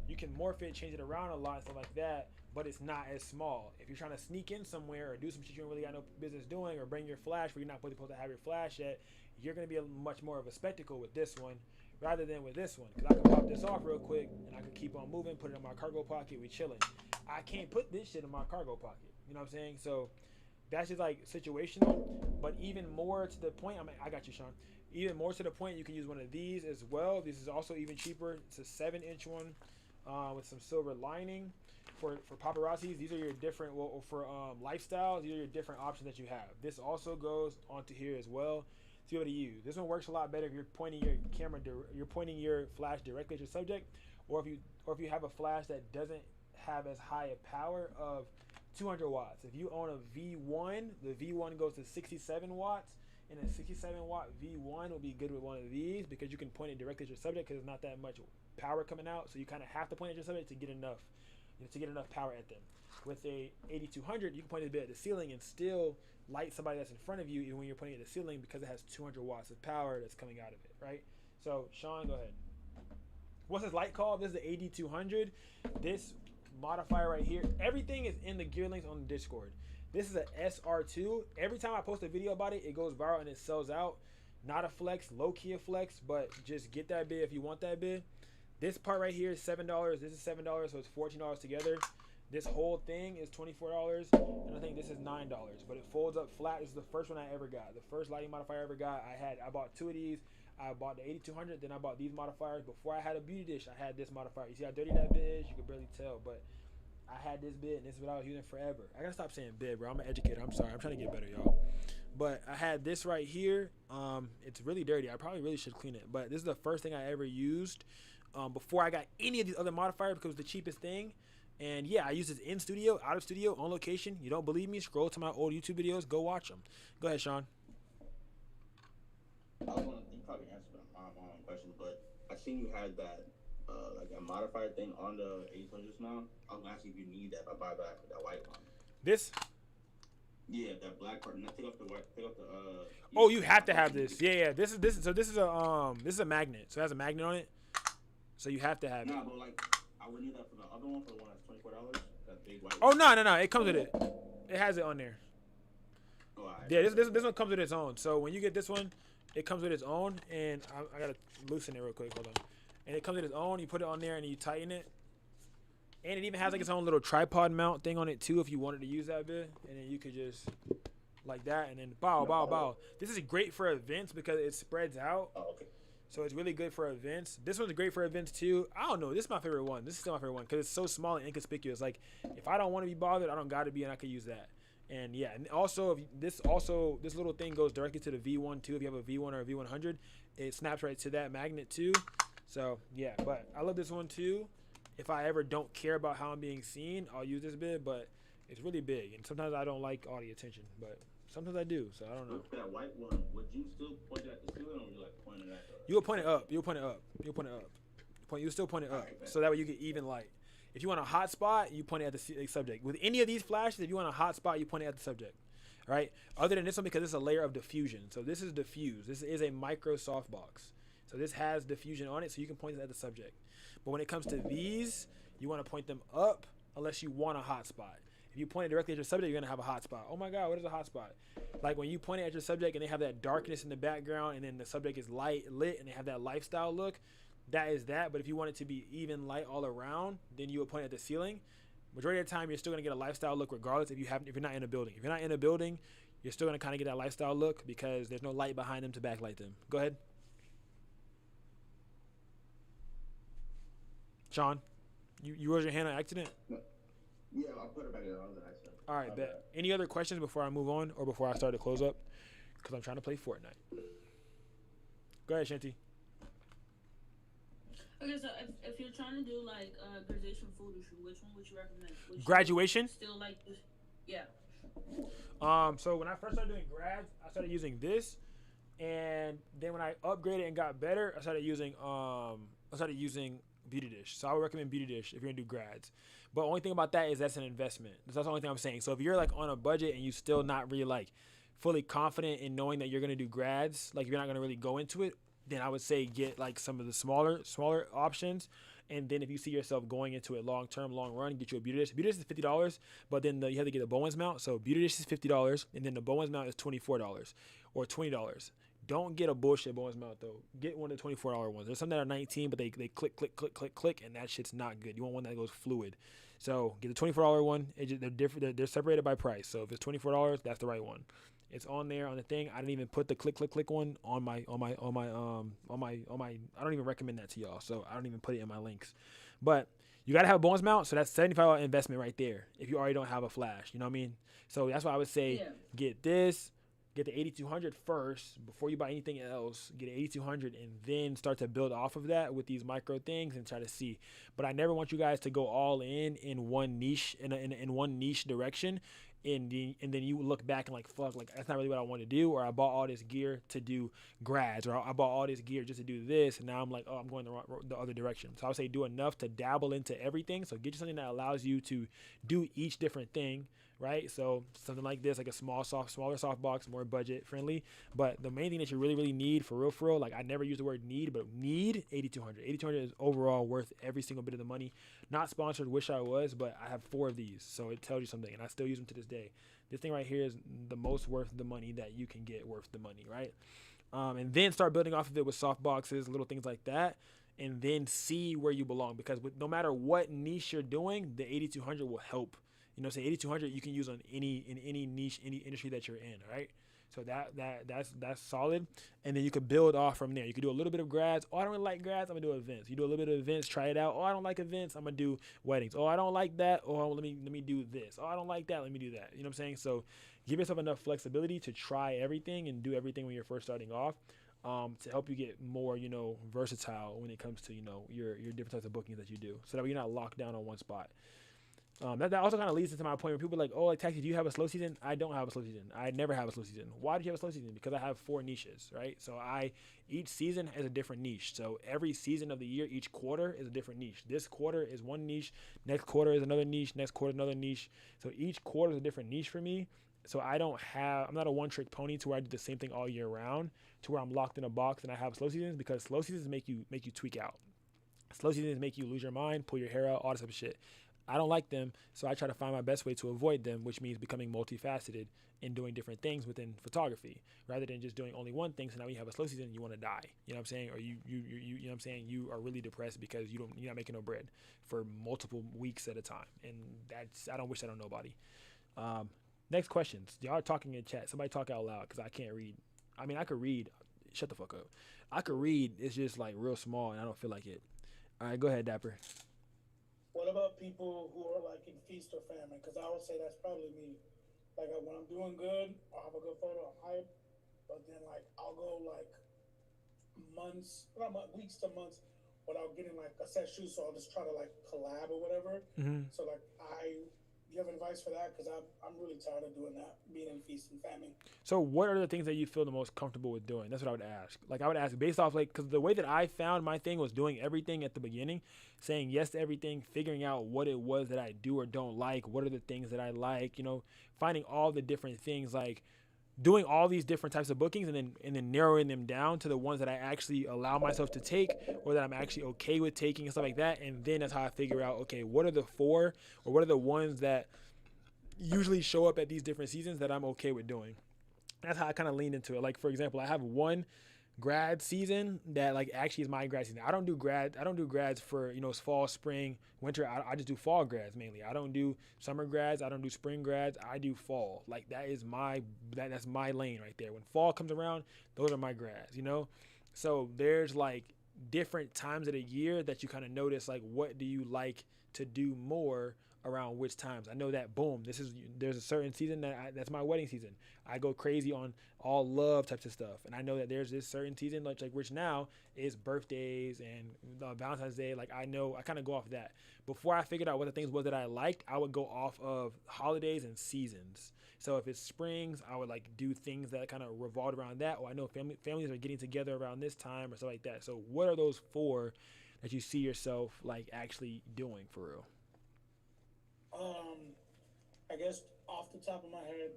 you can morph it, change it around a lot and stuff like that, but it's not as small. If you're trying to sneak in somewhere or do some shit you don't really got no business doing, or bring your flash where you're not supposed to have your flash yet, you're going to be much more of a spectacle with this one rather than with this one. Because I can pop this off real quick and I can keep on moving, put it in my cargo pocket, we chilling. I can't put this shit in my cargo pocket. You know what I'm saying? So that's just like situational. But even more to the point, I got you, Sean. Even more to the point, you can use one of these as well. This is also even cheaper. It's a 7-inch one with some silver lining. For paparazzis, these are your different, well, for lifestyles, these are your different options that you have. This also goes onto here as well to be able to use. This one works a lot better if you're pointing your camera, you're pointing your flash directly at your subject, or if you have a flash that doesn't have as high a power of 200 watts. If you own a V1, the V1 goes to 67 watts, and a 67 watt V1 will be good with one of these because you can point it directly at your subject because there's not that much power coming out. So you kind of have to point at your subject to get enough, power at them. With a 8200, you can point it a bit at the ceiling and still light somebody that's in front of you even when you're pointing at the ceiling because it has 200 watts of power that's coming out of it, right? So Sean, go ahead. What's this light called? This is the 8200. This modifier right here, everything is in the gear links on the Discord. This is a SR2. Every time I post a video about it, it goes viral and it sells out. Not a flex, low-key a flex, but just get that bid if you want that bid. This part right here is $7. This is $7, so it's $14 together. This whole thing is $24, and I think this is $9. But it folds up flat. This is the first one I ever got. The first lighting modifier I ever got. I bought two of these. I bought the 8200, then I bought these modifiers. Before I had a beauty dish, I had this modifier. You see how dirty that bid is? You can barely tell, but I had this bid, and this is what I was using forever. I gotta stop saying bid, bro. I'm an educator. I'm sorry. I'm trying to get better, y'all. But I had this right here. It's really dirty. I probably really should clean it. But this is the first thing I ever used before I got any of these other modifiers because it was the cheapest thing. And yeah, I use this in studio, out of studio, on location. You don't believe me? Scroll to my old YouTube videos. Go watch them. Go ahead, Sean. I was gonna, you probably answered my own question, but I seen you had that like a modifier thing on the 800 just now. I was gonna ask you if you need that if I buy back that white one. This? Yeah, that black part. Now take off the white. Take off the. Oh, you have to have this. Yeah. This is a magnet. So it has a magnet on it. So you have to have it. Nah, but like I would need that for the other one, for the one that's $24. That big white Oh one. no, it comes with it. It has it on there. Oh, all right. Yeah, this one comes with its own. So when you get this one, it comes with its own, and I gotta loosen it real quick. Hold on. And it comes with its own. You put it on there and you tighten it. And it even has like its own little tripod mount thing on it too, if you wanted to use that bit. And then you could just like that, and then bow. This is great for events because it spreads out. Oh, okay. So it's really good for events. This one's great for events too. I don't know. This is my favorite one. This is still my favorite one because it's so small and inconspicuous. Like if I don't want to be bothered, I don't got to be, and I could use that. And yeah, and also this little thing goes directly to the V1 too. If you have a V1 or a V100, it snaps right to that magnet too. So yeah, but I love this one too. If I ever don't care about how I'm being seen, I'll use this bit, but it's really big, and sometimes I don't like all the attention, but sometimes I do, so I don't know. With that white one, would you still point it at the ceiling, or would you like point it at the... You'll point it up. You'll still point it up, Right, so that way you get even light. If you want a hot spot, you point it at the subject. With any of these flashes, if you want a hot spot, you point it at the subject, right? Other than this one, because it's a layer of diffusion. So this is diffuse. This is a micro softbox. So this has diffusion on it, so you can point it at the subject. But when it comes to these, you want to point them up unless you want a hot spot. If you point it directly at your subject, you're going to have a hot spot. Oh my God, what is a hot spot? Like when you point it at your subject and they have that darkness in the background, and then the subject is lit and they have that lifestyle look, that is that. But if you want it to be even light all around, then you would point it at the ceiling. Majority of the time, you're still going to get a lifestyle look regardless if you're not in a building. If you're not in a building, you're still going to kind of get that lifestyle look because there's no light behind them to backlight them. Go ahead. Sean, you raised your hand on accident? Yeah, I'll put it back in. All right, bet. Any other questions before I move on or before I start to close up? Because I'm trying to play Fortnite. Go ahead, Shanti. Okay, so if you're trying to do like a graduation photo shoot, which one would you recommend? Graduation? Still like this? Yeah. So when I first started doing grads, I started using this, and then when I upgraded and got better, I started using Beauty Dish. So I would recommend Beauty Dish if you're gonna do grads. But only thing about that is that's an investment. That's the only thing I'm saying. So if you're like on a budget and you still not really like fully confident in knowing that you're gonna do grads, like you're not gonna really go into it, then I would say get like some of the smaller options. And then if you see yourself going into it long term, long run, get you a Beauty Dish. Beauty Dish is $50, but then you have to get a Bowens mount. So Beauty Dish is $50, and then the Bowens mount is $24 or $20. Don't get a bullshit Bowens mount though. Get one of the $24 ones. There's some that are $19, but they click, and that shit's not good. You want one that goes fluid. So get the $24 one. They're different. They're separated by price. So if it's $24, that's the right one. It's on there on the thing. I didn't even put the click one on my. I don't even recommend that to y'all. So I don't even put it in my links. But you gotta have a Bowens mount. So that's $75 investment right there. If you already don't have a flash, you know what I mean. So that's why I would say get this. Get the 8200 first before you buy anything else. Get an 8200 and then start to build off of that with these micro things and try to see. But I never want you guys to go all in one niche in one niche direction, and then you look back and like fuck, like that's not really what I want to do. Or I bought all this gear to do grads, or I bought all this gear just to do this, and now I'm like, oh, I'm going the other direction. So I would say do enough to dabble into everything. So get you something that allows you to do each different thing. Right, so something like this, like a smaller softbox, more budget friendly. But the main thing that you really need for real, like I never use the word need, but need 8200. 8200 is overall worth every single bit of the money. Not sponsored, wish I was, but I have 4 of these, so it tells you something, and I still use them to this day. This thing right here is the most worth the money that you can get worth the money, right? And then start building off of it with soft boxes, little things like that, and then see where you belong. Because no matter what niche you're doing, the 8200 will help. You know, say 8200 you can use on any niche, any industry that you're in, right? So that's solid. And then you could build off from there. You could do a little bit of grads. Oh, I don't really like grads. I'm gonna do events. You do a little bit of events, try it out. Oh, I don't like events. I'm gonna do weddings. Oh, I don't like that. Oh, let me do this. Oh, I don't like that. Let me do that. You know what I'm saying? So give yourself enough flexibility to try everything and do everything when you're first starting off. To help you get more, versatile when it comes to, your different types of bookings that you do, so that you're not locked down on one spot. That also kind of leads into my point where people are like, oh, like Taxi, do you have a slow season? I don't have a slow season. I never have a slow season. Why do you have a slow season? Because I have 4 niches, right? So each season has a different niche. So every season of the year, each quarter is a different niche. This quarter is one niche. Next quarter is another niche. Next quarter, another niche. So each quarter is a different niche for me. So I'm not a one-trick pony to where I do the same thing all year round, to where I'm locked in a box and I have slow seasons, because slow seasons make you tweak out. Slow seasons make you lose your mind, pull your hair out, all this type of shit. I don't like them, so I try to find my best way to avoid them, which means becoming multifaceted and doing different things within photography rather than just doing only one thing. So now you have a slow season and you want to die. You know what I'm saying? Or you know what I'm saying? You are really depressed because you're not making no bread for multiple weeks at a time. And I don't wish that on nobody. Next questions. Y'all are talking in chat. Somebody talk out loud because I can't read. I mean, I could read. Shut the fuck up. I could read. It's just like real small and I don't feel like it. All right, go ahead, Dapper. What about people who are like in feast or famine? Because I would say that's probably me. Like when I'm doing good, I'll have a good photo, I'm hype. But then like I'll go like weeks to months without getting like a set shoot. So I'll just try to like collab or whatever. Mm-hmm. So like do you have advice for that? Because I'm really tired of doing that, being in feast and famine. So what are the things that you feel the most comfortable with doing? That's what I would ask. Like I would ask based off like, because the way that I found my thing was doing everything at the beginning, saying yes to everything, figuring out what it was that I do or don't like, what are the things that I like, you know, finding all the different things, like doing all these different types of bookings and then narrowing them down to the ones that I actually allow myself to take or that I'm actually okay with taking and stuff like that. And then that's how I figure out, okay, what are the 4 or what are the ones that usually show up at these different seasons that I'm okay with doing. That's how I kind of leaned into it. Like, for example, I have one grad season that like actually is my grad season. I don't do grads for, you know, fall, spring, winter. I just do fall grads mainly. I don't do summer grads. I don't do spring grads. I do fall. Like that is that's my lane right there. When fall comes around, those are my grads, you know? So there's like different times of the year that you kind of notice, like, what do you like to do more around which times. I know that boom, there's a certain season that's my wedding season. I go crazy on all love types of stuff, and I know that there's this certain season like which now is birthdays and Valentine's Day. Like I know I kind of go off that. Before I figured out what the things was that I liked, I would go off of holidays and seasons. So if it's springs, I would like do things that kind of revolve around that. Or I know families are getting together around this time or stuff like that. So what are those 4 that you see yourself like actually doing for real? I guess off the top of my head,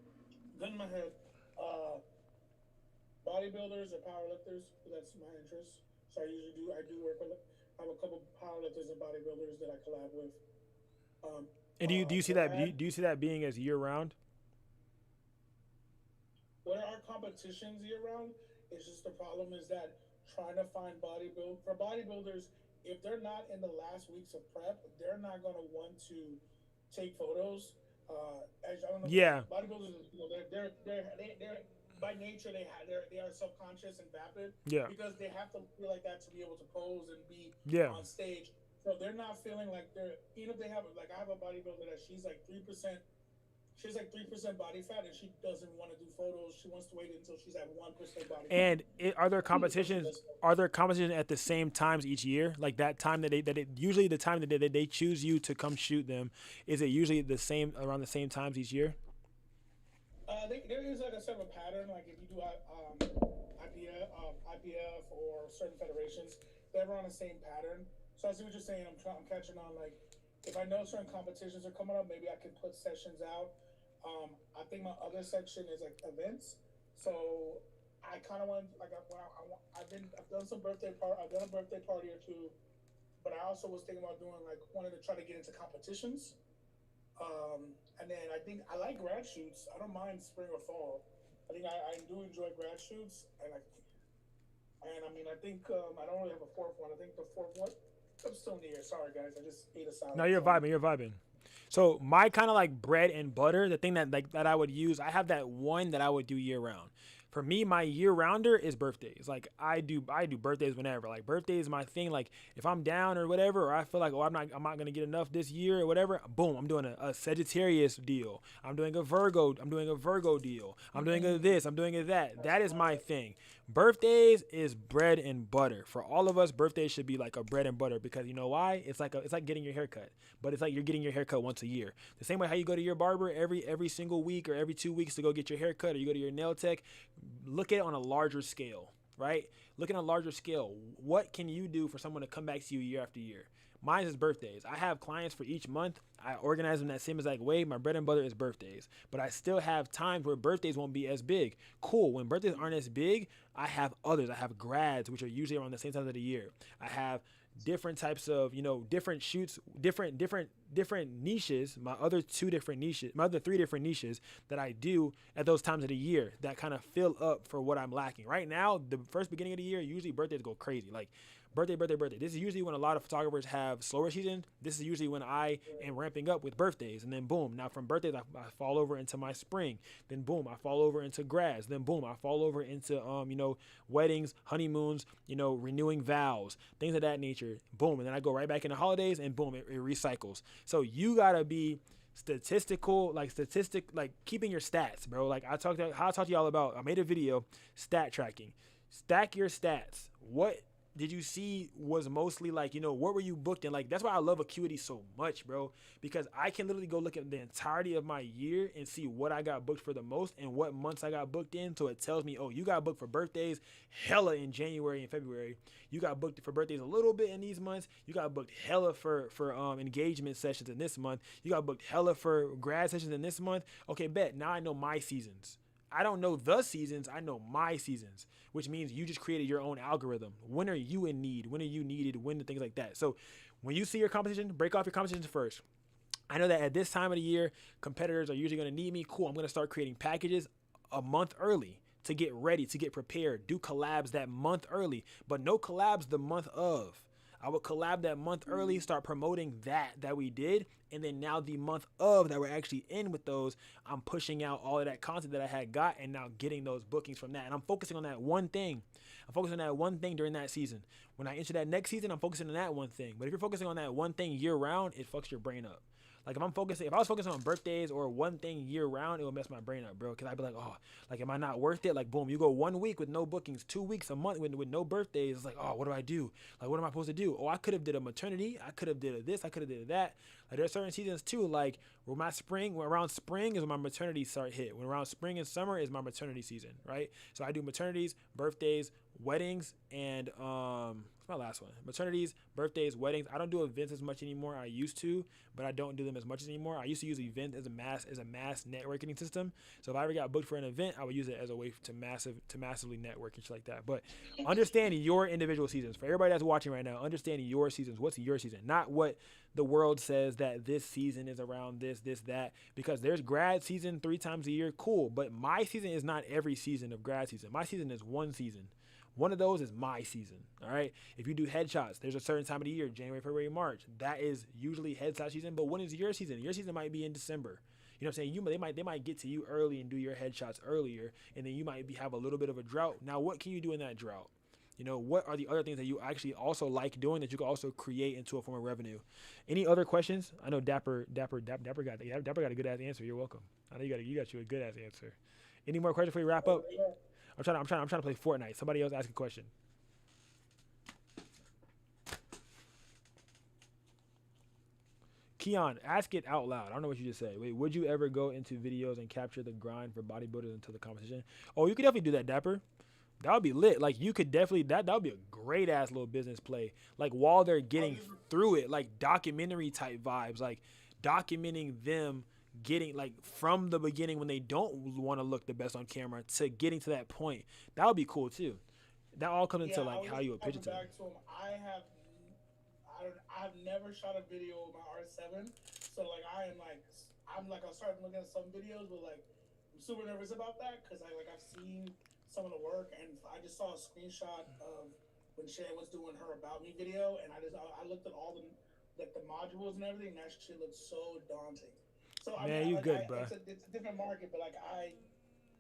bodybuilders or powerlifters. That's my interest. So I do work with. I have a couple powerlifters and bodybuilders that I collab with. And do you see that? Do you see that being as year round? Well, there are competitions year round. It's just the problem is that trying to find bodybuilders, if they're not in the last weeks of prep, they're not gonna want to take photos. As I don't know, yeah, bodybuilders, you know, they're by nature they are subconscious and vapid. Yeah, because they have to feel like that to be able to pose and be on stage. So they're not feeling like they're, even if they have like I have a bodybuilder that she's like 3%. She's like 3% body fat, and she doesn't want to do photos. She wants to wait until she's at 1% body fat. And are there competitions? Are there competitions at the same times each year? Like that time usually the time that they choose you to come shoot them, is it usually the same around the same times each year? There is like a sort of a pattern. Like if you do IPF or certain federations, they're on the same pattern. So I see what you're saying. I'm catching on. Like if I know certain competitions are coming up, maybe I can put sessions out. I think my other section is like events. So I kind of want like I've done some I've done a birthday party or 2, but I also was thinking about doing like wanted to try to get into competitions. And then I think I like grad shoots. I don't mind spring or fall. I think I do enjoy grad shoots, and I mean I think I don't really have a 4th one. I think the 4th one. I'm still near. Sorry guys, I just ate a salad. No, you're vibing. So my kind of like bread and butter, the thing that I would use, I have that one that I would do year round. For me, my year rounder is birthdays. Like I do birthdays whenever. Like birthday is my thing. Like if I'm down or whatever, or I feel like I'm not gonna get enough this year or whatever, boom, I'm doing a Sagittarius deal. I'm doing a Virgo deal. I'm doing a this. I'm doing a that. That is my thing. Birthdays is bread and butter. For all of us, birthdays should be like a bread and butter because you know why? It's like getting your hair cut, but it's like you're getting your hair cut once a year. The same way how you go to your barber every single week or every 2 weeks to go get your hair cut, or you go to your nail tech. Look at it on a larger scale, right? Look at a larger scale. What can you do for someone to come back to you year after year? Mine is birthdays. I have clients for each month. I organize them that same exact way. My bread and butter is birthdays. But I still have times where birthdays won't be as big. Cool. When birthdays aren't as big, I have others. I have grads, which are usually around the same time of the year. I have different types of, different shoots, different niches, my other three different niches that I do at those times of the year that kind of fill up for what I'm lacking. Right now, the first beginning of the year, usually birthdays go crazy. Like birthday. This is usually when a lot of photographers have slower seasons. This is usually when I am ramping up with birthdays, and then boom. Now from birthdays, I fall over into my spring. Then boom, I fall over into grads. Then boom, I fall over into weddings, honeymoons, renewing vows, things of that nature. Boom, and then I go right back into holidays, and boom, it recycles. So you gotta be statistical, keeping your stats, bro. Like I talked to y'all about. I made a video, stat tracking. Stack your stats. What did you see was mostly what were you booked in? Like, that's why I love Acuity so much, bro, because I can literally go look at the entirety of my year and see what I got booked for the most and what months I got booked in. So it tells me, oh, you got booked for birthdays hella in January and February. You got booked for birthdays a little bit in these months. You got booked hella for engagement sessions in this month. You got booked hella for grad sessions in this month. Okay, bet. Now I know my seasons. I don't know the seasons. I know my seasons, which means you just created your own algorithm. When are you in need? When are you needed? When things like that. So when you see your competition, break off your competitions first. I know that at this time of the year, competitors are usually going to need me. Cool. I'm going to start creating packages a month early to get ready, to get prepared. Do collabs that month early, but no collabs the month of. I would collab that month early, start promoting that we did. And then now the month of that we're actually in with those, I'm pushing out all of that content that I had got and now getting those bookings from that. And I'm focusing on that one thing. I'm focusing on that one thing during that season. When I enter that next season, I'm focusing on that one thing. But if you're focusing on that one thing year round, it fucks your brain up. Like if I was focusing on birthdays or one thing year round, it would mess my brain up, bro. Cause I'd be like, oh, like, am I not worth it? Like, boom, you go 1 week with no bookings, 2 weeks, a month with no birthdays. It's like, oh, what do I do? Like, what am I supposed to do? Oh, I could have did a maternity. I could have did a this. I could have did that. Like, there are certain seasons too. Like when around spring is when my maternity start hit. When around spring and summer is my maternity season, right? So I do maternities, birthdays, weddings, and what's my last one? Maternities, birthdays, weddings. I don't do events as much anymore. I used to, but I don't do them as much anymore. I used to use events as a mass networking system. So if I ever got booked for an event, I would use it as a way to massively network and shit like that. But understanding your individual seasons, for everybody that's watching right now, understanding your seasons. What's your season? Not what the world says that this season is around this, that. Because there's grad season 3 times a year, cool. But my season is not every season of grad season. My season is one season. One of those is my season, all right? If you do headshots, there's a certain time of the year, January, February, March. That is usually headshot season, but when is your season? Your season might be in December. You know what I'm saying? They might get to you early and do your headshots earlier, and then you might have a little bit of a drought. Now, what can you do in that drought? What are the other things that you actually also like doing that you can also create into a form of revenue? Any other questions? I know Dapper got a good ass answer. You're welcome. I know you got a good ass answer. Any more questions before we wrap up? I'm trying to play Fortnite. Somebody else ask a question. Keon, ask it out loud. I don't know what you just said. Wait, would you ever go into videos and capture the grind for bodybuilders until the competition? Oh, you could definitely do that, Dapper. That would be lit. Like you could definitely that would be a great ass little business play. Like while they're getting through it, like documentary type vibes, like documenting them getting like from the beginning when they don't want to look the best on camera to getting to that point. That would be cool too. That all comes into like how you would pitch it to them. I have never shot a video with my R7, so like I started looking at some videos, but like I'm super nervous about that because I've seen some of the work and I just saw a screenshot of when Shay was doing her About Me video and I looked at all the modules and everything. And that shit looked so daunting. So man, you good, bro. It's a different market, but like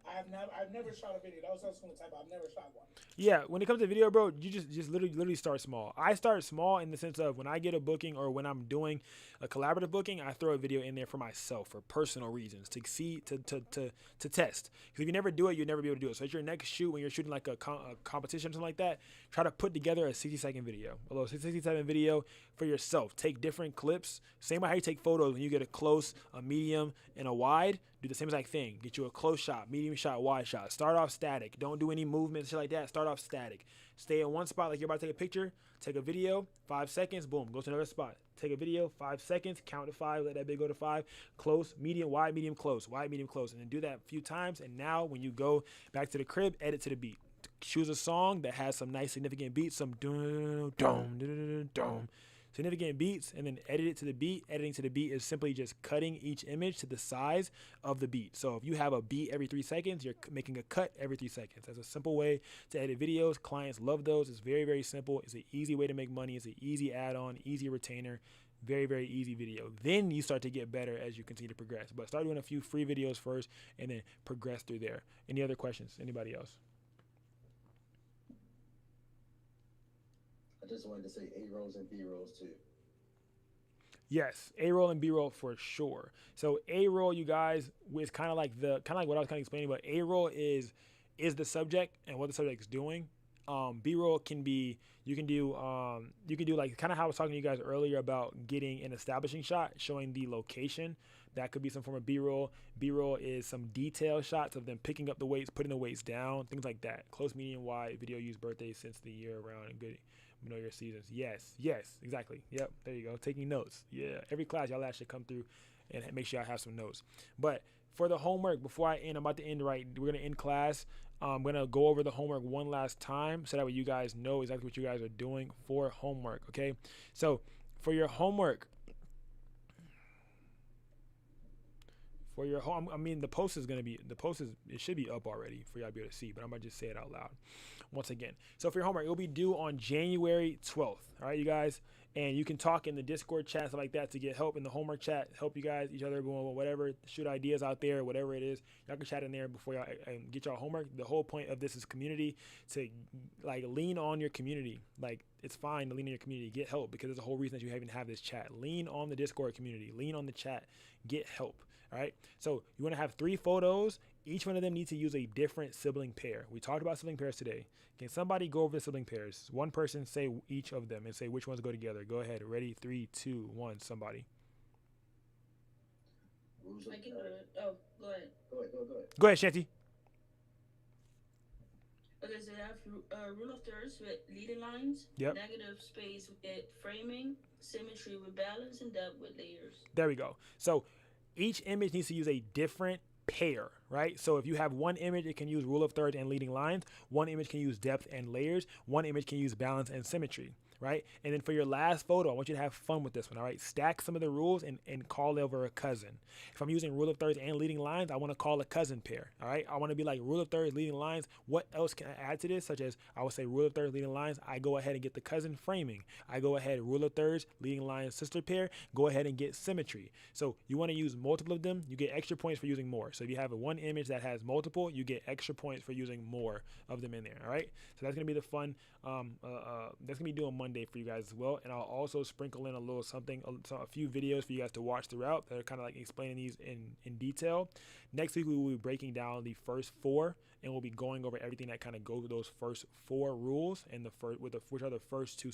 I've never shot a video. That was what I was going to type. I've never shot one. Yeah, when it comes to video, bro, you just literally start small. I start small in the sense of when I get a booking or when I'm doing a collaborative booking, I throw a video in there for myself for personal reasons to see to test. Because if you never do it, you'll never be able to do it. So at your next shoot, when you're shooting like a competition or something like that, try to put together a 60-second video, a little 60-second video for yourself. Take different clips. Same way how you take photos when you get a close, a medium, and a wide. Do the same exact thing. Get you a close shot, medium shot, wide shot. Start off static. Don't do any movement, shit like that. Start off static. Stay in one spot like you're about to take a picture. Take a video, 5 seconds, boom, go to another spot. Take a video, 5 seconds, count to 5, let that bit go to 5. Close, medium, wide, medium, close, wide, medium, close. And then do that a few times. And now when you go back to the crib, edit to the beat. choose a song that has some nice significant beats, some dum dum dum dum, significant beats, and then edit it to the beat. Editing to the beat is simply just cutting each image to the size of the beat. So if you have a beat every 3 seconds, you're making a cut every 3 seconds. That's a simple way to edit videos. Clients love those. It's very, very simple. It's an easy way to make money. It's an easy add-on, easy retainer. Very, very easy video. Then you start to get better as you continue to progress. But start doing a few free videos first and then progress through there. Any other questions? Anybody else? I just wanted to say A rolls and B rolls too. Yes, A roll and B roll for sure. So A roll, you guys, is kind of like what I was kind of explaining. But A roll is the subject and what the subject is doing. B roll can be you can do like kind of how I was talking to you guys earlier about getting an establishing shot, showing the location. That could be some form of B roll. B roll is some detail shots of them picking up the weights, putting the weights down, things like that. Close, medium, wide video used birthdays since the year around and good. Know your seasons. Yes, exactly. Yep, there you go. Taking notes. Yeah, every class y'all should come through and make sure I have some notes. But for the homework, before I end, I'm about to end right. We're gonna end class. I'm gonna go over the homework one last time so that way you guys know exactly what you guys are doing for homework. Okay, so for your homework, I mean, the post it should be up already for y'all to be able to see, but I'm gonna just say it out loud once again. So for your homework, it'll be due on January 12th. All right, you guys, and you can talk in the Discord chat, stuff like that, to get help in the homework chat, help you guys, each other, whatever, shoot ideas out there, whatever it is. Y'all can chat in there before y'all get y'all homework. The whole point of this is community, to like lean on your community. Like, it's fine to lean on your community, get help, because there's a whole reason that you even have this chat. Lean on the Discord community, lean on the chat, get help. All right, so you want to have 3 photos. Each one of them needs to use a different sibling pair. We talked about sibling pairs today. Can somebody go over the sibling pairs? One person say each of them and say which ones go together. Go ahead. Ready? 3, 2, 1. Somebody. I can do it. Oh, go ahead. Go ahead, Shanti. Okay, so you have rule of thirds with leading lines, yep. Negative space with framing, symmetry with balance, and depth with layers. There we go. So each image needs to use a different pair, right? So if you have one image, it can use rule of thirds and leading lines. One image can use depth and layers. One image can use balance and symmetry, right? And then for your last photo, I want you to have fun with this one, all right? Stack some of the rules and call over a cousin. If I'm using rule of thirds and leading lines, I want to call a cousin pair, all right? I want to be like rule of thirds, leading lines. What else can I add to this? Such as I would say rule of thirds, leading lines. I go ahead and get the cousin framing. I go ahead, rule of thirds, leading lines, sister pair. Go ahead and get symmetry. So you want to use multiple of them. You get extra points for using more. So if you have one image that has multiple, you get extra points for using more of them in there, all right? So that's going to be the fun. That's going to be due on Monday for you guys as well. And I'll also sprinkle in a little something, a few videos for you guys to watch throughout that are kind of like explaining these in detail. Next week, we will be breaking down the first 4, and we'll be going over everything that kind of goes with those first 4 rules and which are the first 2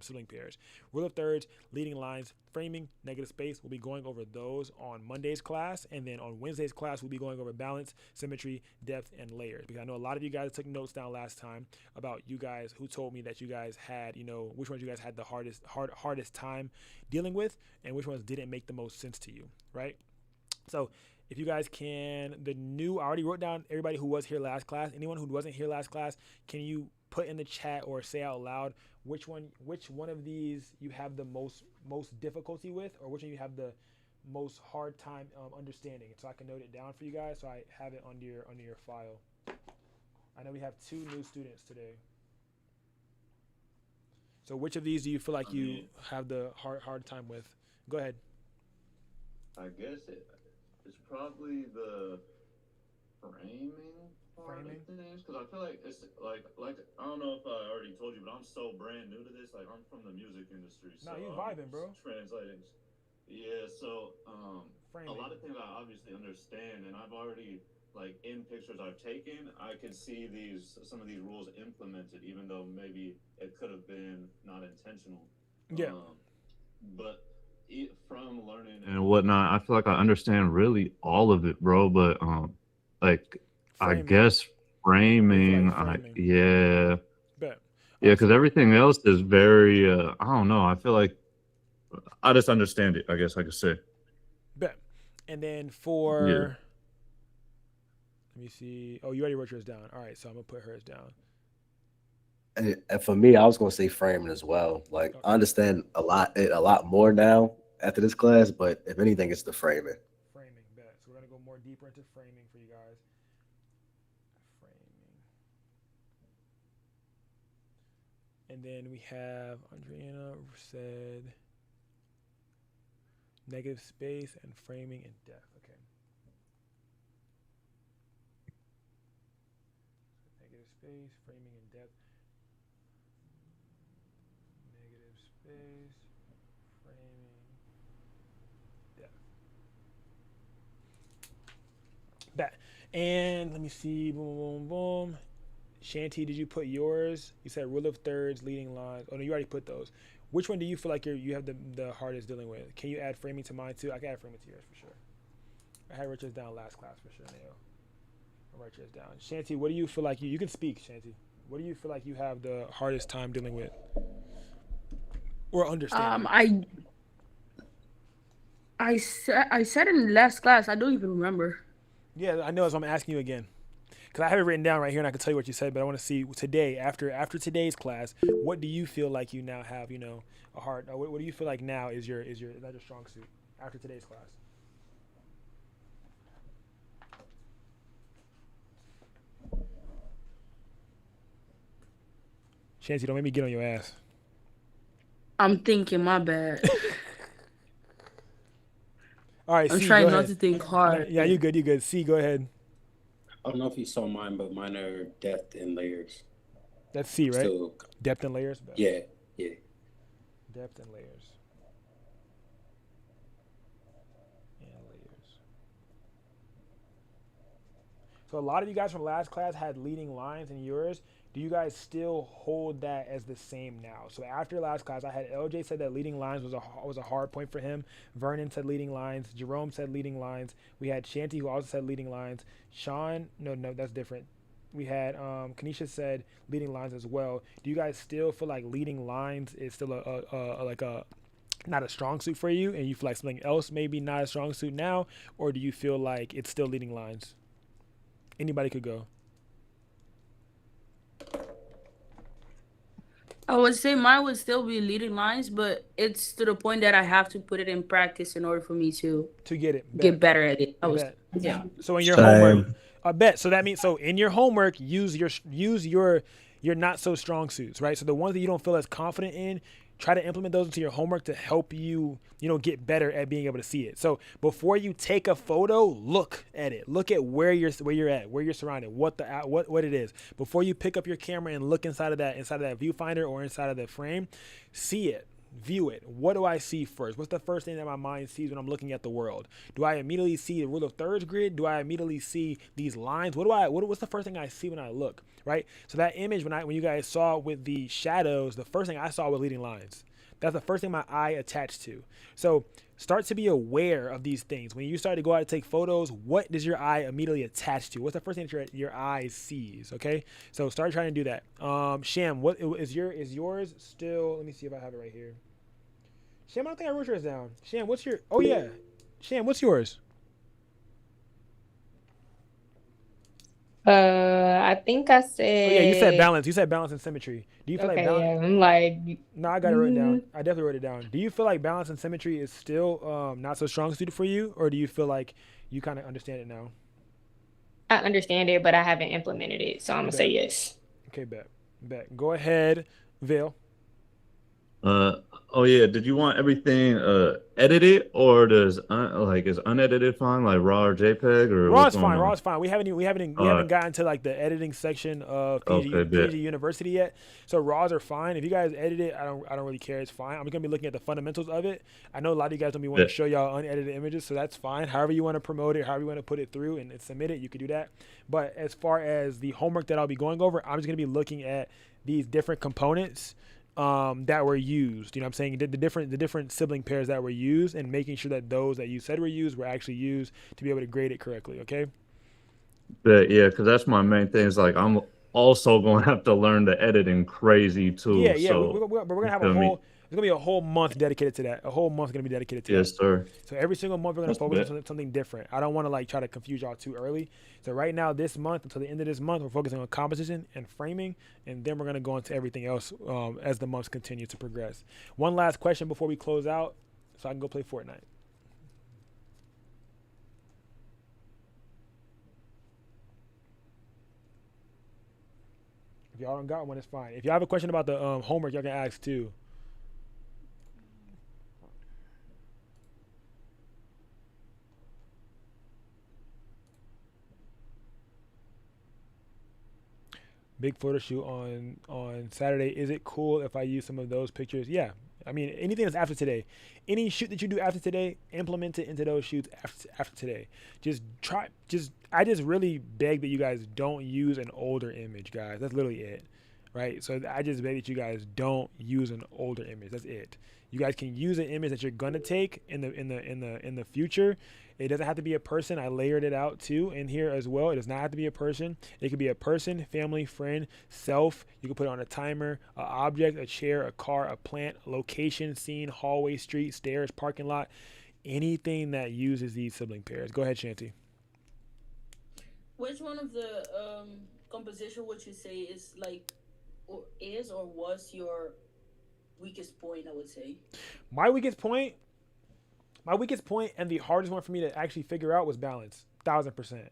sibling pairs. Rule of thirds, leading lines, framing, negative space. We'll be going over those on Monday's class, and then on Wednesday's class, we'll be going over balance, symmetry, depth, and layers. Because I know a lot of you guys took notes down last time about you guys who told me that you guys had, which ones you guys had the hardest time dealing with, and which ones didn't make the most sense to you, right? So if you guys can, I already wrote down everybody who was here last class. Anyone who wasn't here last class, can you put in the chat or say out loud which one of these you have the most difficulty with, or which one you have the most hard time understanding, so I can note it down for you guys, so I have it under your file. I know we have 2 new students today. So which of these do you feel like you have the hard time with? Go ahead. I guess it's probably the framing part of things, because I feel like it's like I don't know if I already told you, but I'm so brand new to this. Like, I'm from the music industry, so you vibing, bro. Translating, yeah. So a lot of things I obviously understand, and I've already, like, in pictures I've taken, I can see some of these rules implemented, even though maybe it could have been not intentional. Yeah. But from learning and whatnot, I feel like I understand really all of it, bro. But like, framing. I guess framing, yeah, because everything else is very, I don't know. I feel like I just understand it, I guess I could say. Bet. And then for, let me see. Oh, you already wrote yours down. All right, so I'm gonna put hers down. And for me, I was gonna say framing as well. Like I Okay. understand a lot more now after this class, but if anything, it's the framing. Framing, bet. So we're gonna go more deeper into framing for you guys. Framing. And then we have Andriana said negative space and framing and depth. Okay. Negative space, framing and depth. Negative space, framing, depth. That. And let me see. Boom, boom, boom. Shanty, did you put yours? You said rule of thirds, leading lines. Oh no, you already put those. Which one do you feel like you have the hardest dealing with? Can you add framing to mine too? I can add framing to yours for sure. I had Richards down last class for sure, Nail. I'll write yours down. Shanty, what do you feel like you can speak, Shanty? What do you feel like you have the hardest time dealing with or understanding? I said in last class. I don't even remember. Yeah, I know. As I'm asking you again, because I have it written down right here, and I can tell you what you said. But I want to see today, after today's class, what do you feel like you now have? A hard. What do you feel like now is not your strong suit after today's class? Chance, don't make me get on your ass. I'm thinking. My bad. All right, I'm C, go trying not ahead. to think hard. Yeah, you good. You good. C, go ahead. I don't know if you saw mine, but mine are depth and layers. That's C, right? So Depth and layers. yeah, yeah. Depth and layers. And layers. So a lot of you guys from last class had leading lines in yours. Do you guys still hold that as the same now? So after last class, I had LJ said that leading lines was a hard point for him. Vernon said leading lines. Jerome said leading lines. We had Shanty who also said leading lines. Sean, no, that's different. We had Kanisha said leading lines as well. Do you guys still feel like leading lines is still a like a not a strong suit for you, and you feel like something else maybe not a strong suit now, or do you feel like it's still leading lines? Anybody could go. I would say mine would still be leading lines, but it's to the point that I have to put it in practice in order for me to To get it, bet, get better at it. bet. Yeah. So in your homework, Same. I bet. So that means in your homework, use your not so strong suits, right? So the ones that you don't feel as confident in, try to implement those into your homework to help you, get better at being able to see it. So before you take a photo, look at it. Look at where you're at, where you're surrounded, what it is. Before you pick up your camera and look inside of that viewfinder or inside of the frame, see it. View it. What do I see first? What's the first thing that my mind sees when I'm looking at the world? Do I immediately see the rule of thirds grid? Do I immediately see these lines? What's the first thing I see when I look, right? So that image when you guys saw with the shadows, the first thing I saw was leading lines. That's the first thing my eye attached to. So start to be aware of these things. When you start to go out and take photos, what does your eye immediately attach to? What's the first thing that your eye sees? Okay, so start trying to do that. Sham, what is yours still? Let me see if I have it right here. Sham, I don't think I wrote yours down. Sham, what's your? Oh yeah, Sham, what's yours? I think I Oh yeah, you said said balance. You said balance and symmetry. Do you feel like okay. balance? Yeah, I'm like, No, I got it written down. I definitely wrote it down. Do you feel like balance and symmetry is still not so strong suited for you, or do you feel like you kind of understand it now? I understand it, but I haven't implemented it, so I'm gonna say Bet. yes. Okay, bet. Go ahead, Vale. Uh oh yeah. Did you want everything edited or is unedited fine like raw or JPEG or Raw what's is going fine. Raw on? is fine. We haven't Uh gotten to like the editing section of okay, PNG bit. University yet. So raws are fine. If you guys edit it, I don't really care. It's fine. I'm gonna be looking at the fundamentals of it. I know a lot of you guys don't be wanting to Bit. show y'all unedited images, so that's fine. However you want to promote it, however you want to put it through and submit it, you can do that. But as far as the homework that I'll be going over, I'm just gonna be looking at these different components that were used. You know what I'm saying? The different sibling pairs that were used and making sure that those that you said were used were actually used to be able to grade it correctly. Okay. But yeah, because that's my main thing. Is like I'm also gonna have to learn the editing crazy Yeah, too. yeah. So But we're gonna you have a feel me? whole. There's gonna be a whole month dedicated to that. A whole month gonna be dedicated to that. Yes, sir. So every single month we're gonna That's focus on bet. something different. I don't want to like try to confuse y'all too early. So right now, this month until the end of this month, we're focusing on composition and framing, and then we're gonna go into everything else as the months continue to progress. One last question before we close out, so I can go play Fortnite. If y'all don't got one, it's fine. If y'all have a question about the homework, y'all can ask too. Big photo shoot on Saturday. Is it cool if I use some of those pictures? Yeah. I mean, anything that's after today, any shoot that you do after today, implement it into those shoots after today. Just try. I just really beg that you guys don't use an older image, guys. That's literally it, right? So I just beg that you guys don't use an older image. That's it. You guys can use an image that you're gonna take in the future. It doesn't have to be a person. I layered it out too in here as well. It does not have to be a person. It could be a person, family, friend, self. You can put it on a timer, an object, a chair, a car, a plant, location, scene, hallway, street, stairs, parking lot, anything that uses these sibling pairs. Go ahead, Shanti. Which one of the composition would you say is like, or is or was your weakest point? I would say. My weakest point My weakest point and the hardest one for me to actually figure out was balance. 1000%.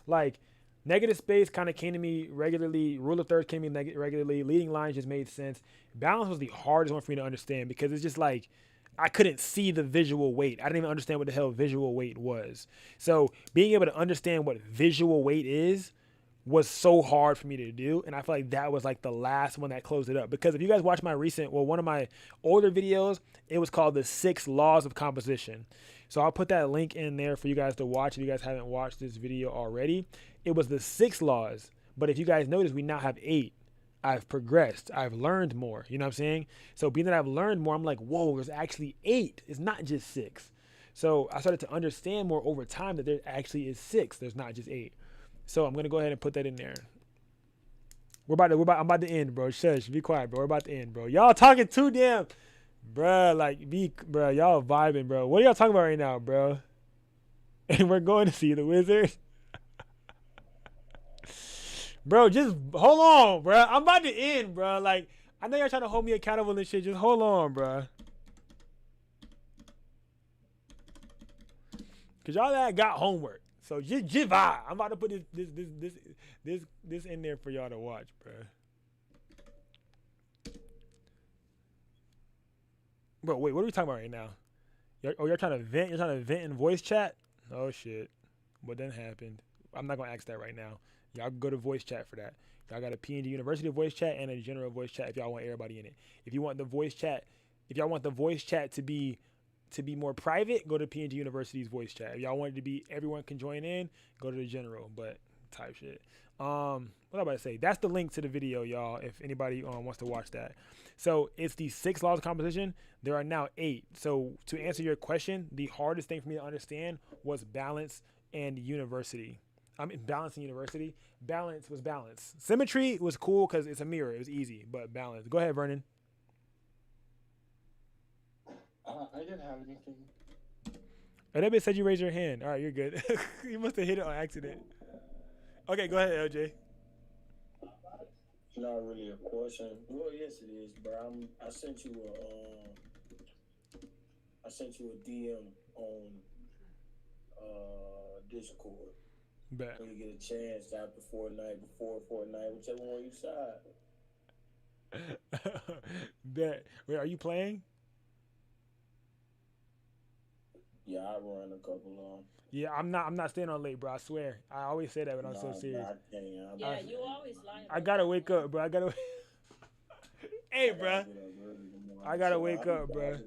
Like, negative space kind of came to me regularly. Rule of thirds came to me regularly. Leading lines just made sense. Balance was the hardest one for me to understand because it's just like I couldn't see the visual weight. I didn't even understand what the hell visual weight was. So being able to understand what visual weight is was so hard for me to do, and I feel like that was like the last one that closed it up. Because if you guys watch my one of my older videos, it was called the 6 Laws of Composition. So I'll put that link in there for you guys to watch if you guys haven't watched this video already. It was the 6 laws, but if you guys notice, we now have 8. I've progressed. I've learned more. You know what I'm saying? So being that I've learned more, I'm like, whoa, there's actually 8. It's not just 6. So I started to understand more over time that there actually is 6. There's not just 8. So I'm gonna go ahead and put that in there. I'm about to end, bro. Shush, be quiet, bro. We're about to end, bro. Y'all talking too damn, bruh. Like, bruh. Y'all vibing, bro. What are y'all talking about right now, bro? And we're going to see the Wizards, bro. Just hold on, bro. I'm about to end, bro. Like, I know y'all trying to hold me accountable and shit. Just hold on, bro. Cause y'all that got homework. So just vibe. I'm about to put this in there for y'all to watch, bro. Bro, wait, what are we talking about right now? You're trying to vent? You're trying to vent in voice chat? Oh shit. What then happened? I'm not gonna ask that right now. Y'all go to voice chat for that. Y'all got a PNG University voice chat and a general voice chat if y'all want everybody in it. If you want the voice chat, if y'all want the voice chat to be more private, go to PNG University's voice chat. If y'all want it to be everyone can join in, go to the general, but type shit. What am I about to say? That's the link to the video, y'all, if anybody wants to watch that. So it's the 6 laws of composition. There are now 8. So to answer your question, the hardest thing for me to understand was balance and university. Balance and university. Balance was balance. Symmetry was cool because it's a mirror. It was easy, but balance. Go ahead, Vernon. I didn't have anything. Oh, that bitch said you raised your hand. All right, you're good. You must have hit it on accident. Okay, go ahead, LJ. Not really a question. Well, yes, it is, bro. I sent you a DM on Discord. Bet. When you get a chance after Fortnite, before Fortnite, whichever one you side. Bet. Wait, are you playing? Yeah, I run a couple on. Yeah, I'm not staying on late, bro. I swear. I always say that when I'm so serious. Yeah, you always lie. I gotta wake up, bro. Hey, bro. I gotta wake up, bro.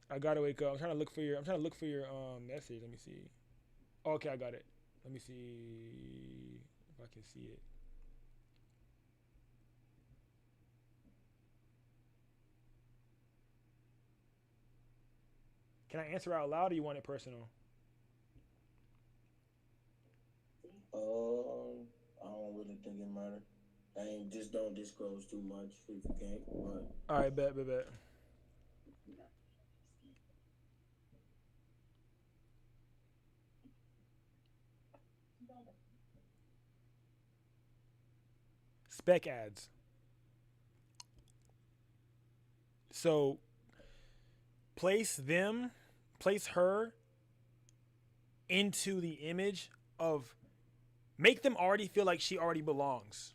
I gotta wake up. I'm trying to look for your message. Let me see. Okay, I got it. Let me see if I can see it. Can I answer out loud or you want it personal? I don't really think it matters. And just don't disclose too much if you can't. But All right, bet. Spec ads. So place her into the image of, make them already feel like she already belongs,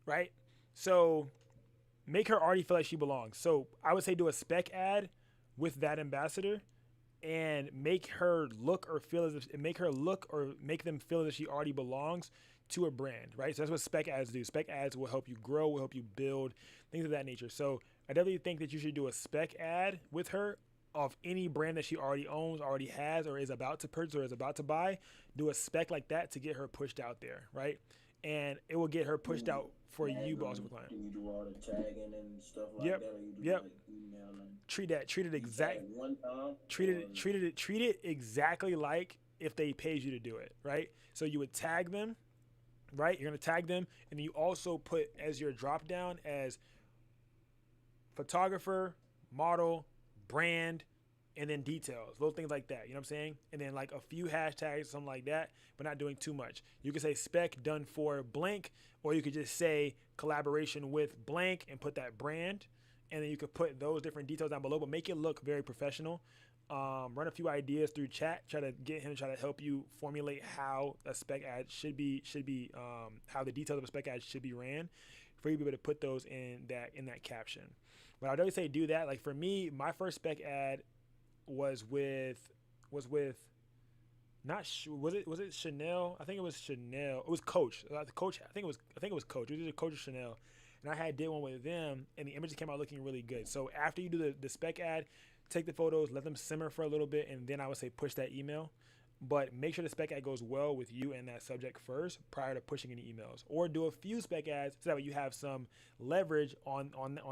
right? So make her already feel like she belongs. So I would say do a spec ad with that ambassador and make her look or feel as if, make her look or make them feel as if she already belongs to a brand, right? So that's what spec ads do. Spec ads will help you grow, will help you build, things of that nature. So I definitely think that you should do a spec ad with her of any brand that she already owns, already has, or is about to purchase or is about to buy. Do a spec like that to get her pushed out there, right? And it will get her pushed out for you, but also for client. Do you do all the tagging and stuff like Yep. that, or you do Yep. like email and Treat it exact. one time? Treat it exactly like if they paid you to do it, right? So you would tag them, right? You're gonna tag them, and then you also put as your drop down as photographer, model, brand, and then details, little things like that. You know what I'm saying? And then like a few hashtags, something like that, but not doing too much. You could say spec done for blank, or you could just say collaboration with blank and put that brand. And then you could put those different details down below, but make it look very professional. Run a few ideas through chat, try to get him to try to help you formulate how a spec ad should be how the details of a spec ad should be ran for you to be able to put those in that caption. But I'd always say do that. Like for me, my first spec ad was with not was it Chanel? I think it was Chanel. It was Coach. The Coach. I think it was Coach. It was either Coach or Chanel. And I did one with them, and the images came out looking really good. So after you do the spec ad, take the photos, let them simmer for a little bit, and then I would say push that email. But make sure the spec ad goes well with you and that subject first prior to pushing any emails. Or do a few spec ads so that way you have some leverage on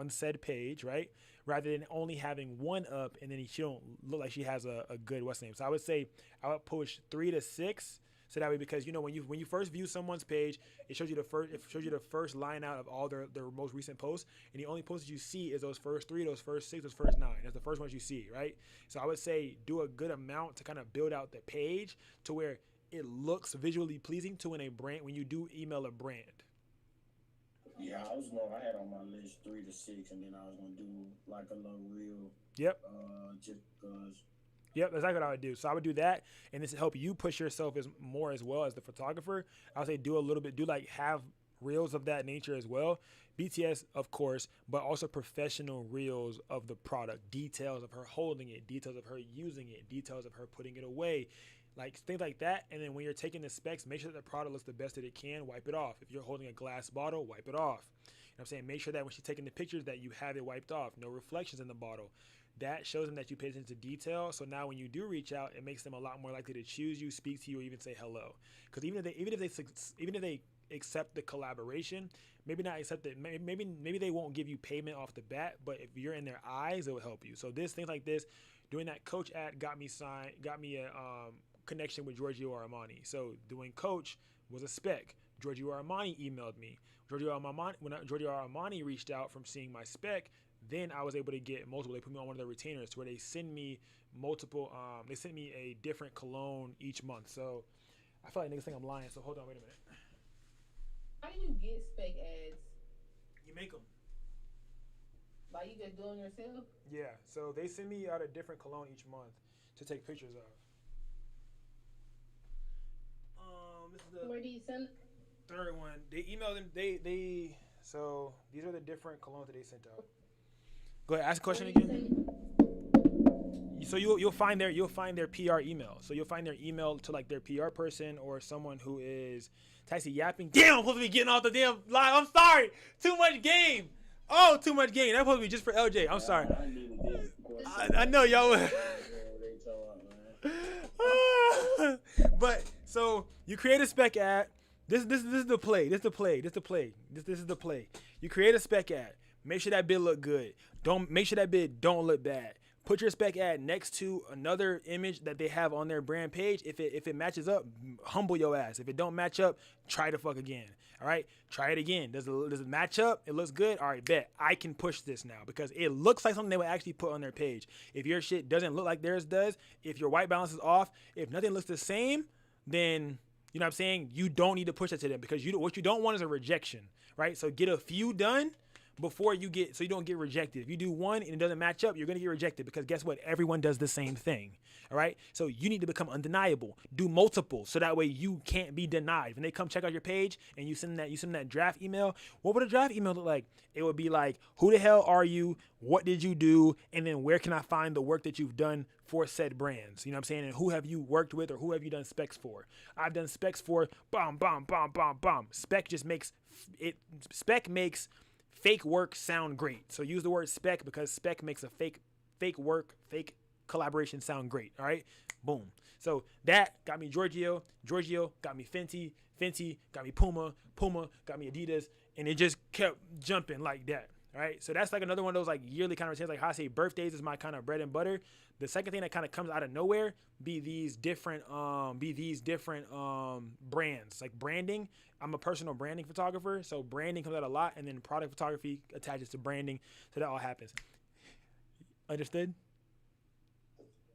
said page, right? Rather than only having one up and then she don't look like she has a good what's name. So I would say I would push 3 to 6. So that way, because you know when you first view someone's page, it shows you the first line out of all their most recent posts, and the only posts that you see is those first 3, those first 6, those first 9. That's the first ones you see, right? So I would say do a good amount to kind of build out the page to where it looks visually pleasing to when you do email a brand. Yeah, I had on my list 3 to 6, and then I was gonna do like a little reel. Yep. Just because. Yep, that's exactly what I would do. So I would do that, and this will help you push yourself more as well as the photographer. I would say do like have reels of that nature as well. BTS, of course, but also professional reels of the product, details of her holding it, details of her using it, details of her putting it away, like things like that. And then when you're taking the specs, make sure that the product looks the best that it can. Wipe it off. If you're holding a glass bottle, wipe it off. You know what I'm saying? Make sure that when she's taking the pictures that you have it wiped off, no reflections in the bottle. That shows them that you pay attention to detail. So now when you do reach out, it makes them a lot more likely to choose you, speak to you, or even say hello. Because even if they accept the collaboration, maybe not accept it. Maybe they won't give you payment off the bat, but if you're in their eyes, it will help you. So things like this, doing that Coach ad got me a connection with Giorgio Armani. So doing Coach was a spec. Giorgio Armani emailed me. When Giorgio Armani reached out from seeing my spec, then I was able to get multiple. They put me on one of their retainers to where they send me multiple. They sent me a different cologne each month. So I feel like niggas think I'm lying. So hold on, wait a minute. How do you get spec ads? You make them. Like you just doing yourself? Yeah. So they send me out a different cologne each month to take pictures of. This is the Where do you send? third one. They emailed them. They. So these are the different colognes that they sent out. Go ahead, ask a question again. So you'll find their PR email. So you'll find their email to like their PR person or someone who is Tyson yapping. Damn, I'm supposed to be getting off the damn live. I'm sorry. Too much game. Oh, too much game. That's supposed to be just for LJ. I'm sorry. I know y'all. But so you create a spec ad. This is the play. This is the play. You create a spec ad. Make sure that bid look good. Make sure that bid don't look bad. Put your spec ad next to another image that they have on their brand page. If it matches up, humble your ass. If it don't match up, try to fuck again. All right, try it again. Does it match up? It looks good. All right, bet I can push this now because it looks like something they would actually put on their page. If your shit doesn't look like theirs does, if your white balance is off, if nothing looks the same, then you know what I'm saying, you don't need to push that to them because what you don't want is a rejection, right? So get a few done before you don't get rejected. If you do one and it doesn't match up, you're going to get rejected because guess what? Everyone does the same thing. All right. So you need to become undeniable. Do multiple so that way you can't be denied. When they come check out your page and you send that draft email, what would a draft email look like? It would be like, who the hell are you? What did you do? And then where can I find the work that you've done for said brands? You know what I'm saying? And who have you worked with or who have you done specs for? I've done specs for bomb. Spec makes fake work sound great. So use the word spec because spec makes a fake collaboration sound great. All right, boom. So that got me Giorgio got me Fenty got me Puma got me Adidas, and it just kept jumping like that. All right, so that's like another one of those like yearly kind of routines. Like how I say birthdays is my kind of bread and butter. The second thing that kind of comes out of nowhere be these different brands, like branding. I'm a personal branding photographer, so branding comes out a lot, and then product photography attaches to branding, so that all happens. Understood?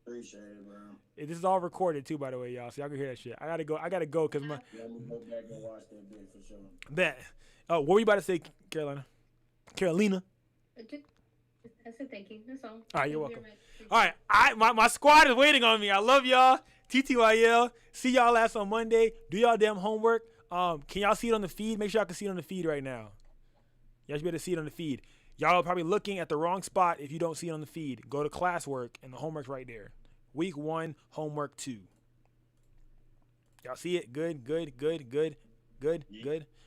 Appreciate it, bro. This is all recorded too, by the way, y'all, so y'all can hear that shit. I gotta go because my. Let me go back and watch that bit for sure. Bet. Oh, what were you about to say, Carolina? I said thank you. That's all. All right, you're welcome. All right, my squad is waiting on me. I love y'all. TTYL. See y'all ass on Monday. Do y'all damn homework. Can y'all see it on the feed? Make sure y'all can see it on the feed right now. Y'all should be able to see it on the feed. Y'all are probably looking at the wrong spot if you don't see it on the feed. Go to classwork and the homework's right there. Week 1, homework 2. Y'all see it? Good.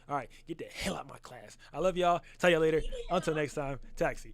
All right, get the hell out of my class. I love y'all. Tell y'all later. Until next time, taxi.